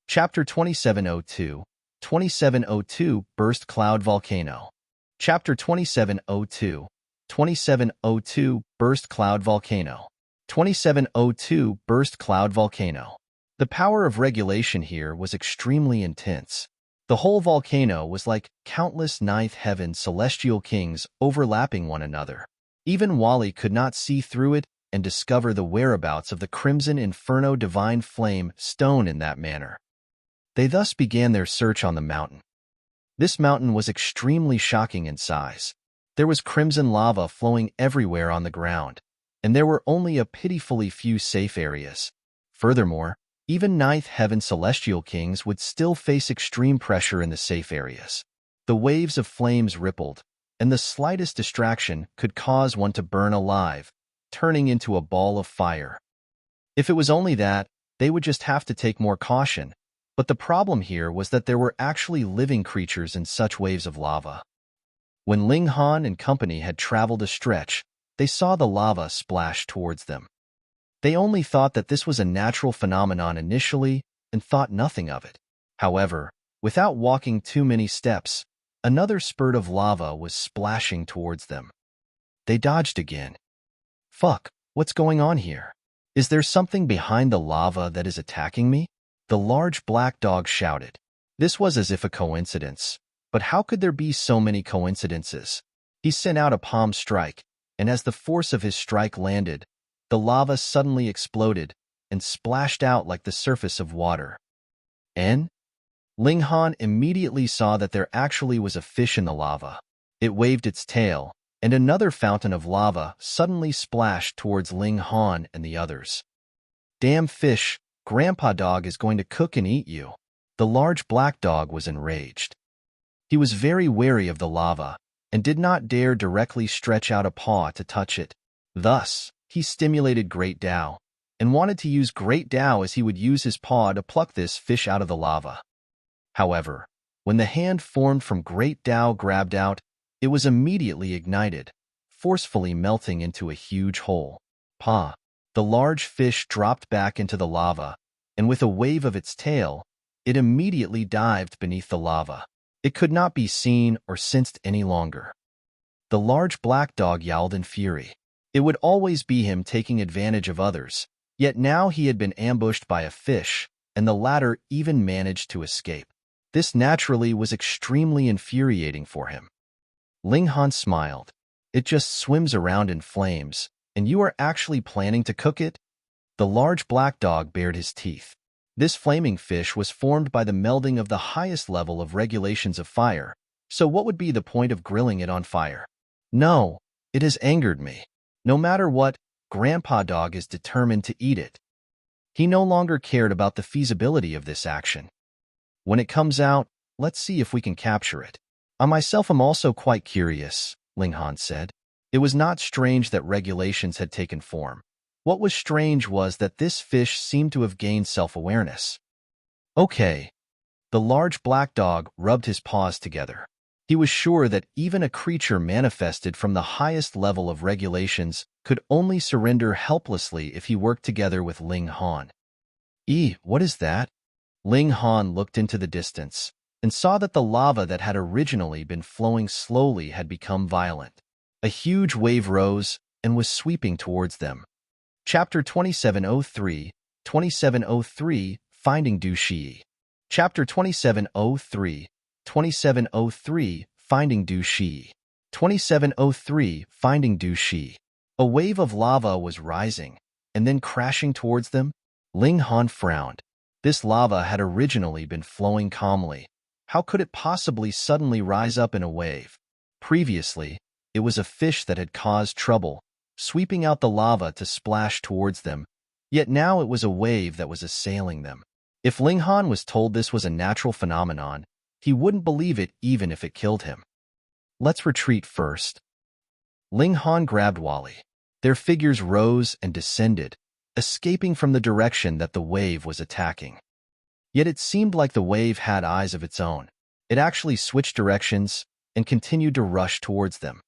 Chapter 2702, 2702 Burst Cloud Volcano. Chapter 2702, 2702 Burst Cloud Volcano. 2702 Burst Cloud Volcano. The power of regulation here was extremely intense. The whole volcano was like countless ninth heaven celestial kings overlapping one another. Even Wally could not see through it and discover the whereabouts of the Crimson Inferno Divine Flame stone in that manner. They thus began their search on the mountain. This mountain was extremely shocking in size. There was crimson lava flowing everywhere on the ground, and there were only a pitifully few safe areas. Furthermore, even ninth heaven celestial kings would still face extreme pressure in the safe areas. The waves of flames rippled, and the slightest distraction could cause one to burn alive, turning into a ball of fire. If it was only that, they would just have to take more caution, but the problem here was that there were actually living creatures in such waves of lava. When Ling Han and company had traveled a stretch, they saw the lava splash towards them. They only thought that this was a natural phenomenon initially and thought nothing of it. However, without walking too many steps, another spurt of lava was splashing towards them. They dodged again. "Fuck, what's going on here? Is there something behind the lava that is attacking me?" The large black dog shouted. This was as if a coincidence, but how could there be so many coincidences? He sent out a palm strike, and as the force of his strike landed, the lava suddenly exploded and splashed out like the surface of water. And Ling Han immediately saw that there actually was a fish in the lava. It waved its tail, and another fountain of lava suddenly splashed towards Ling Han and the others. "Damn fish, Grandpa Dog is going to cook and eat you." The large black dog was enraged. He was very wary of the lava and did not dare directly stretch out a paw to touch it. Thus, he stimulated Great Tao, and wanted to use Great Tao as he would use his paw to pluck this fish out of the lava. However, when the hand formed from Great Tao grabbed out, it was immediately ignited, forcefully melting into a huge hole. Pa! The large fish dropped back into the lava, and with a wave of its tail, it immediately dived beneath the lava. It could not be seen or sensed any longer. The large black dog yowled in fury. It would always be him taking advantage of others, yet now he had been ambushed by a fish, and the latter even managed to escape. This naturally was extremely infuriating for him. Ling Han smiled. "It just swims around in flames, and you are actually planning to cook it?" The large black dog bared his teeth. This flaming fish was formed by the melding of the highest level of regulations of fire, so what would be the point of grilling it on fire? "No, it has angered me. No matter what, Grandpa Dog is determined to eat it." He no longer cared about the feasibility of this action. "When it comes out, let's see if we can capture it. I myself am also quite curious," Ling Han said. It was not strange that regulations had taken form. What was strange was that this fish seemed to have gained self-awareness. Okay. The large black dog rubbed his paws together. He was sure that even a creature manifested from the highest level of regulations could only surrender helplessly if he worked together with Ling Han. What is that? Ling Han looked into the distance and saw that the lava that had originally been flowing slowly had become violent. A huge wave rose and was sweeping towards them. Chapter 2703, 2703, Finding Du Shiyi. Chapter 2703, 2703, Finding Du Shiyi. 2703, Finding Du Shiyi. A wave of lava was rising and then crashing towards them. Ling Han frowned. This lava had originally been flowing calmly. How could it possibly suddenly rise up in a wave? Previously, it was a fish that had caused trouble, sweeping out the lava to splash towards them, yet now it was a wave that was assailing them. If Ling Han was told this was a natural phenomenon, he wouldn't believe it even if it killed him. Let's retreat first. Ling Han grabbed Wally. Their figures rose and descended, escaping from the direction that the wave was attacking. Yet it seemed like the wave had eyes of its own. It actually switched directions and continued to rush towards them.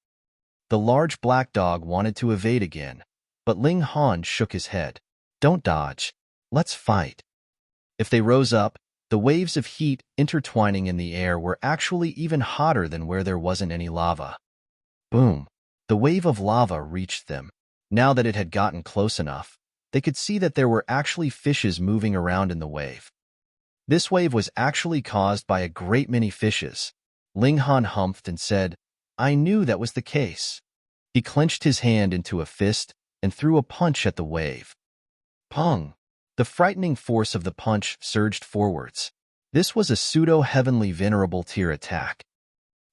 The large black dog wanted to evade again, but Ling Han shook his head. Don't dodge. Let's fight. If they rose up, the waves of heat intertwining in the air were actually even hotter than where there wasn't any lava. Boom! The wave of lava reached them. Now that it had gotten close enough, they could see that there were actually fishes moving around in the wave. This wave was actually caused by a great many fishes. Ling Han humphed and said, I knew that was the case. He clenched his hand into a fist and threw a punch at the wave. Pong! The frightening force of the punch surged forwards. This was a pseudo-heavenly venerable tier attack.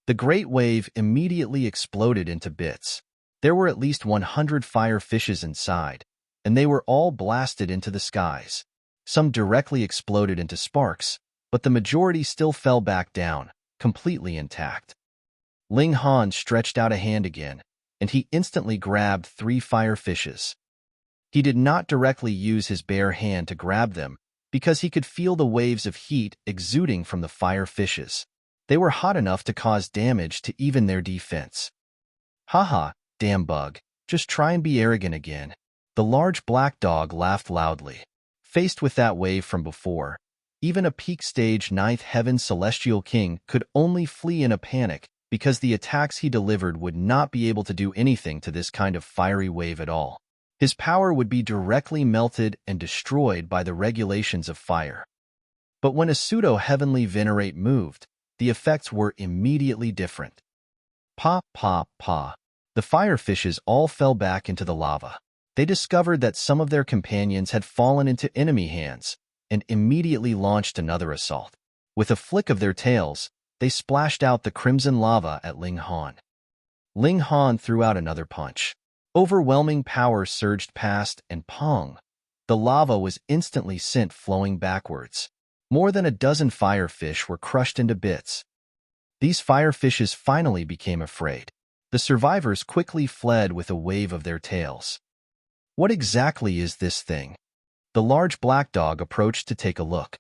The great wave immediately exploded into bits. There were at least 100 fire fishes inside, and they were all blasted into the skies. Some directly exploded into sparks, but the majority still fell back down, completely intact. Ling Han stretched out a hand again, and he instantly grabbed 3 fire fishes. He did not directly use his bare hand to grab them because he could feel the waves of heat exuding from the fire fishes. They were hot enough to cause damage to even their defense. Haha, damn bug, just try and be arrogant again. The large black dog laughed loudly. Faced with that wave from before, even a peak stage 9th Heaven Celestial King could only flee in a panic because the attacks he delivered would not be able to do anything to this kind of fiery wave at all. His power would be directly melted and destroyed by the regulations of fire. But when a pseudo-heavenly Venerate moved, the effects were immediately different. Pa, pa, pa. The fire fishes all fell back into the lava. They discovered that some of their companions had fallen into enemy hands and immediately launched another assault. With a flick of their tails, they splashed out the crimson lava at Ling Han. Ling Han threw out another punch. Overwhelming power surged past, and pong! The lava was instantly sent flowing backwards. More than a dozen firefish were crushed into bits. These firefishes finally became afraid. The survivors quickly fled with a wave of their tails. What exactly is this thing? The large black dog approached to take a look.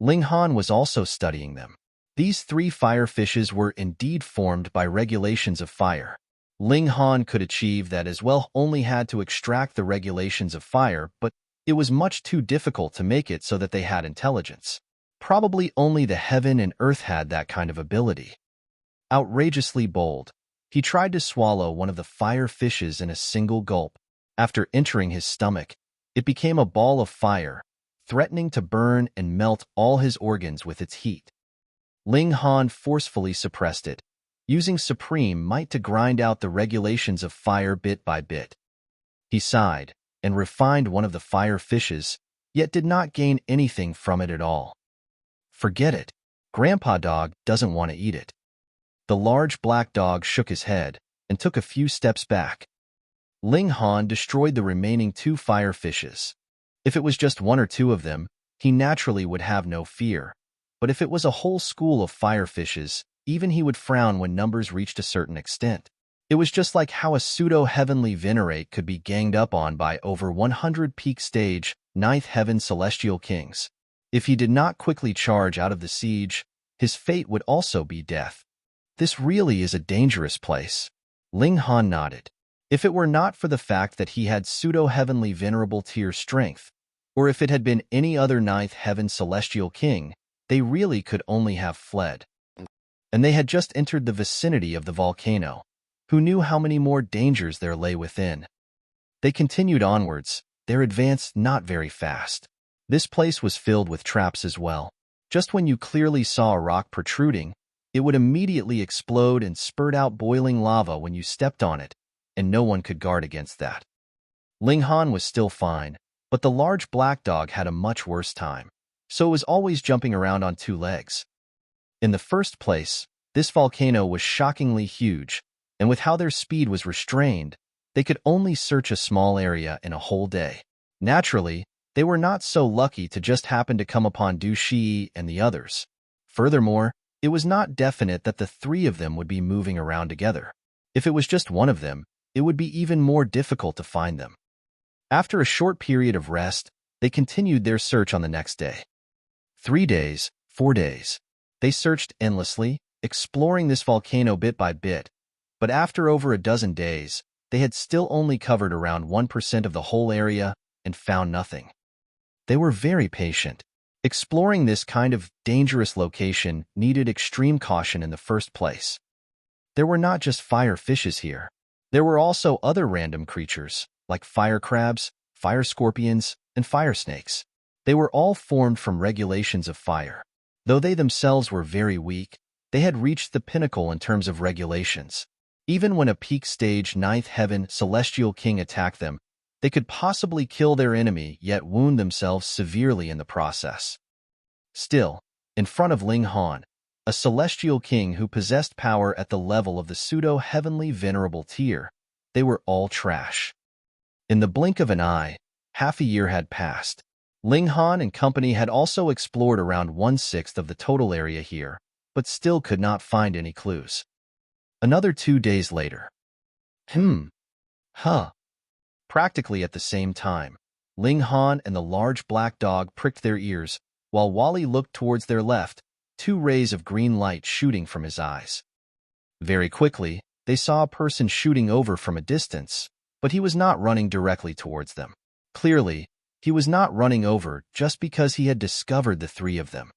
Ling Han was also studying them. These 3 firefishes were indeed formed by regulations of fire. Ling Han could achieve that as well, only had to extract the regulations of fire, but it was much too difficult to make it so that they had intelligence. Probably only the heaven and earth had that kind of ability. Outrageously bold, he tried to swallow one of the fire fishes in a single gulp. After entering his stomach, it became a ball of fire, threatening to burn and melt all his organs with its heat. Ling Han forcefully suppressed it, using supreme might to grind out the regulations of fire bit by bit. He sighed and refined one of the fire fishes, yet did not gain anything from it at all. Forget it. Grandpa Dog doesn't want to eat it. The large black dog shook his head and took a few steps back. Ling Han destroyed the remaining 2 fire fishes. If it was just 1 or 2 of them, he naturally would have no fear. But if it was a whole school of fire fishes, even he would frown when numbers reached a certain extent. It was just like how a pseudo-heavenly Venerate could be ganged up on by over 100 peak stage, 9th heaven celestial kings. If he did not quickly charge out of the siege, his fate would also be death. This really is a dangerous place. Ling Han nodded. If it were not for the fact that he had pseudo-heavenly venerable tier strength, or if it had been any other 9th heaven celestial king, they really could only have fled. And they had just entered the vicinity of the volcano. Who knew how many more dangers there lay within? They continued onwards, their advance not very fast. This place was filled with traps as well. Just when you clearly saw a rock protruding, it would immediately explode and spurt out boiling lava when you stepped on it, and no one could guard against that. Ling Han was still fine, but the large black dog had a much worse time, so it was always jumping around on 2 legs. In the first place, this volcano was shockingly huge, and with how their speed was restrained, they could only search a small area in a whole day. Naturally, they were not so lucky to just happen to come upon Shiyi and the others. Furthermore, it was not definite that the 3 of them would be moving around together. If it was just one of them, it would be even more difficult to find them. After a short period of rest, they continued their search on the next day. 3 days, 4 days. They searched endlessly, exploring this volcano bit by bit, but after over a dozen days, they had still only covered around 1% of the whole area and found nothing. They were very patient. Exploring this kind of dangerous location needed extreme caution in the first place. There were not just fire fishes here. There were also other random creatures, like fire crabs, fire scorpions, and fire snakes. They were all formed from regulations of fire. Though they themselves were very weak, they had reached the pinnacle in terms of regulations. Even when a peak stage 9th heaven celestial king attacked them, they could possibly kill their enemy yet wound themselves severely in the process. Still, in front of Ling Han, a celestial king who possessed power at the level of the pseudo-heavenly venerable tier, they were all trash. In the blink of an eye, half a year had passed. Ling Han and company had also explored around 1/6 of the total area here, but still could not find any clues. Another 2 days later. Practically at the same time, Ling Han and the large black dog pricked their ears, while Wally looked towards their left, 2 rays of green light shooting from his eyes. Very quickly, they saw a person shooting over from a distance, but he was not running directly towards them. Clearly, he was not running over just because he had discovered the 3 of them.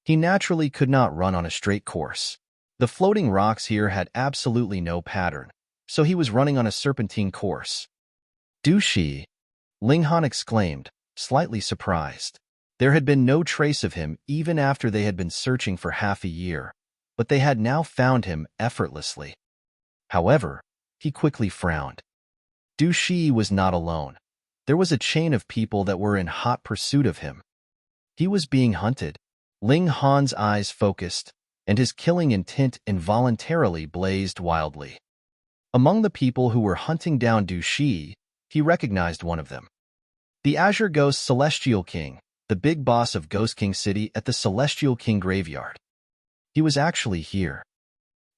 He naturally could not run on a straight course. The floating rocks here had absolutely no pattern, so he was running on a serpentine course. Shiyi, Ling Han exclaimed, slightly surprised. There had been no trace of him even after they had been searching for half a year, but they had now found him effortlessly. However, he quickly frowned. Shiyi was not alone. There was a chain of people that were in hot pursuit of him. He was being hunted. Ling Han's eyes focused, and his killing intent involuntarily blazed wildly. Among the people who were hunting down Shiyi, he recognized one of them. The Azure Ghost Celestial King, the big boss of Ghost King City at the Celestial King Graveyard. He was actually here.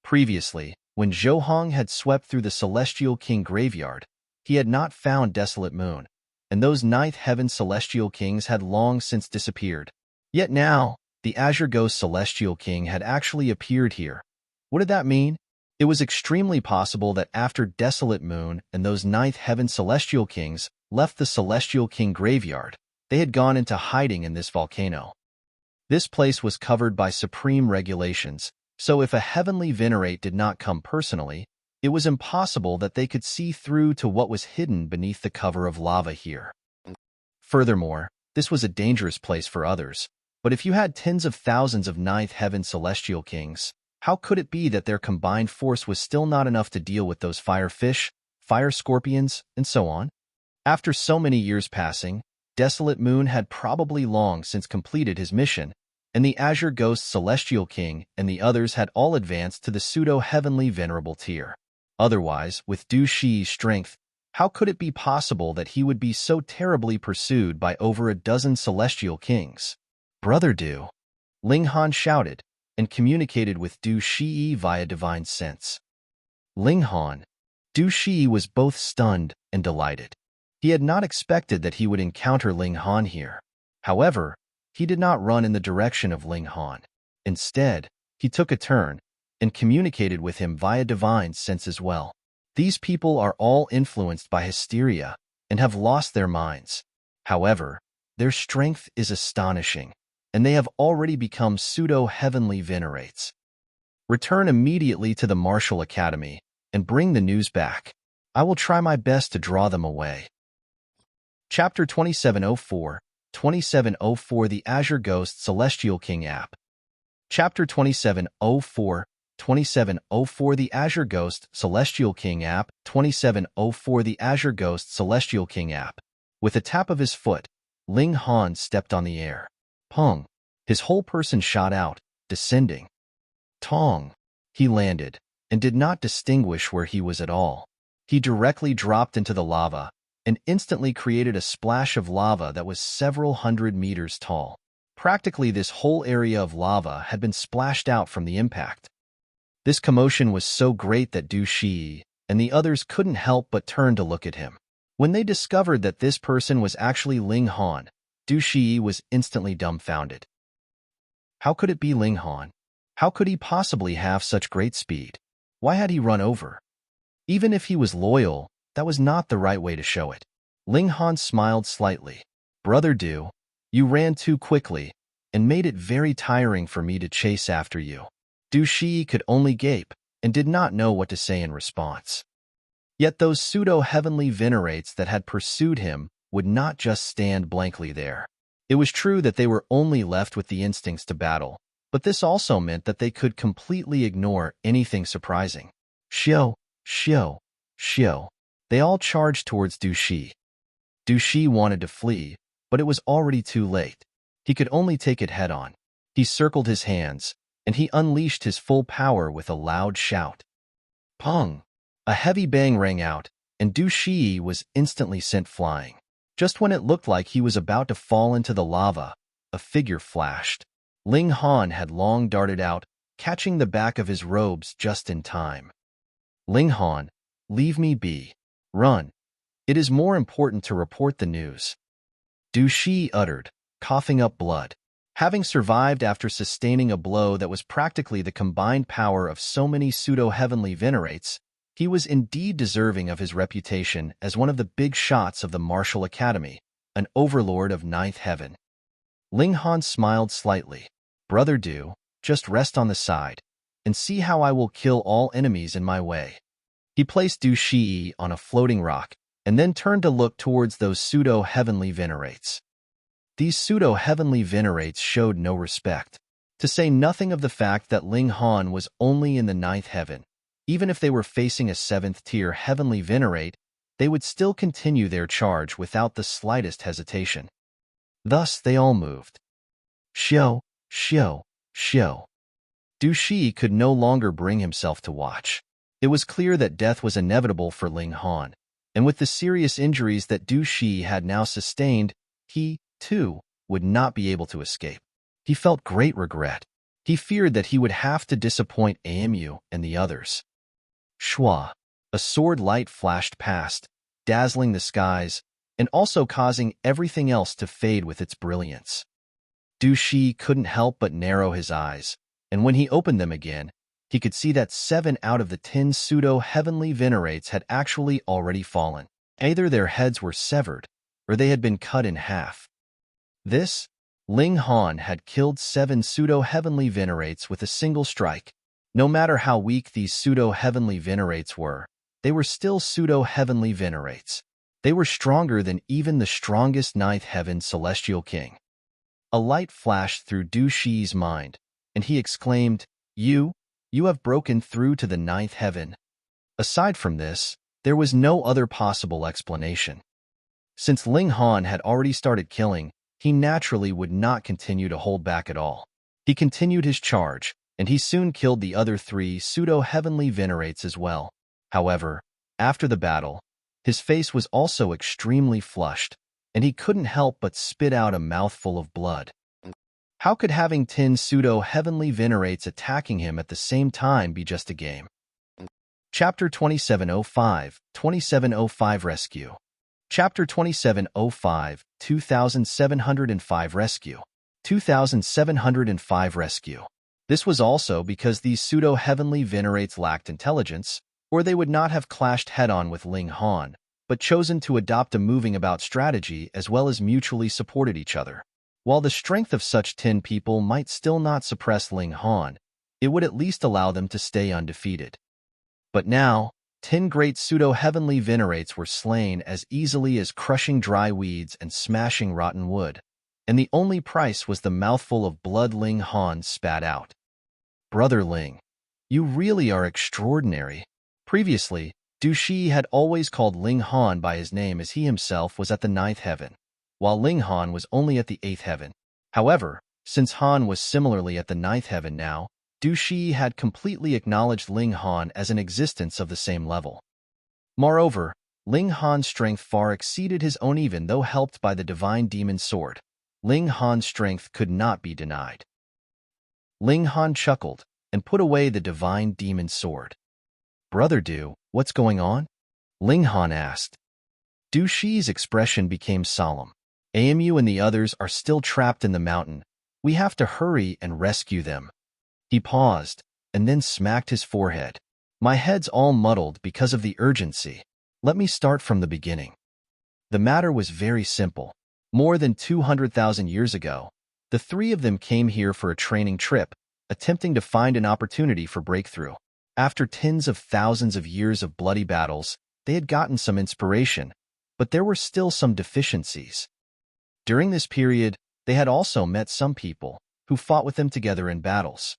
Previously, when Zhou Hong had swept through the Celestial King Graveyard, he had not found Desolate Moon, and those 9th heaven Celestial Kings had long since disappeared. Yet now, the Azure Ghost Celestial King had actually appeared here. What did that mean? It was extremely possible that after Desolate Moon and those 9th heaven Celestial Kings left the Celestial King Graveyard, they had gone into hiding in this volcano. This place was covered by supreme regulations, so if a heavenly Venerate did not come personally, it was impossible that they could see through to what was hidden beneath the cover of lava here. Furthermore, this was a dangerous place for others, but if you had tens of thousands of 9th heaven Celestial Kings, how could it be that their combined force was still not enough to deal with those fire fish, fire scorpions, and so on? After so many years passing, Desolate Moon had probably long since completed his mission, and the Azure Ghost Celestial King and the others had all advanced to the Pseudo-Heavenly Venerable tier. Otherwise, with Shiyi's strength, how could it be possible that he would be so terribly pursued by over a dozen Celestial Kings? Brother Du, Ling Han shouted, and communicated with Shiyi via divine sense. Ling Han. Shiyi was both stunned and delighted. He had not expected that he would encounter Ling Han here. However, he did not run in the direction of Ling Han. Instead, he took a turn and communicated with him via divine sense as well. These people are all influenced by hysteria and have lost their minds. However, their strength is astonishing, and they have already become pseudo-heavenly venerates. Return immediately to the Martial Academy and bring the news back. I will try my best to draw them away. Chapter 2704, 2704 The Azure Ghost Celestial King App. Chapter 2704, 2704 The Azure Ghost Celestial King App. 2704 The Azure Ghost Celestial King App. With a tap of his foot, Ling Han stepped on the air. Pung. His whole person shot out, descending. Tong. He landed, and did not distinguish where he was at all. He directly dropped into the lava, and instantly created a splash of lava that was several hundred meters tall. Practically this whole area of lava had been splashed out from the impact. This commotion was so great that Shiyi and the others couldn't help but turn to look at him. When they discovered that this person was actually Ling Han, Shiyi was instantly dumbfounded. How could it be Ling Han? How could he possibly have such great speed? Why had he run over? Even if he was loyal, that was not the right way to show it. Ling Han smiled slightly. Brother Du, you ran too quickly and made it very tiring for me to chase after you. Shiyi could only gape and did not know what to say in response. Yet those pseudo-heavenly venerates that had pursued him would not just stand blankly there. It was true that they were only left with the instincts to battle, but this also meant that they could completely ignore anything surprising. Xiao, Xiao, Xiao. They all charged towards Shiyi. Shiyi wanted to flee, but it was already too late. He could only take it head-on. He circled his hands, and he unleashed his full power with a loud shout. Pung! A heavy bang rang out, and Shiyi was instantly sent flying. Just when it looked like he was about to fall into the lava, a figure flashed. Ling Han had long darted out, catching the back of his robes just in time. Ling Han, leave me be. Run. It is more important to report the news. Shiyi uttered, coughing up blood. Having survived after sustaining a blow that was practically the combined power of so many pseudo-heavenly venerates, he was indeed deserving of his reputation as one of the big shots of the Martial Academy, an overlord of ninth heaven. Ling Han smiled slightly. Brother Du, just rest on the side, and see how I will kill all enemies in my way. He placed Shiyi on a floating rock, and then turned to look towards those pseudo-heavenly venerates. These pseudo-heavenly venerates showed no respect, to say nothing of the fact that Ling Han was only in the ninth heaven. Even if they were facing a 7th-tier heavenly venerate, they would still continue their charge without the slightest hesitation. Thus they all moved. Xiao, Xiao, Xiao. Shiyi could no longer bring himself to watch. It was clear that death was inevitable for Ling Han, and with the serious injuries that Shiyi had now sustained, he, too, would not be able to escape. He felt great regret. He feared that he would have to disappoint Amu and the others. Shua. A sword light flashed past, dazzling the skies, and also causing everything else to fade with its brilliance. Shiyi couldn't help but narrow his eyes, and when he opened them again, he could see that 7 out of the 10 pseudo-heavenly venerates had actually already fallen. Either their heads were severed, or they had been cut in half. This, Ling Han had killed 7 pseudo-heavenly venerates with a single strike. No matter how weak these pseudo-heavenly venerates were, they were still pseudo-heavenly venerates. They were stronger than even the strongest ninth heaven celestial king. A light flashed through Shiyi's mind, and he exclaimed, You have broken through to the ninth heaven. Aside from this, there was no other possible explanation. Since Ling Han had already started killing, he naturally would not continue to hold back at all. He continued his charge, and he soon killed the other 3 pseudo-heavenly venerates as well. However, after the battle, his face was also extremely flushed, and he couldn't help but spit out a mouthful of blood. How could having 10 pseudo-heavenly venerates attacking him at the same time be just a game? Chapter 2705, 2705 Rescue. Chapter 2705, 2705 Rescue. 2705 Rescue. This was also because these pseudo-heavenly venerates lacked intelligence, or they would not have clashed head-on with Ling Han, but chosen to adopt a moving-about strategy as well as mutually supported each other. While the strength of such 10 people might still not suppress Ling Han, it would at least allow them to stay undefeated. But now, 10 great pseudo-heavenly venerates were slain as easily as crushing dry weeds and smashing rotten wood, and the only price was the mouthful of blood Ling Han spat out. Brother Ling, you really are extraordinary. Previously, Shiyi had always called Ling Han by his name as he himself was at the 9th heaven, while Ling Han was only at the 8th heaven. However, since Han was similarly at the 9th heaven now, Shiyi had completely acknowledged Ling Han as an existence of the same level. Moreover, Ling Han's strength far exceeded his own even though helped by the divine demon sword. Ling Han's strength could not be denied. Ling Han chuckled and put away the divine demon sword. Brother Du, what's going on? Ling Han asked. Shiyi's expression became solemn. Amu and the others are still trapped in the mountain. We have to hurry and rescue them. He paused, and then smacked his forehead. My head's all muddled because of the urgency. Let me start from the beginning. The matter was very simple. More than 200,000 years ago, the three of them came here for a training trip, attempting to find an opportunity for breakthrough. After tens of thousands of years of bloody battles, they had gotten some inspiration, but there were still some deficiencies. During this period, they had also met some people who fought with them together in battles.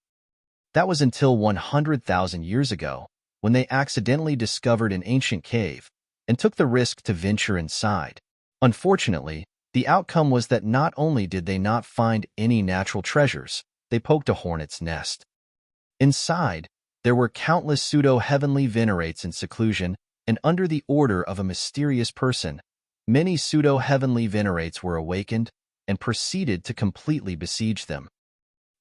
That was until 100,000 years ago, when they accidentally discovered an ancient cave and took the risk to venture inside. Unfortunately, the outcome was that not only did they not find any natural treasures, they poked a hornet's nest. Inside, there were countless pseudo-heavenly venerates in seclusion, and under the order of a mysterious person, many pseudo-heavenly venerates were awakened and proceeded to completely besiege them.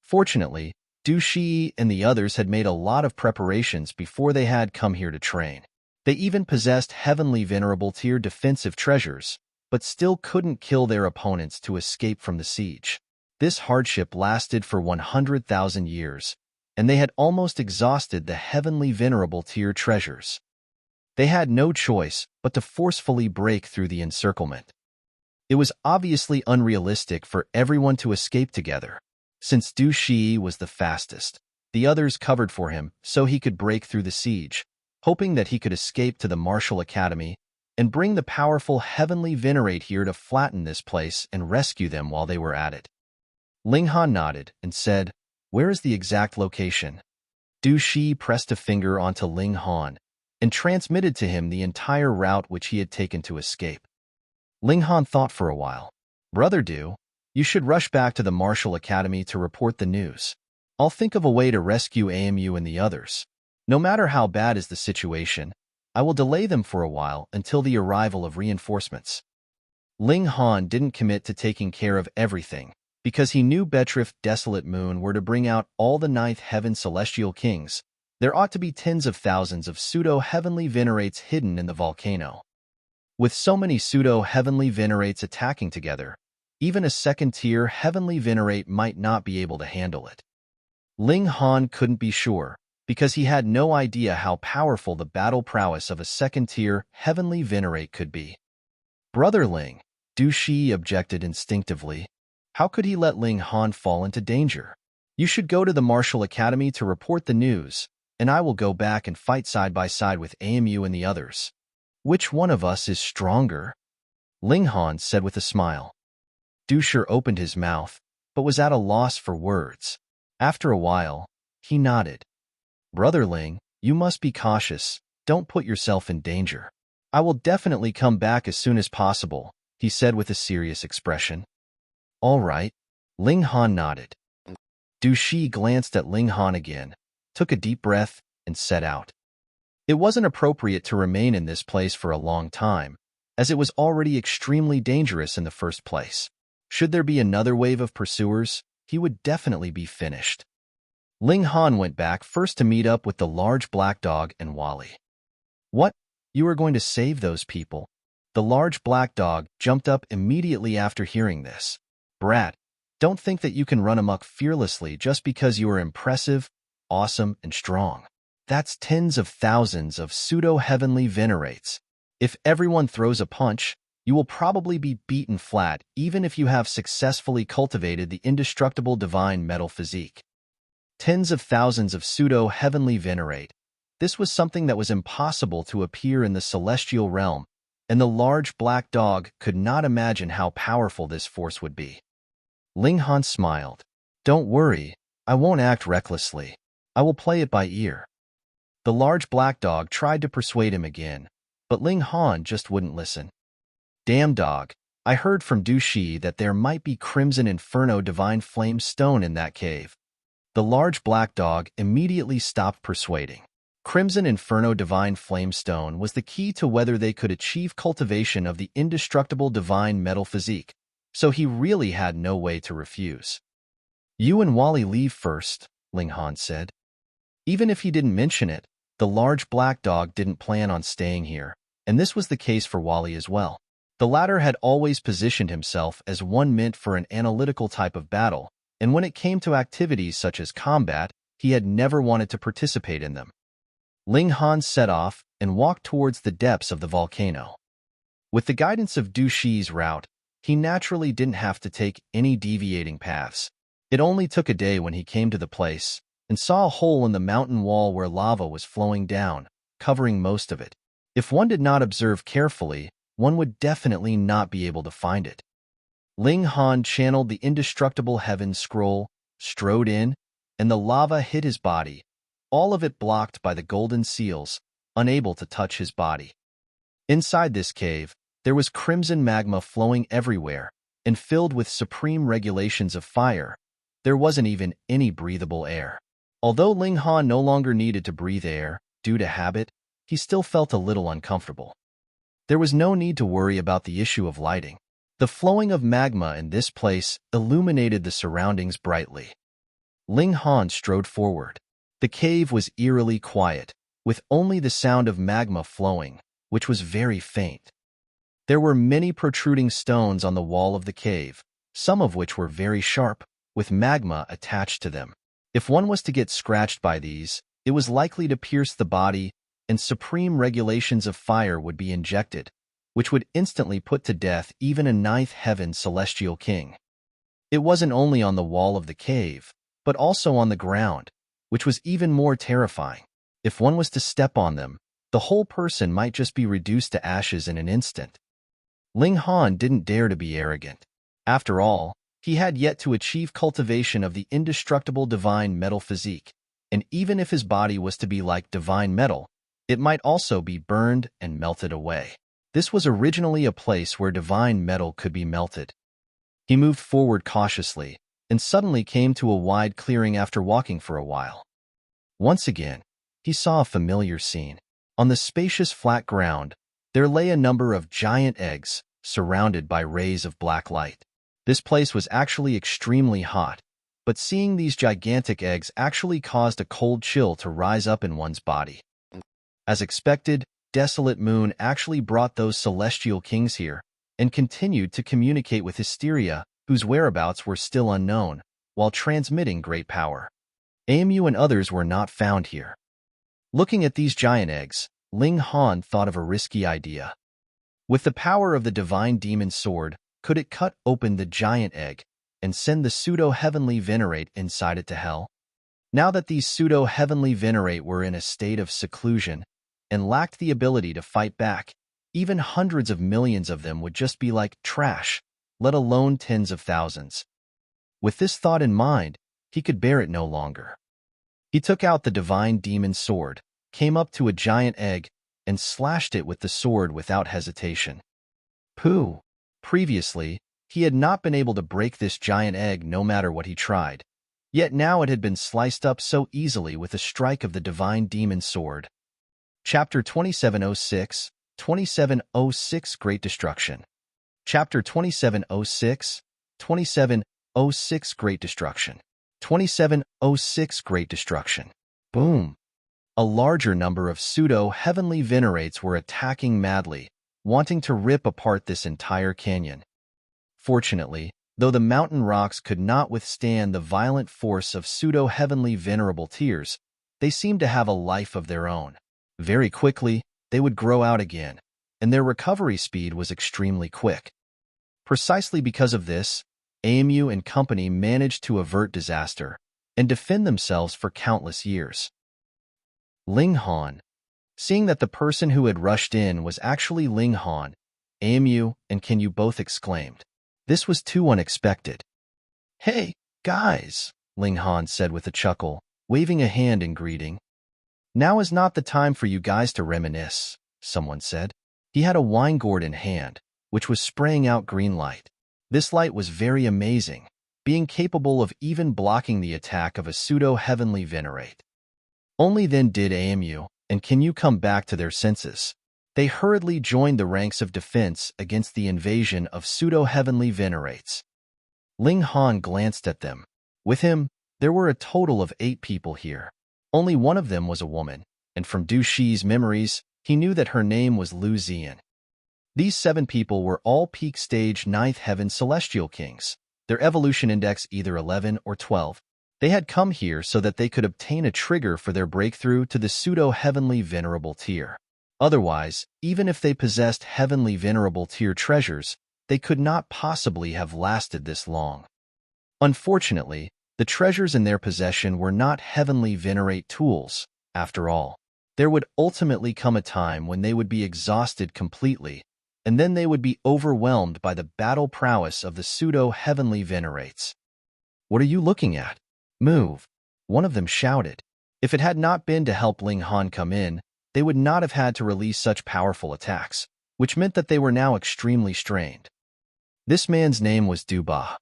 Fortunately, Shiyi and the others had made a lot of preparations before they had come here to train. They even possessed heavenly venerable tier defensive treasures, but still couldn't kill their opponents to escape from the siege. This hardship lasted for 100,000 years, and they had almost exhausted the heavenly venerable tier treasures. They had no choice but to forcefully break through the encirclement. It was obviously unrealistic for everyone to escape together. Since Shiyi was the fastest, the others covered for him so he could break through the siege, hoping that he could escape to the Martial Academy and bring the powerful heavenly venerate here to flatten this place and rescue them while they were at it. Ling Han nodded and said, "Where is the exact location?" Shiyi pressed a finger onto Ling Han and transmitted to him the entire route which he had taken to escape. Ling Han thought for a while. Brother Du, you should rush back to the Martial Academy to report the news. I'll think of a way to rescue Amu and the others. No matter how bad is the situation, I will delay them for a while until the arrival of reinforcements. Ling Han didn't commit to taking care of everything, because he knew Betrif Desolate Moon were to bring out all the 9th heaven celestial kings. There ought to be tens of thousands of pseudo-heavenly venerates hidden in the volcano. With so many pseudo-heavenly venerates attacking together, even a second-tier heavenly venerate might not be able to handle it. Ling Han couldn't be sure, because he had no idea how powerful the battle prowess of a second-tier heavenly venerate could be. Brother Ling, Shiyi objected instinctively. How could he let Ling Han fall into danger? You should go to the Martial Academy to report the news, and I will go back and fight side by side with Amu and the others. Which one of us is stronger? Ling Han said with a smile. Shiyi opened his mouth, but was at a loss for words. After a while, he nodded. Brother Ling, you must be cautious. Don't put yourself in danger. I will definitely come back as soon as possible, he said with a serious expression. All right. Ling Han nodded. Shiyi glanced at Ling Han again, took a deep breath, and set out. It wasn't appropriate to remain in this place for a long time, as it was already extremely dangerous in the first place. Should there be another wave of pursuers, he would definitely be finished. Ling Han went back first to meet up with the large black dog and Wally. What? You are going to save those people? The large black dog jumped up immediately after hearing this. Brat, don't think that you can run amok fearlessly just because you are impressive, awesome, and strong. That's tens of thousands of pseudo-heavenly venerates. If everyone throws a punch, you will probably be beaten flat even if you have successfully cultivated the indestructible divine metal physique. Tens of thousands of pseudo-heavenly venerate. This was something that was impossible to appear in the celestial realm, and the large black dog could not imagine how powerful this force would be. Ling Han smiled. Don't worry, I won't act recklessly. I will play it by ear. The large black dog tried to persuade him again, but Ling Han just wouldn't listen. Damn dog, I heard from Shiyi that there might be Crimson Inferno Divine Flame Stone in that cave. The large black dog immediately stopped persuading. Crimson Inferno Divine Flame Stone was the key to whether they could achieve cultivation of the indestructible divine metal physique, so he really had no way to refuse. You and Wally leave first, Ling Han said. Even if he didn't mention it, the large black dog didn't plan on staying here, and this was the case for Wally as well. The latter had always positioned himself as one meant for an analytical type of battle, and when it came to activities such as combat, he had never wanted to participate in them. Ling Han set off and walked towards the depths of the volcano. With the guidance of Shiyi's route, he naturally didn't have to take any deviating paths. It only took a day when he came to the place and saw a hole in the mountain wall where lava was flowing down, covering most of it. If one did not observe carefully, one would definitely not be able to find it. Ling Han channeled the indestructible heaven scroll, strode in, and the lava hit his body, all of it blocked by the golden seals, unable to touch his body. Inside this cave, there was crimson magma flowing everywhere, and filled with supreme regulations of fire. There wasn't even any breathable air. Although Ling Han no longer needed to breathe air, due to habit, he still felt a little uncomfortable. There was no need to worry about the issue of lighting. The flowing of magma in this place illuminated the surroundings brightly. Ling Han strode forward. The cave was eerily quiet, with only the sound of magma flowing, which was very faint. There were many protruding stones on the wall of the cave, some of which were very sharp, with magma attached to them. If one was to get scratched by these, it was likely to pierce the body, and supreme regulations of fire would be injected, which would instantly put to death even a ninth heaven celestial king. It wasn't only on the wall of the cave, but also on the ground, which was even more terrifying. If one was to step on them, the whole person might just be reduced to ashes in an instant. Ling Han didn't dare to be arrogant. After all, he had yet to achieve cultivation of the indestructible divine metal physique, and even if his body was to be like divine metal, it might also be burned and melted away. This was originally a place where divine metal could be melted. He moved forward cautiously, and suddenly came to a wide clearing after walking for a while. Once again, he saw a familiar scene. On the spacious flat ground, there lay a number of giant eggs, surrounded by rays of black light. This place was actually extremely hot, but seeing these gigantic eggs actually caused a cold chill to rise up in one's body. As expected, Desolate Moon actually brought those celestial kings here, and continued to communicate with Hysteria, whose whereabouts were still unknown, while transmitting great power. Amu and others were not found here. Looking at these giant eggs, Ling Han thought of a risky idea. With the power of the divine demon sword, could it cut open the giant egg and send the pseudo-heavenly venerate inside it to hell? Now that these pseudo-heavenly venerate were in a state of seclusion and lacked the ability to fight back, even hundreds of millions of them would just be like trash, let alone tens of thousands. With this thought in mind, he could bear it no longer. He took out the divine demon sword, came up to a giant egg, and slashed it with the sword without hesitation. Pooh! Previously, he had not been able to break this giant egg no matter what he tried, yet now it had been sliced up so easily with a strike of the divine demon sword. Chapter 2706, 2706 Great Destruction. Chapter 2706, 2706 Great Destruction. 2706 Great Destruction. Boom! A larger number of pseudo-heavenly venerates were attacking madly, wanting to rip apart this entire canyon. Fortunately, though the mountain rocks could not withstand the violent force of pseudo-heavenly venerable tears, they seemed to have a life of their own. Very quickly, they would grow out again, and their recovery speed was extremely quick. Precisely because of this, AMU and company managed to avert disaster and defend themselves for countless years. Ling Han. Seeing that the person who had rushed in was actually Ling Han, AMU and Can You both exclaimed. This was too unexpected. "Hey, guys," Ling Han said with a chuckle, waving a hand in greeting. "Now is not the time for you guys to reminisce," someone said. He had a wine gourd in hand, which was spraying out green light. This light was very amazing, being capable of even blocking the attack of a pseudo-heavenly venerate. Only then did AMU and Can You come back to their senses. They hurriedly joined the ranks of defense against the invasion of pseudo-heavenly venerates. Ling Han glanced at them. With him, there were a total of 8 people here. Only one of them was a woman, and from Du Shi's memories, he knew that her name was Lu Zian. These 7 people were all peak stage 9th heaven celestial kings, their evolution index either 11 or 12. They had come here so that they could obtain a trigger for their breakthrough to the pseudo-heavenly venerable tier. Otherwise, even if they possessed heavenly venerable tier treasures, they could not possibly have lasted this long. Unfortunately, the treasures in their possession were not heavenly venerate tools, after all. There would ultimately come a time when they would be exhausted completely, and then they would be overwhelmed by the battle prowess of the pseudo-heavenly venerates. "What are you looking at? Move!" one of them shouted. If it had not been to help Ling Han come in, they would not have had to release such powerful attacks, which meant that they were now extremely strained. This man's name was Duba.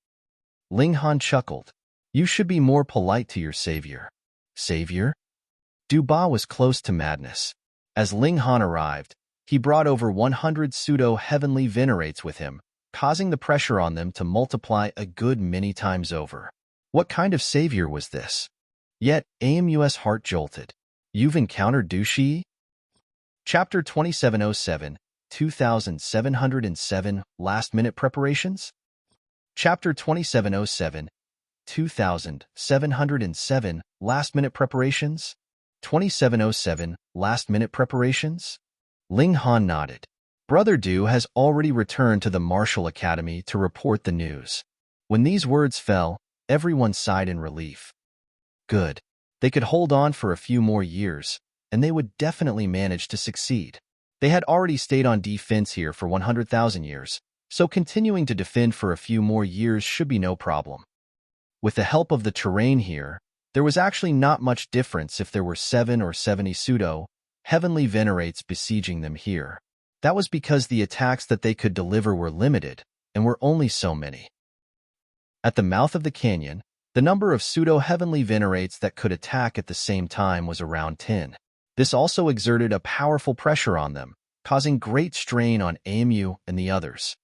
Ling Han chuckled. "You should be more polite to your savior." Savior? Duba was close to madness. As Ling Han arrived, he brought over 100 pseudo-heavenly venerates with him, causing the pressure on them to multiply a good many times over. What kind of savior was this? Yet, AMU's heart jolted. "You've encountered Du Shi?" Chapter 2707, 2707, Last-Minute Preparations? Chapter 2707, 2707, Last-Minute Preparations? 2707, Last-Minute Preparations? Ling Han nodded. Brother Du has already returned to the Martial Academy to report the news. When these words fell, everyone sighed in relief. Good. They could hold on for a few more years, and they would definitely manage to succeed. They had already stayed on defense here for 100,000 years, so continuing to defend for a few more years should be no problem. With the help of the terrain here, there was actually not much difference if there were 7 or 70 pseudo-heavenly venerates besieging them here. That was because the attacks that they could deliver were limited, and were only so many. At the mouth of the canyon, the number of pseudo-heavenly venerates that could attack at the same time was around 10. This also exerted a powerful pressure on them, causing great strain on AMU and the others.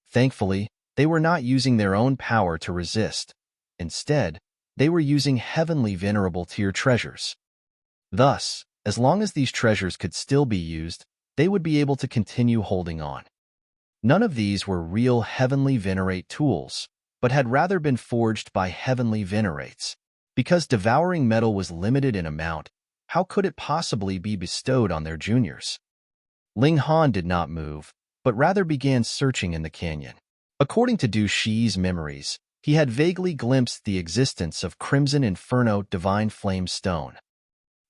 Thankfully, they were not using their own power to resist. Instead, they were using heavenly venerable tier treasures. Thus, as long as these treasures could still be used, they would be able to continue holding on. None of these were real heavenly venerate tools, but had rather been forged by heavenly venerates. Because devouring metal was limited in amount, how could it possibly be bestowed on their juniors? Ling Han did not move, but rather began searching in the canyon. According to Du Shi's memories, he had vaguely glimpsed the existence of Crimson Inferno Divine Flame Stone.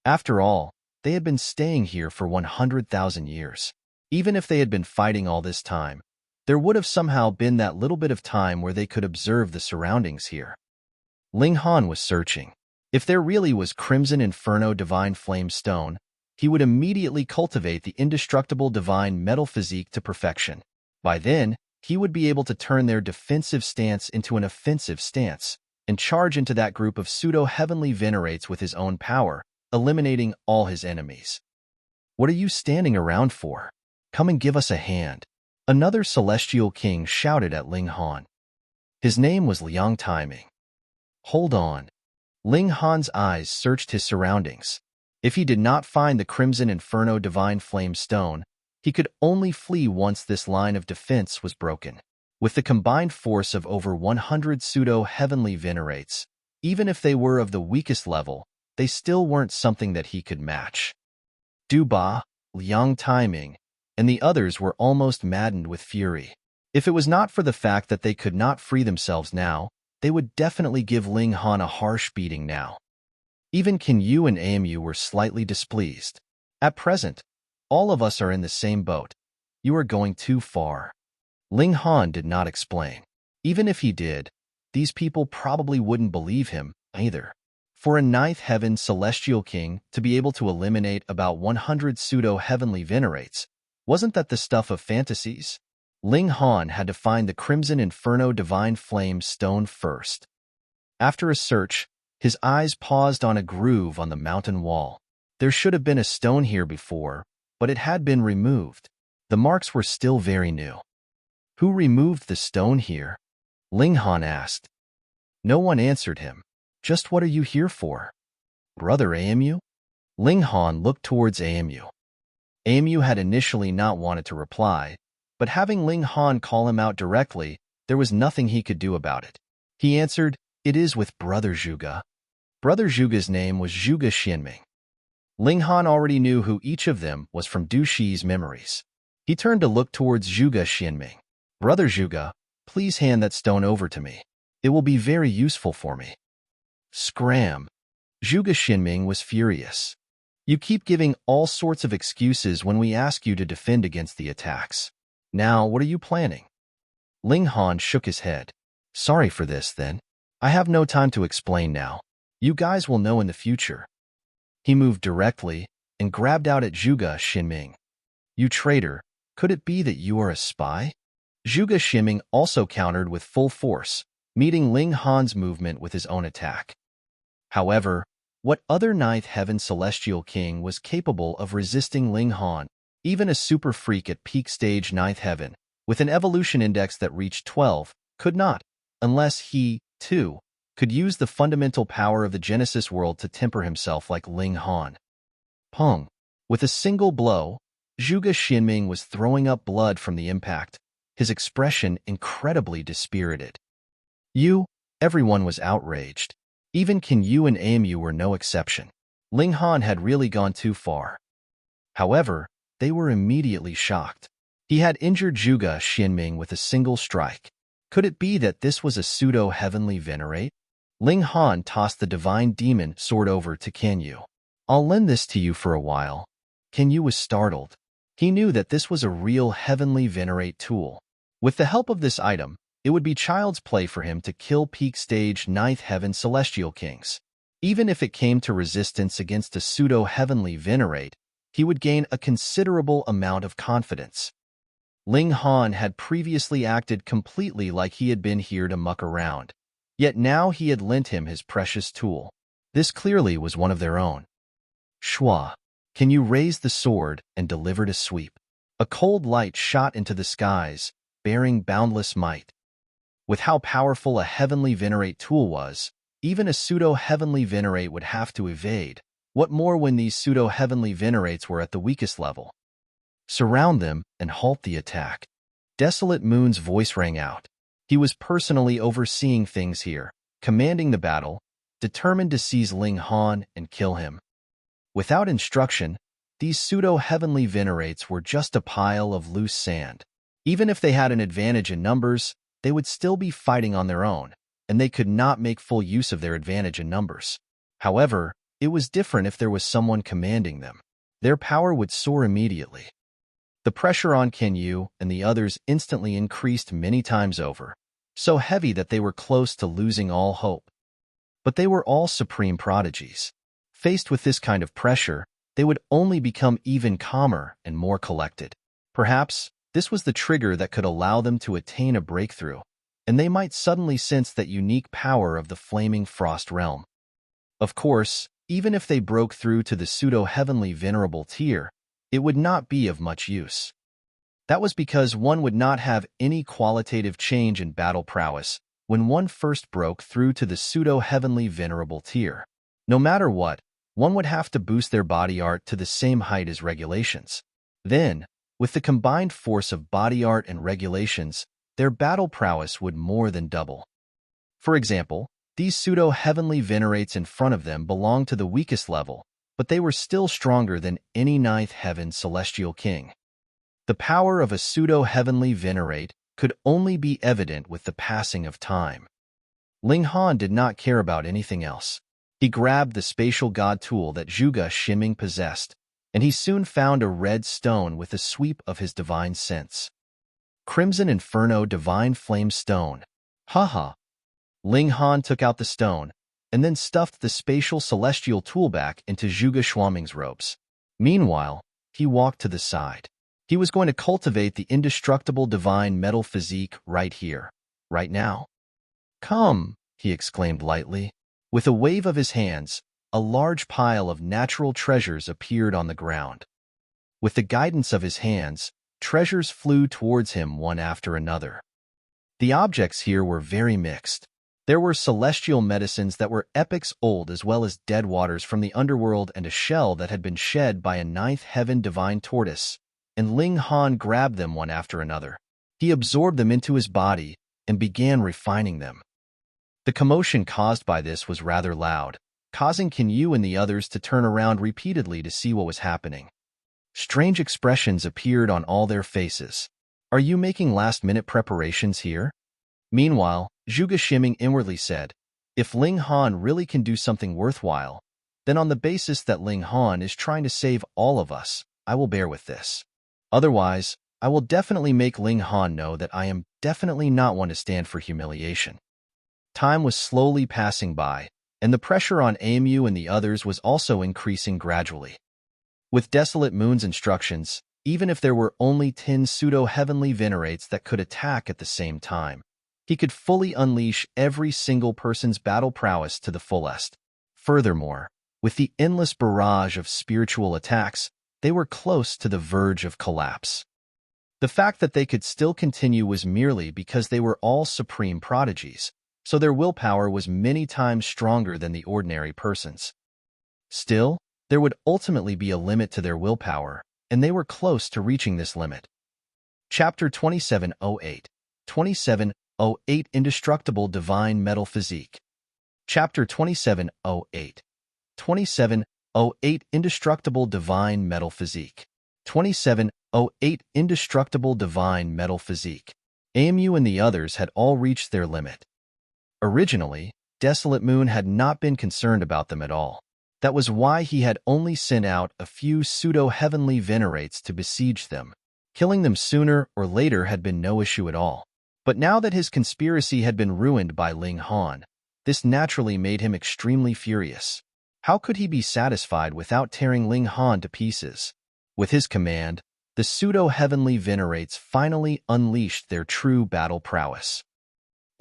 After all, they had been staying here for 100,000 years. Even if they had been fighting all this time, there would have somehow been that little bit of time where they could observe the surroundings here. Ling Han was searching. If there really was Crimson Inferno Divine Flame Stone, he would immediately cultivate the Indestructible Divine Metal Physique to perfection. By then, he would be able to turn their defensive stance into an offensive stance, and charge into that group of pseudo-heavenly venerates with his own power, eliminating all his enemies. "What are you standing around for? Come and give us a hand," another celestial king shouted at Ling Han. His name was Liang Taiming. Hold on. Ling Han's eyes searched his surroundings. If he did not find the Crimson Inferno Divine Flame Stone, he could only flee once this line of defense was broken. With the combined force of over 100 Pseudo-Heavenly Venerates, even if they were of the weakest level, they still weren't something that he could match. Du Ba, Liang Taiming, and the others were almost maddened with fury. If it was not for the fact that they could not free themselves now, they would definitely give Ling Han a harsh beating now. Even Qin Yu and AMU were slightly displeased. At present, all of us are in the same boat. You are going too far. Ling Han did not explain. Even if he did, these people probably wouldn't believe him either. For a ninth heaven celestial king to be able to eliminate about 100 pseudo-heavenly venerates, wasn't that the stuff of fantasies? Ling Han had to find the Crimson Inferno Divine Flame Stone first. After a search, his eyes paused on a groove on the mountain wall. There should have been a stone here before, but it had been removed. The marks were still very new. Who removed the stone here? Ling Han asked. No one answered him. Just what are you here for? Brother AMU? Ling Han looked towards AMU. AMU had initially not wanted to reply, but having Ling Han call him out directly, there was nothing he could do about it. He answered, it is with Brother Zhuge. Brother Zhuge's name was Zhuge Xianming. Ling Han already knew who each of them was from Du Shi's memories. He turned to look towards Zhuge Xianming. Brother Zhuge, please hand that stone over to me. It will be very useful for me. Scram. Zhuge Xianming was furious. You keep giving all sorts of excuses when we ask you to defend against the attacks. Now, what are you planning? Ling Han shook his head. Sorry for this, then. I have no time to explain now. You guys will know in the future. He moved directly and grabbed out at Zhuge Xianming. You traitor, could it be that you are a spy? Zhuge Xianming also countered with full force, meeting Ling Han's movement with his own attack. However, what other ninth heaven celestial king was capable of resisting Ling Han? Even a super freak at peak stage ninth heaven, with an evolution index that reached 12, could not, unless he, too, could use the fundamental power of the Genesis world to temper himself like Ling Han. Pong. With a single blow, Zhuge Xianming was throwing up blood from the impact, his expression incredibly dispirited. Everyone was outraged. Even Qin Yu and AMU were no exception. Ling Han had really gone too far. However, they were immediately shocked. He had injured Zhuge Xianming with a single strike. Could it be that this was a pseudo-heavenly venerate? Ling Han tossed the divine demon sword over to Qin Yu. I'll lend this to you for a while. Qin Yu was startled. He knew that this was a real heavenly venerate tool. With the help of this item, it would be child's play for him to kill peak stage ninth heaven celestial kings. Even if it came to resistance against a pseudo-heavenly venerate, he would gain a considerable amount of confidence. Ling Han had previously acted completely like he had been here to muck around, yet now he had lent him his precious tool. This clearly was one of their own. Shua, can you raise the sword and deliver to sweep? A cold light shot into the skies, bearing boundless might. With how powerful a heavenly venerate tool was, even a pseudo-heavenly venerate would have to evade. What more when these pseudo-heavenly venerates were at the weakest level? Surround them and halt the attack. Desolate Moon's voice rang out. He was personally overseeing things here, commanding the battle, determined to seize Ling Han and kill him. Without instruction, these pseudo-heavenly venerates were just a pile of loose sand. Even if they had an advantage in numbers, they would still be fighting on their own, and they could not make full use of their advantage in numbers. However, it was different if there was someone commanding them. Their power would soar immediately. The pressure on Qin Yu and the others instantly increased many times over, so heavy that they were close to losing all hope. But they were all supreme prodigies. Faced with this kind of pressure, they would only become even calmer and more collected. Perhaps this was the trigger that could allow them to attain a breakthrough, and they might suddenly sense that unique power of the flaming frost realm. Of course, even if they broke through to the pseudo-heavenly venerable tier, it would not be of much use. That was because one would not have any qualitative change in battle prowess, when one first broke through to the Pseudo-Heavenly Venerable tier. No matter what, one would have to boost their body art to the same height as regulations. Then, with the combined force of body art and regulations, their battle prowess would more than double. For example, these Pseudo-Heavenly Venerates in front of them belonged to the weakest level, but they were still stronger than any ninth heaven celestial king. The power of a Pseudo-Heavenly Venerate could only be evident with the passing of time. Ling Han did not care about anything else. He grabbed the spatial god tool that Zhuge Xinming possessed, and he soon found a red stone with a sweep of his divine sense. Crimson Inferno Divine Flame Stone. Haha. Ling Han took out the stone, and then stuffed the spatial celestial tool back into Zhuge Xinming's robes. Meanwhile, he walked to the side. He was going to cultivate the indestructible divine metal physique right here, right now. Come, he exclaimed lightly. With a wave of his hands, a large pile of natural treasures appeared on the ground. With the guidance of his hands, treasures flew towards him one after another. The objects here were very mixed. There were celestial medicines that were epochs old as well as dead waters from the underworld and a shell that had been shed by a ninth heaven divine tortoise, and Ling Han grabbed them one after another. He absorbed them into his body and began refining them. The commotion caused by this was rather loud, causing Qin Yu and the others to turn around repeatedly to see what was happening. Strange expressions appeared on all their faces. Are you making last-minute preparations here? Meanwhile, Zhuge Xinming inwardly said, if Ling Han really can do something worthwhile, then on the basis that Ling Han is trying to save all of us, I will bear with this. Otherwise, I will definitely make Ling Han know that I am definitely not one to stand for humiliation. Time was slowly passing by, and the pressure on AMU and the others was also increasing gradually. With Desolate Moon's instructions, even if there were only 10 Pseudo-Heavenly Venerates that could attack at the same time, he could fully unleash every single person's battle prowess to the fullest. Furthermore, with the endless barrage of spiritual attacks, they were close to the verge of collapse. The fact that they could still continue was merely because they were all supreme prodigies, so their willpower was many times stronger than the ordinary person's. Still, there would ultimately be a limit to their willpower, and they were close to reaching this limit. Chapter 2708. 2708 Indestructible Divine Metal Physique. Chapter 2708. 2708 Indestructible Divine Metal Physique. 2708 Indestructible Divine Metal Physique. AMU and the others had all reached their limit. Originally, Desolate Moon had not been concerned about them at all. That was why he had only sent out a few Pseudo-Heavenly Venerates to besiege them. Killing them sooner or later had been no issue at all. But now that his conspiracy had been ruined by Ling Han, this naturally made him extremely furious. How could he be satisfied without tearing Ling Han to pieces? With his command, the Pseudo-Heavenly Venerates finally unleashed their true battle prowess.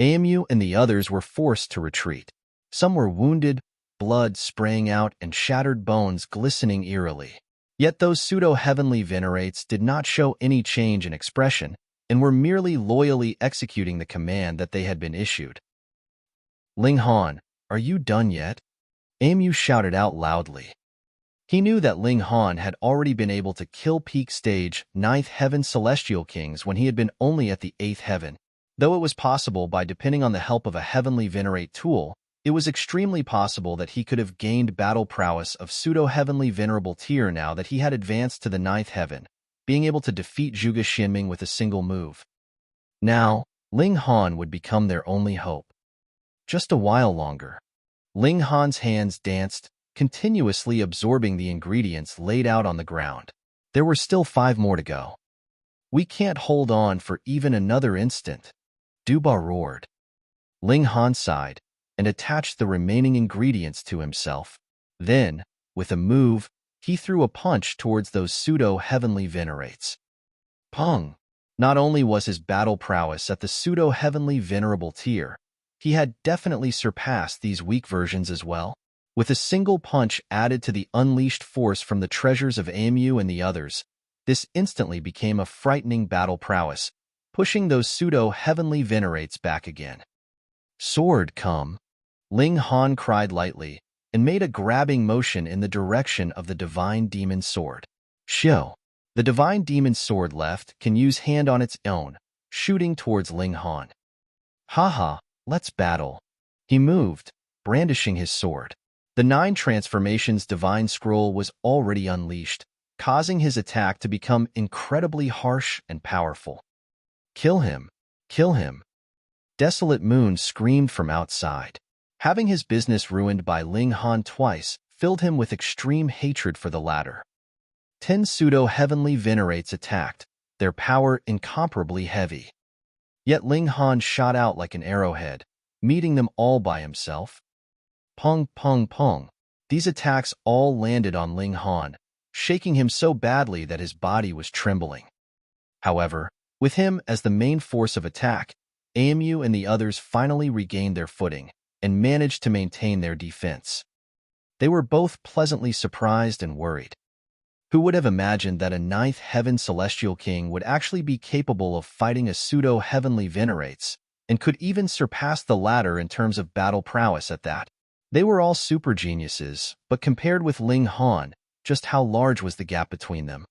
AMU and the others were forced to retreat. Some were wounded, blood spraying out and shattered bones glistening eerily. Yet those Pseudo-Heavenly Venerates did not show any change in expression and were merely loyally executing the command that they had been issued. Ling Han, are you done yet? AMU shouted out loudly. He knew that Ling Han had already been able to kill peak stage 9th heaven celestial kings when he had been only at the 8th heaven. Though it was possible by depending on the help of a Heavenly Venerate tool, it was extremely possible that he could have gained battle prowess of Pseudo-Heavenly Venerable tier now that he had advanced to the 9th heaven, being able to defeat Zhuge Xinming with a single move. Now, Ling Han would become their only hope. Just a while longer. Ling Han's hands danced, continuously absorbing the ingredients laid out on the ground. There were still 5 more to go. We can't hold on for even another instant. Duba roared. Ling Han sighed and attached the remaining ingredients to himself. Then, with a move, he threw a punch towards those Pseudo-Heavenly Venerates. Pung! Not only was his battle prowess at the Pseudo-Heavenly Venerable tier, he had definitely surpassed these weak versions as well. With a single punch added to the unleashed force from the treasures of AMU and the others, this instantly became a frightening battle prowess, pushing those Pseudo-Heavenly Venerates back again. Sword, come. Ling Han cried lightly and made a grabbing motion in the direction of the divine demon sword. Shio. The divine demon sword left can use hand on its own, shooting towards Ling Han. Haha, let's battle. He moved, brandishing his sword. The 9 transformations divine scroll was already unleashed, causing his attack to become incredibly harsh and powerful. Kill him! Kill him! Desolate Moon screamed from outside. Having his business ruined by Ling Han twice filled him with extreme hatred for the latter. 10 Pseudo-Heavenly Venerates attacked, their power incomparably heavy. Yet Ling Han shot out like an arrowhead, meeting them all by himself. Pong, pong, pong. These attacks all landed on Ling Han, shaking him so badly that his body was trembling. However, with him as the main force of attack, AMU and the others finally regained their footing and managed to maintain their defense. They were both pleasantly surprised and worried. Who would have imagined that a 9th Heaven Celestial King would actually be capable of fighting a Pseudo-Heavenly Venerates, and could even surpass the latter in terms of battle prowess at that? They were all super geniuses, but compared with Ling Han, just how large was the gap between them?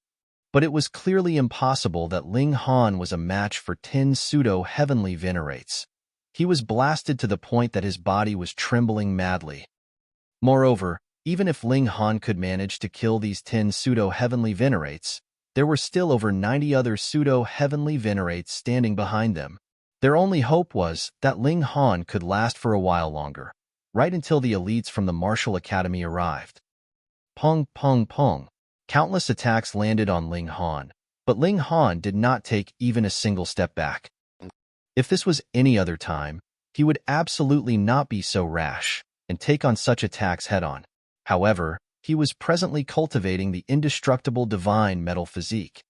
But it was clearly impossible that Ling Han was a match for 10 Pseudo-Heavenly Venerates. He was blasted to the point that his body was trembling madly. Moreover, even if Ling Han could manage to kill these 10 Pseudo-Heavenly Venerates, there were still over 90 other Pseudo-Heavenly Venerates standing behind them. Their only hope was that Ling Han could last for a while longer, right until the elites from the Martial Academy arrived. Pong, pong, pong. Countless attacks landed on Ling Han, but Ling Han did not take even a single step back. If this was any other time, he would absolutely not be so rash and take on such attacks head-on. However, he was presently cultivating the indestructible divine metal physique.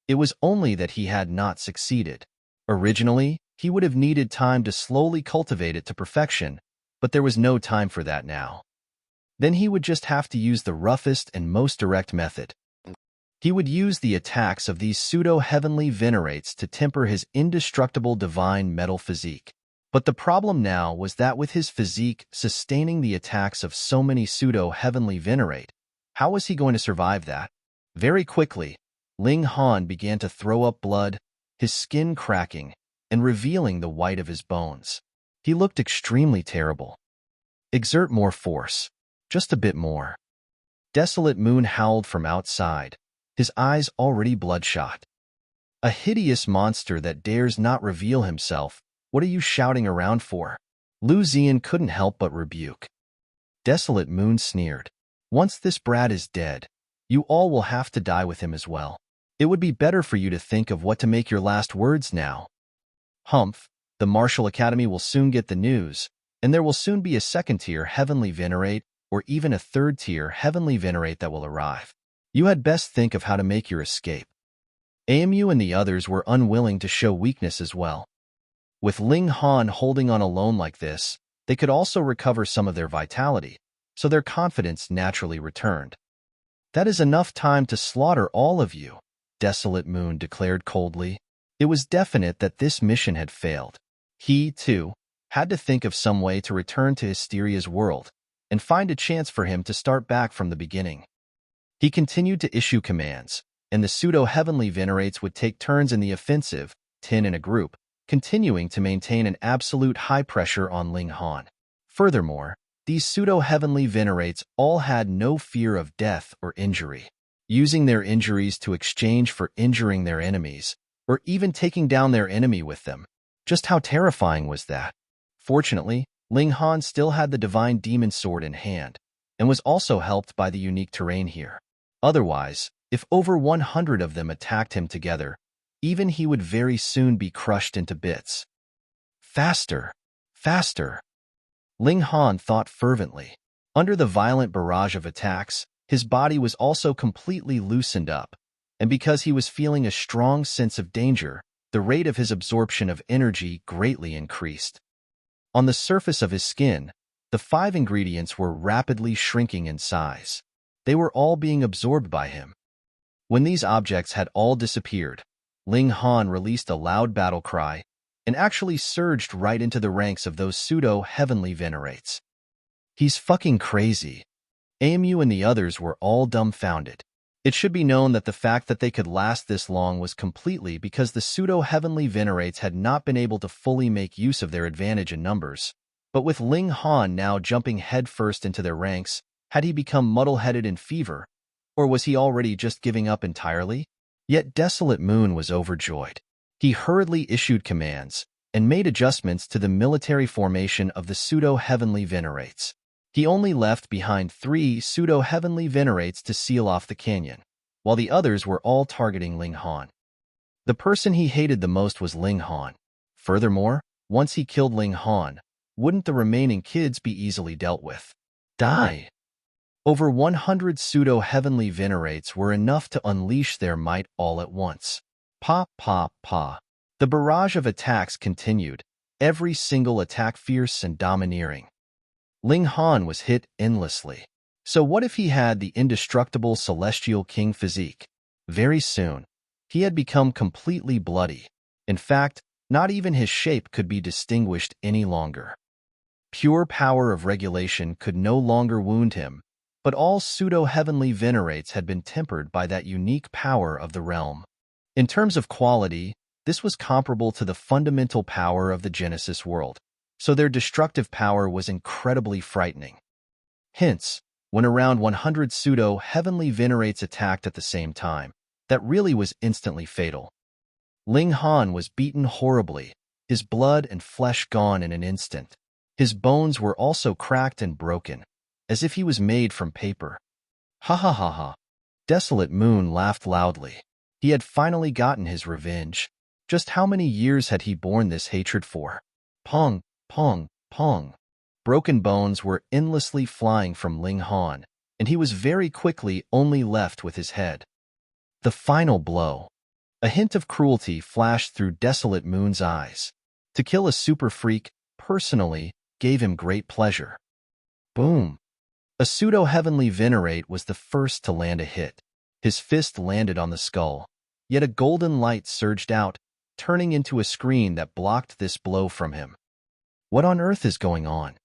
It was only that he had not succeeded. Originally, he would have needed time to slowly cultivate it to perfection, but there was no time for that now. Then he would just have to use the roughest and most direct method. He would use the attacks of these Pseudo-Heavenly Venerates to temper his indestructible divine metal physique. But the problem now was that with his physique sustaining the attacks of so many Pseudo-Heavenly Venerate, how was he going to survive that? Very quickly, Ling Han began to throw up blood, his skin cracking and revealing the white of his bones. He looked extremely terrible. Exert more force. Just a bit more. Desolate Moon howled from outside, his eyes already bloodshot. A hideous monster that dares not reveal himself. What are you shouting around for? Lu Zian couldn't help but rebuke. Desolate Moon sneered. Once this brat is dead, you all will have to die with him as well. It would be better for you to think of what to make your last words now. Humph, the Martial Academy will soon get the news, and there will soon be a second-tier Heavenly Venerate or even a third-tier Heavenly Venerate that will arrive. You had best think of how to make your escape. AMU and the others were unwilling to show weakness as well. With Ling Han holding on alone like this, they could also recover some of their vitality, so their confidence naturally returned. That is enough time to slaughter all of you, Desolate Moon declared coldly. It was definite that this mission had failed. He, too, had to think of some way to return to Hysteria's world and find a chance for him to start back from the beginning. He continued to issue commands, and the Pseudo-Heavenly Venerates would take turns in the offensive, 10 in a group, continuing to maintain an absolute high pressure on Ling Han. Furthermore, these Pseudo-Heavenly Venerates all had no fear of death or injury, using their injuries to exchange for injuring their enemies, or even taking down their enemy with them. Just how terrifying was that? Fortunately, Ling Han still had the Divine Demon Sword in hand, and was also helped by the unique terrain here. Otherwise, if over 100 of them attacked him together, even he would very soon be crushed into bits. Faster! Faster! Ling Han thought fervently. Under the violent barrage of attacks, his body was also completely loosened up, and because he was feeling a strong sense of danger, the rate of his absorption of energy greatly increased. On the surface of his skin, the 5 ingredients were rapidly shrinking in size. They were all being absorbed by him. When these objects had all disappeared, Ling Han released a loud battle cry, and actually surged right into the ranks of those pseudo-heavenly venerates. He's fucking crazy. AMU and the others were all dumbfounded. It should be known that the fact that they could last this long was completely because the pseudo-heavenly venerates had not been able to fully make use of their advantage in numbers. But with Ling Han now jumping headfirst into their ranks, had he become muddle-headed in fever? Or was he already just giving up entirely? Yet Desolate Moon was overjoyed. He hurriedly issued commands and made adjustments to the military formation of the pseudo-heavenly venerates. He only left behind 3 pseudo-heavenly venerates to seal off the canyon, while the others were all targeting Ling Han. The person he hated the most was Ling Han. Furthermore, once he killed Ling Han, wouldn't the remaining kids be easily dealt with? Die! Over 100 pseudo-heavenly venerates were enough to unleash their might all at once. Pa, pa, pa. The barrage of attacks continued, every single attack fierce and domineering. Ling Han was hit endlessly. So what if he had the indestructible Celestial King physique? Very soon, he had become completely bloody. In fact, not even his shape could be distinguished any longer. Pure power of regulation could no longer wound him, but all pseudo-heavenly venerates had been tempered by that unique power of the realm. In terms of quality, this was comparable to the fundamental power of the Genesis world, so their destructive power was incredibly frightening. Hence, when around 100 pseudo-heavenly venerates attacked at the same time, that really was instantly fatal. Ling Han was beaten horribly, his blood and flesh gone in an instant. His bones were also cracked and broken, as if he was made from paper. Ha ha ha ha. Desolate Moon laughed loudly. He had finally gotten his revenge. Just how many years had he borne this hatred for? Pong, pong, pong. Broken bones were endlessly flying from Ling Han, and he was very quickly only left with his head. The final blow. A hint of cruelty flashed through Desolate Moon's eyes. To kill a super freak, personally, gave him great pleasure. Boom. A pseudo-heavenly venerate was the first to land a hit. His fist landed on the skull, yet a golden light surged out, turning into a screen that blocked this blow from him. What on earth is going on?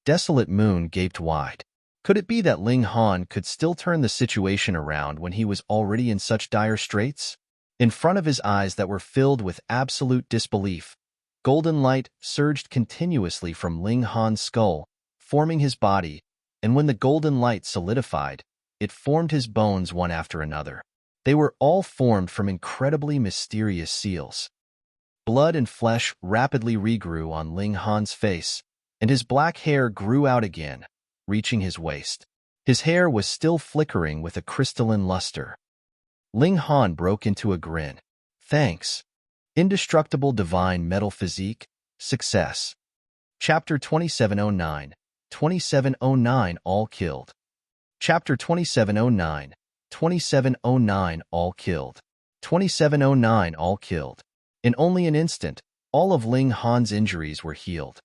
Desolate Moon gaped wide. Could it be that Ling Han could still turn the situation around when he was already in such dire straits? In front of his eyes that were filled with absolute disbelief, golden light surged continuously from Ling Han's skull, forming his body, and when the golden light solidified, it formed his bones one after another. They were all formed from incredibly mysterious seals. Blood and flesh rapidly regrew on Ling Han's face, and his black hair grew out again, reaching his waist. His hair was still flickering with a crystalline luster. Ling Han broke into a grin. Thanks. Indestructible Divine Metal Physique, Success. Chapter 2709, 2709 All Killed. Chapter 2709, 2709 All Killed. 2709 All Killed. In only an instant, all of Ling Han's injuries were healed.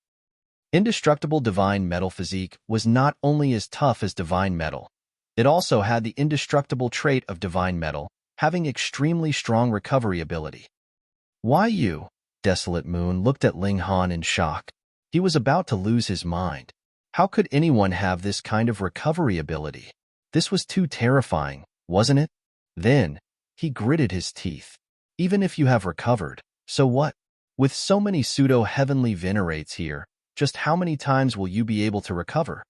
Indestructible Divine Metal Physique was not only as tough as Divine Metal, it also had the indestructible trait of Divine Metal, having extremely strong recovery ability. Why you? Desolate Moon looked at Ling Han in shock. He was about to lose his mind. How could anyone have this kind of recovery ability? This was too terrifying, wasn't it? Then, he gritted his teeth. Even if you have recovered, so what? With so many pseudo-heavenly venerates here, just how many times will you be able to recover?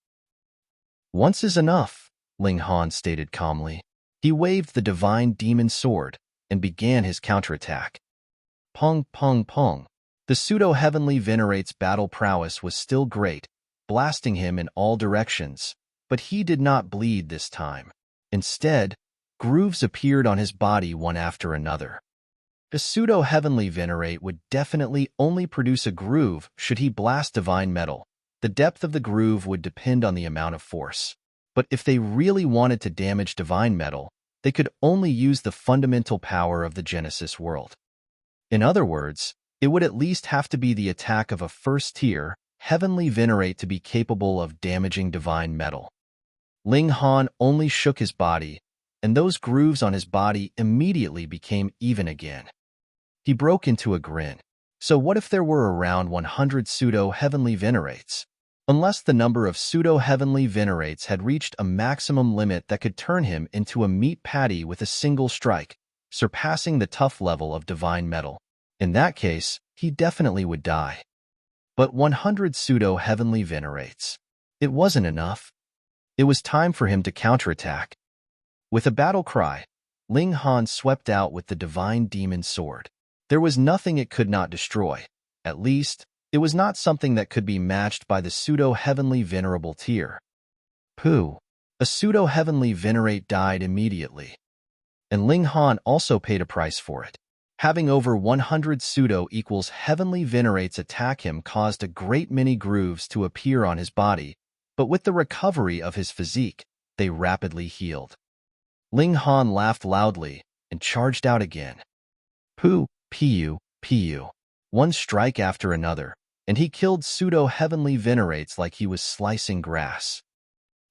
Once is enough, Ling Han stated calmly. He waved the divine demon sword and began his counterattack. Pong, pong, pong. The pseudo-heavenly venerate's battle prowess was still great, blasting him in all directions, but he did not bleed this time. Instead, grooves appeared on his body one after another. A pseudo-heavenly venerate would definitely only produce a groove should he blast divine metal. The depth of the groove would depend on the amount of force. But if they really wanted to damage divine metal, they could only use the fundamental power of the Genesis world. In other words, it would at least have to be the attack of a first-tier, heavenly venerate to be capable of damaging divine metal. Ling Han only shook his body, and those grooves on his body immediately became even again. He broke into a grin. So what if there were around 100 Pseudo-Heavenly Venerates? Unless the number of Pseudo-Heavenly Venerates had reached a maximum limit that could turn him into a meat patty with a single strike, surpassing the tough level of divine metal. In that case, he definitely would die. But 100 Pseudo-Heavenly Venerates. It wasn't enough. It was time for him to counterattack. With a battle cry, Ling Han swept out with the divine demon sword. There was nothing it could not destroy. At least, it was not something that could be matched by the Pseudo-Heavenly Venerable tier. Pooh! A Pseudo-Heavenly Venerate died immediately. And Ling Han also paid a price for it. Having over 100 Pseudo-Heavenly Venerates attack him caused a great many grooves to appear on his body, but with the recovery of his physique, they rapidly healed. Ling Han laughed loudly and charged out again. Pooh! Pu. One strike after another, and he killed Pseudo-Heavenly Venerates like he was slicing grass.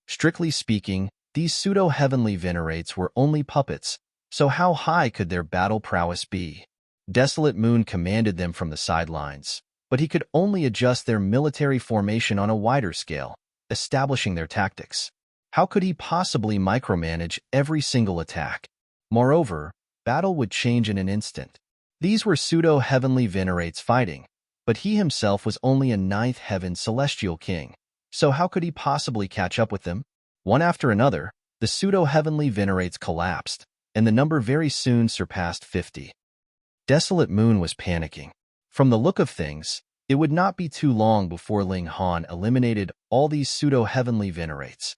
Strictly speaking, these Pseudo-Heavenly Venerates were only puppets, so how high could their battle prowess be? Desolate Moon commanded them from the sidelines, but he could only adjust their military formation on a wider scale, establishing their tactics. How could he possibly micromanage every single attack? Moreover, battle would change in an instant. These were Pseudo-Heavenly Venerates fighting, but he himself was only a ninth heaven celestial king, so how could he possibly catch up with them? One after another, the Pseudo-Heavenly Venerates collapsed, and the number very soon surpassed 50. Desolate Moon was panicking. From the look of things, it would not be too long before Ling Han eliminated all these Pseudo-Heavenly Venerates.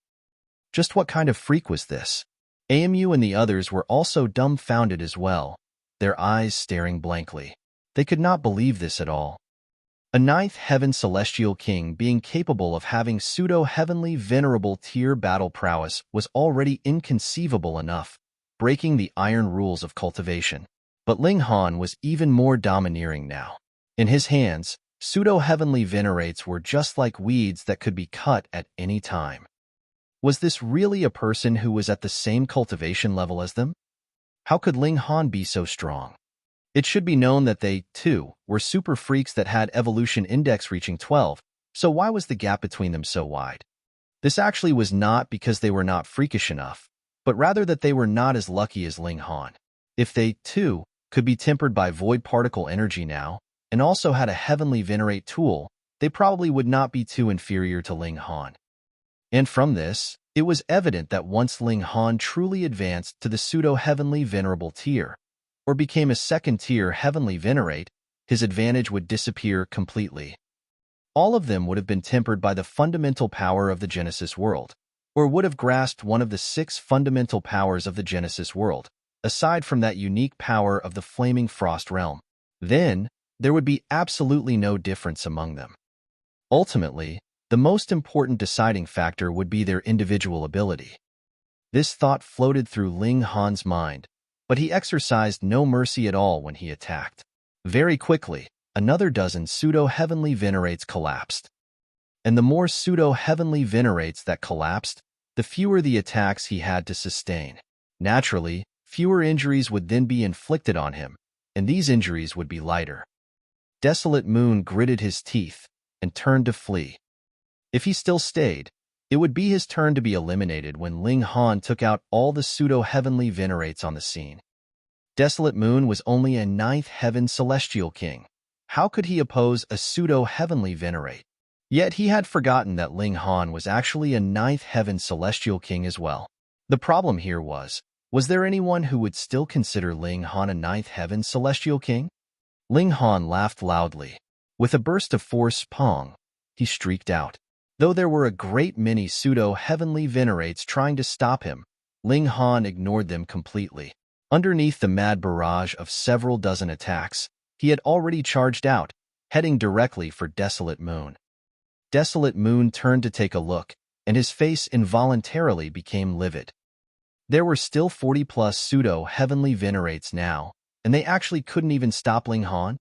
Just what kind of freak was this? Amu and the others were also dumbfounded as well, their eyes staring blankly. They could not believe this at all. A ninth heaven celestial king being capable of having Pseudo-Heavenly Venerable tier battle prowess was already inconceivable enough, breaking the iron rules of cultivation. But Ling Han was even more domineering now. In his hands, Pseudo-Heavenly Venerates were just like weeds that could be cut at any time. Was this really a person who was at the same cultivation level as them? How could Ling Han be so strong? It should be known that they, too, were super freaks that had evolution index reaching 12, so why was the gap between them so wide? This actually was not because they were not freakish enough, but rather that they were not as lucky as Ling Han. If they, too, could be tempered by void particle energy now, and also had a heavenly venerate tool, they probably would not be too inferior to Ling Han. And from this, it was evident that once Ling Han truly advanced to the Pseudo-Heavenly Venerable tier, or became a second-tier Heavenly Venerate, his advantage would disappear completely. All of them would have been tempered by the fundamental power of the Genesis world, or would have grasped one of the 6 fundamental powers of the Genesis world, aside from that unique power of the Flaming Frost realm. Then, there would be absolutely no difference among them. Ultimately, the most important deciding factor would be their individual ability. This thought floated through Ling Han's mind, but he exercised no mercy at all when he attacked. Very quickly, another dozen Pseudo-Heavenly Venerates collapsed. And the more Pseudo-Heavenly Venerates that collapsed, the fewer the attacks he had to sustain. Naturally, fewer injuries would then be inflicted on him, and these injuries would be lighter. Desolate Moon gritted his teeth and turned to flee. If he still stayed, it would be his turn to be eliminated when Ling Han took out all the Pseudo-Heavenly Venerates on the scene. Desolate Moon was only a 9th heaven celestial king. How could he oppose a Pseudo-Heavenly Venerate? Yet he had forgotten that Ling Han was actually a 9th heaven celestial king as well. The problem here was there anyone who would still consider Ling Han a 9th heaven celestial king? Ling Han laughed loudly. With a burst of force, he streaked out. Though there were a great many Pseudo-Heavenly Venerates trying to stop him, Ling Han ignored them completely. Underneath the mad barrage of several dozen attacks, he had already charged out, heading directly for Desolate Moon. Desolate Moon turned to take a look, and his face involuntarily became livid. There were still 40-plus Pseudo-Heavenly Venerates now, and they actually couldn't even stop Ling Han?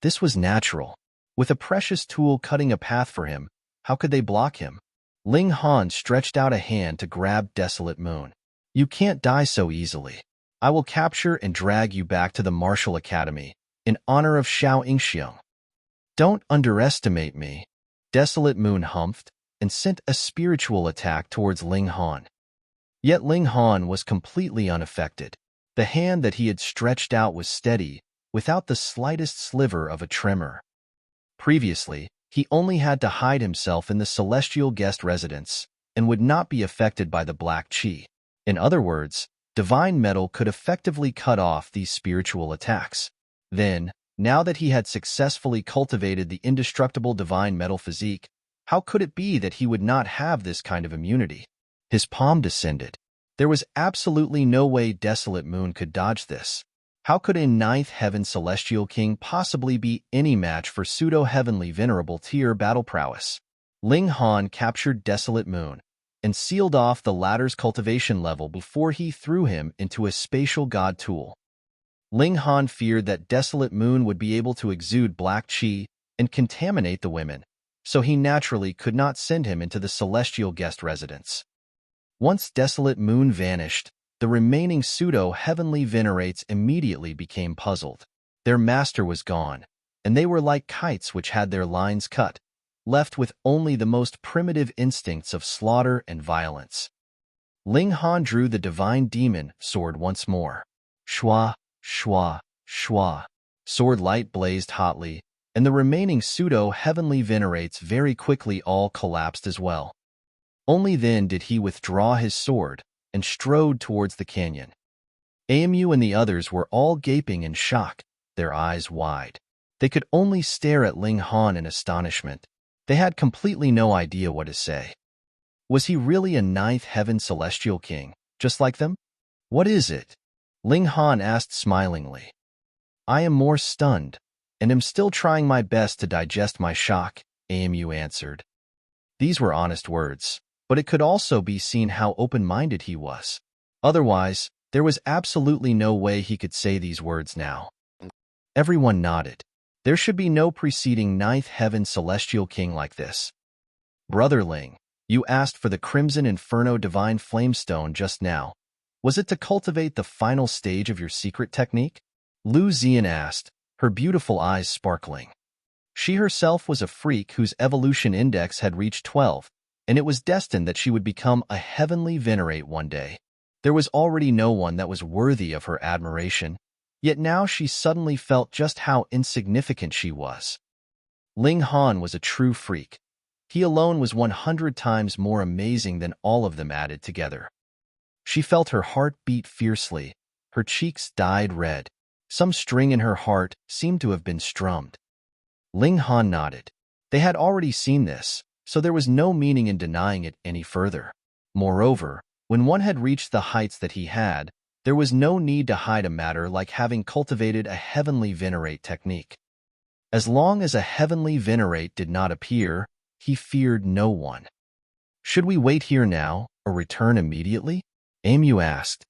This was natural. With a precious tool cutting a path for him, how could they block him? Ling Han stretched out a hand to grab Desolate Moon. You can't die so easily. I will capture and drag you back to the Martial Academy, in honor of Xiao Yingxiang. Don't underestimate me. Desolate Moon humphed and sent a spiritual attack towards Ling Han. Yet Ling Han was completely unaffected. The hand that he had stretched out was steady, without the slightest sliver of a tremor. Previously, he only had to hide himself in the celestial guest residence and would not be affected by the black chi. In other words, divine metal could effectively cut off these spiritual attacks. Then, now that he had successfully cultivated the indestructible divine metal physique, how could it be that he would not have this kind of immunity? His palm descended. There was absolutely no way Desolate Moon could dodge this. How could a ninth heaven celestial king possibly be any match for Pseudo-Heavenly venerable tier battle prowess? Ling Han captured Desolate Moon and sealed off the latter's cultivation level before he threw him into a spatial god tool. Ling Han feared that Desolate Moon would be able to exude black chi and contaminate the women, so he naturally could not send him into the celestial guest residence. Once Desolate Moon vanished, the remaining Pseudo-Heavenly Venerates immediately became puzzled. Their master was gone, and they were like kites which had their lines cut, left with only the most primitive instincts of slaughter and violence. Ling Han drew the divine demon sword once more. Shwa, shwa, shwa. Sword light blazed hotly, and the remaining Pseudo-Heavenly Venerates very quickly all collapsed as well. Only then did he withdraw his sword and strode towards the canyon. Amu and the others were all gaping in shock, their eyes wide. They could only stare at Ling Han in astonishment. They had completely no idea what to say. Was he really a ninth heaven celestial king, just like them? What is it? Ling Han asked smilingly. I am more stunned, and am still trying my best to digest my shock, Amu answered. These were honest words, but it could also be seen how open-minded he was. Otherwise, there was absolutely no way he could say these words now. Everyone nodded. There should be no preceding ninth heaven celestial king like this. Brother Ling, you asked for the Crimson Inferno Divine Flamestone just now. Was it to cultivate the final stage of your secret technique? Lu Zian asked, her beautiful eyes sparkling. She herself was a freak whose evolution index had reached 12, and it was destined that she would become a heavenly venerate one day. There was already no one that was worthy of her admiration, yet now she suddenly felt just how insignificant she was. Ling Han was a true freak. He alone was 100 times more amazing than all of them added together. She felt her heart beat fiercely, her cheeks dyed red. Some string in her heart seemed to have been strummed. Ling Han nodded. They had already seen this, so there was no meaning in denying it any further. Moreover, when one had reached the heights that he had, there was no need to hide a matter like having cultivated a heavenly venerate technique. As long as a heavenly venerate did not appear, he feared no one. Should we wait here now, or return immediately? Amu asked.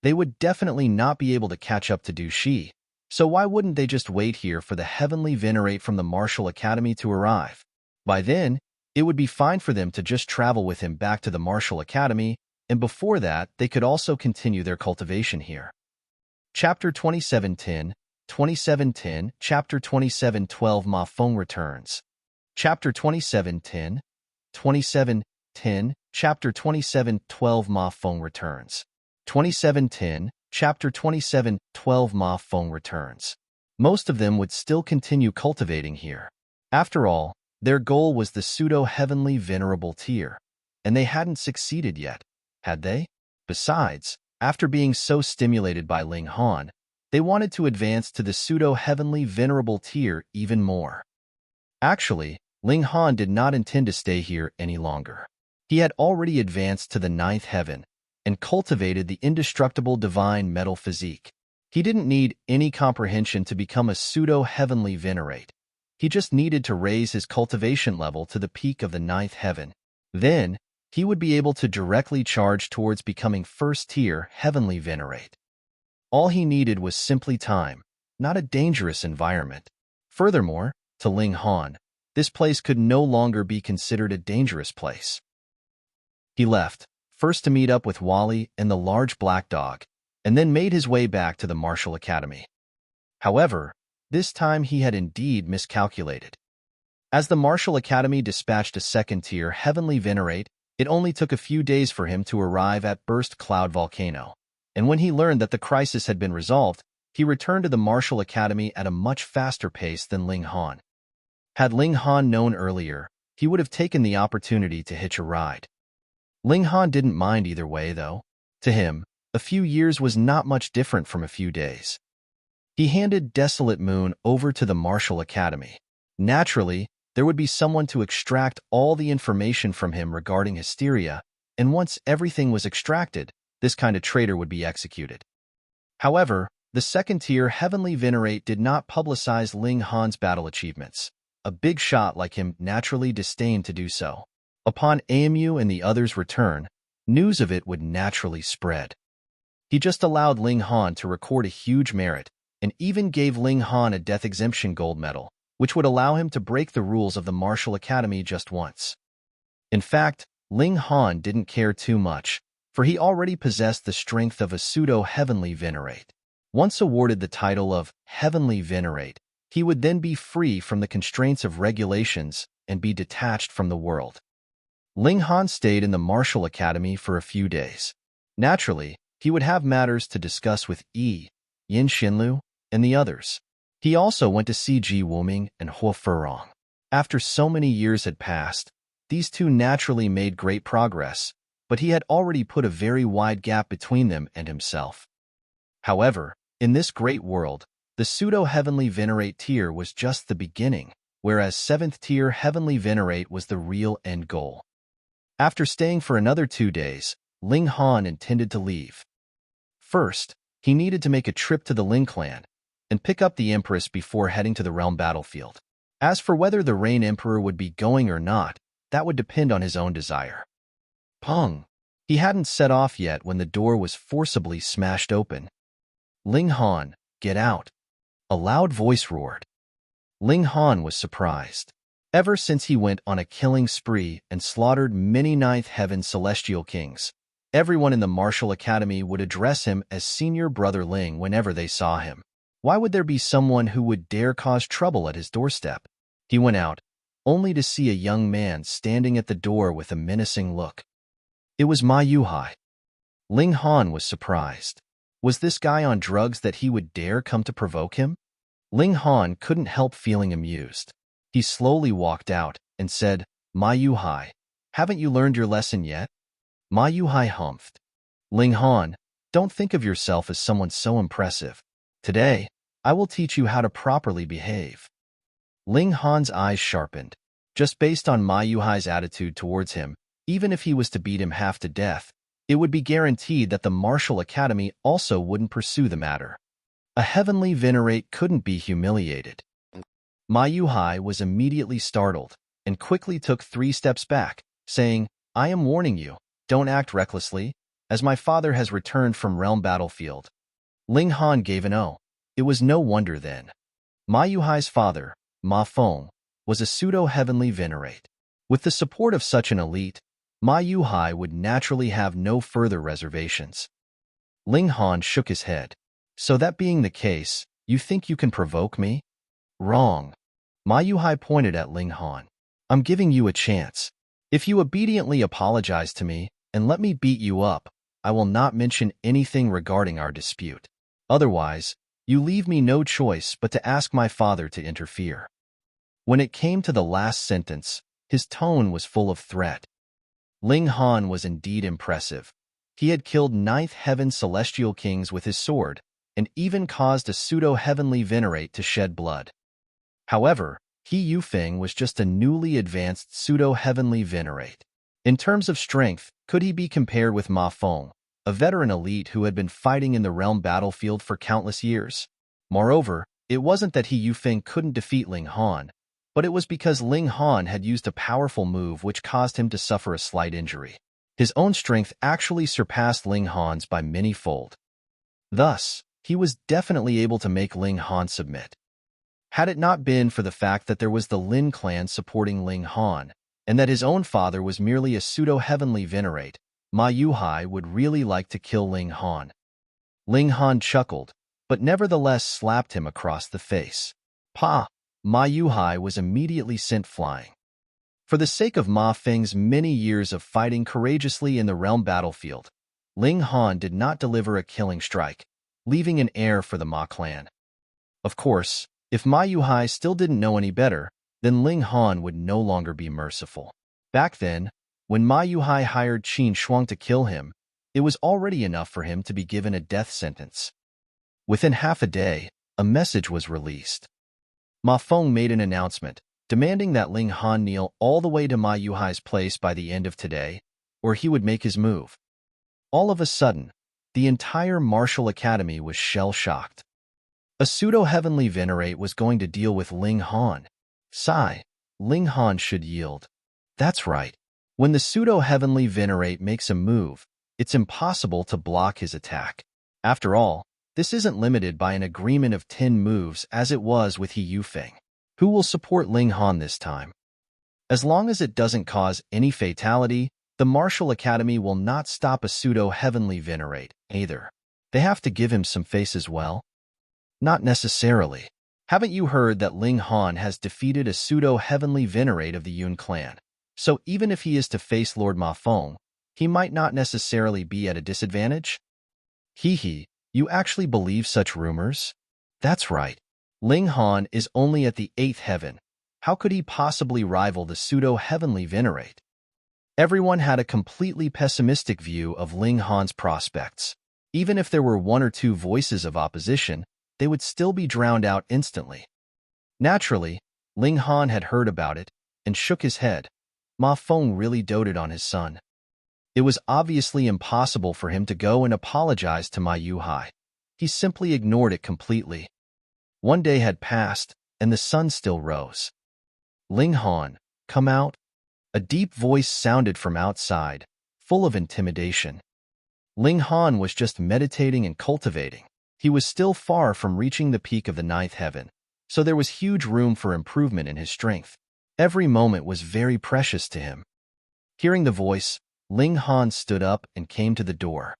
They would definitely not be able to catch up to Du Shi, so why wouldn't they just wait here for the heavenly venerate from the Martial Academy to arrive? By then, it would be fine for them to just travel with him back to the Martial Academy, and before that, they could also continue their cultivation here. Chapter 2710, 2710, Chapter 2712 Ma Feng Returns. Chapter 2710, 2710, Chapter 2712 Ma Feng Returns. 2710, Chapter 2712 Ma Feng Returns. Most of them would still continue cultivating here. After all, their goal was the Pseudo-Heavenly Venerable tier, and they hadn't succeeded yet, had they? Besides, after being so stimulated by Ling Han, they wanted to advance to the Pseudo-Heavenly Venerable tier even more. Actually, Ling Han did not intend to stay here any longer. He had already advanced to the 9th heaven and cultivated the indestructible divine metal physique. He didn't need any comprehension to become a Pseudo-Heavenly Venerate. He just needed to raise his cultivation level to the peak of the 9th heaven. Then, he would be able to directly charge towards becoming first-tier Heavenly Venerate. All he needed was simply time, not a dangerous environment. Furthermore, to Ling Han, this place could no longer be considered a dangerous place. He left, first to meet up with Wally and the large black dog, and then made his way back to the Martial Academy. However, This time he had indeed miscalculated. As the Martial Academy dispatched a second-tier Heavenly Venerate, it only took a few days for him to arrive at Burst Cloud Volcano, and when he learned that the crisis had been resolved, he returned to the Martial Academy at a much faster pace than Ling Han. Had Ling Han known earlier, he would have taken the opportunity to hitch a ride. Ling Han didn't mind either way, though. To him, a few years was not much different from a few days. He handed Desolate Moon over to the Martial Academy. Naturally, there would be someone to extract all the information from him regarding Hysteria, and once everything was extracted, this kind of traitor would be executed. However, the second-tier Heavenly Venerate did not publicize Ling Han's battle achievements. A big shot like him naturally disdained to do so. Upon AMU and the others' return, news of it would naturally spread. He just allowed Ling Han to record a huge merit, and even gave Ling Han a Death Exemption Gold Medal, which would allow him to break the rules of the Martial Academy just once. In fact, Ling Han didn't care too much, for he already possessed the strength of a Pseudo-Heavenly Venerate. Once awarded the title of Heavenly Venerate, he would then be free from the constraints of regulations and be detached from the world. Ling Han stayed in the Martial Academy for a few days. Naturally, he would have matters to discuss with Yin Xinlu and the others. He also went to see Ji Wuming and Huo Furong. After so many years had passed, these two naturally made great progress, but he had already put a very wide gap between them and himself. However, in this great world, the Pseudo-Heavenly Venerate tier was just the beginning, whereas 7th tier Heavenly Venerate was the real end goal. After staying for another 2 days, Ling Han intended to leave. First, he needed to make a trip to the Ling clan and pick up the Empress before heading to the realm battlefield. As for whether the Rain Emperor would be going or not, that would depend on his own desire. Pong! He hadn't set off yet when the door was forcibly smashed open. Ling Han, get out! A loud voice roared. Ling Han was surprised. Ever since he went on a killing spree and slaughtered many Ninth Heaven Celestial Kings, everyone in the Martial Academy would address him as Senior Brother Ling whenever they saw him. Why would there be someone who would dare cause trouble at his doorstep? He went out, only to see a young man standing at the door with a menacing look. It was Ma Yuhai. Ling Han was surprised. Was this guy on drugs that he would dare come to provoke him? Ling Han couldn't help feeling amused. He slowly walked out and said, Ma Yuhai, haven't you learned your lesson yet? Ma Yuhai humphed. Ling Han, don't think of yourself as someone so impressive. Today, I will teach you how to properly behave. Ling Han's eyes sharpened. Just based on Ma Yuhai's attitude towards him, even if he was to beat him half to death, it would be guaranteed that the Martial Academy also wouldn't pursue the matter. A Heavenly Venerate couldn't be humiliated. Ma Yuhai was immediately startled and quickly took 3 steps back, saying, I am warning you, don't act recklessly, as my father has returned from realm battlefield. Ling Han gave an O. It was no wonder then. Ma Yuhai's father, Ma Feng, was a Pseudo-Heavenly Venerate. With the support of such an elite, Ma Yuhai would naturally have no further reservations. Ling Han shook his head. So that being the case, you think you can provoke me? Wrong. Ma Yuhai pointed at Ling Han. I'm giving you a chance. If you obediently apologize to me and let me beat you up, I will not mention anything regarding our dispute. Otherwise, you leave me no choice but to ask my father to interfere. When it came to the last sentence, his tone was full of threat. Ling Han was indeed impressive. He had killed Ninth Heaven Celestial Kings with his sword, and even caused a Pseudo-Heavenly Venerate to shed blood. However, He Yufeng was just a newly advanced Pseudo-Heavenly Venerate. In terms of strength, could he be compared with Ma Feng, a veteran elite who had been fighting in the realm battlefield for countless years? Moreover, it wasn't that He Yufeng couldn't defeat Ling Han, but it was because Ling Han had used a powerful move which caused him to suffer a slight injury. His own strength actually surpassed Ling Han's by many-fold. Thus, he was definitely able to make Ling Han submit. Had it not been for the fact that there was the Lin clan supporting Ling Han, and that his own father was merely a Pseudo-Heavenly Venerate, Ma Yuhai would really like to kill Ling Han. Ling Han chuckled, but nevertheless slapped him across the face. Pa, Ma Yuhai was immediately sent flying. For the sake of Ma Feng's many years of fighting courageously in the realm battlefield, Ling Han did not deliver a killing strike, leaving an heir for the Ma clan. Of course, if Ma Yuhai still didn't know any better, then Ling Han would no longer be merciful. Back then, when Ma Yuhai hired Qin Shuang to kill him, it was already enough for him to be given a death sentence. Within half a day, a message was released. Ma Feng made an announcement, demanding that Ling Han kneel all the way to Ma Yuhai's place by the end of today, or he would make his move. All of a sudden, the entire martial academy was shell-shocked. A pseudo-heavenly Venerate was going to deal with Ling Han. Sigh, Ling Han should yield. That's right. When the pseudo-heavenly Venerate makes a move, it's impossible to block his attack. After all, this isn't limited by an agreement of 10 moves as it was with He Yufeng. Who will support Ling Han this time? As long as it doesn't cause any fatality, the Martial Academy will not stop a pseudo-heavenly Venerate, either. They have to give him some face as well? Not necessarily. Haven't you heard that Ling Han has defeated a pseudo-heavenly Venerate of the Yun clan? So even if he is to face Lord Ma Feng, he might not necessarily be at a disadvantage? Hee, you actually believe such rumors? That's right. Ling Han is only at the 8th heaven. How could he possibly rival the pseudo-heavenly Venerate? Everyone had a completely pessimistic view of Ling Han's prospects. Even if there were 1 or 2 voices of opposition, they would still be drowned out instantly. Naturally, Ling Han had heard about it and shook his head. Ma Feng really doted on his son. It was obviously impossible for him to go and apologize to Ma Yuhai. He simply ignored it completely. One day had passed, and the sun still rose. Ling Han, come out. A deep voice sounded from outside, full of intimidation. Ling Han was just meditating and cultivating. He was still far from reaching the peak of the 9th heaven, so there was huge room for improvement in his strength. Every moment was very precious to him. Hearing the voice, Ling Han stood up and came to the door.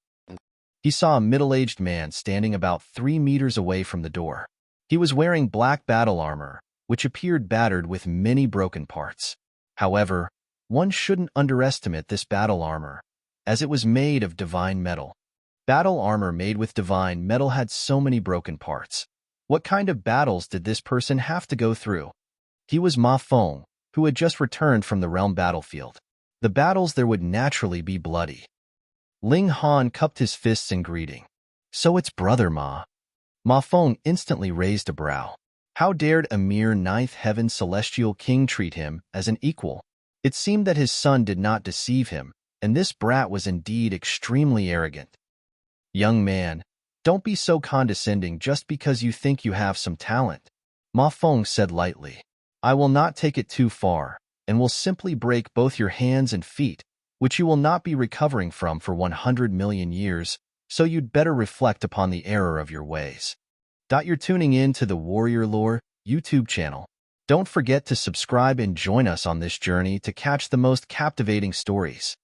He saw a middle-aged man standing about 3 meters away from the door. He was wearing black battle armor, which appeared battered with many broken parts. However, one shouldn't underestimate this battle armor, as it was made of divine metal. Battle armor made with divine metal had so many broken parts. What kind of battles did this person have to go through? He was Ma Feng, who had just returned from the realm battlefield. The battles there would naturally be bloody. Ling Han cupped his fists in greeting. So it's brother Ma. Ma Feng instantly raised a brow. How dared a mere 9th heaven celestial king treat him as an equal? It seemed that his son did not deceive him, and this brat was indeed extremely arrogant. Young man, don't be so condescending just because you think you have some talent, Ma Feng said lightly. I will not take it too far, and will simply break both your hands and feet, which you will not be recovering from for 100 million years, so you'd better reflect upon the error of your ways. You're tuning in to the Warrior Lore YouTube channel. Don't forget to subscribe and join us on this journey to catch the most captivating stories.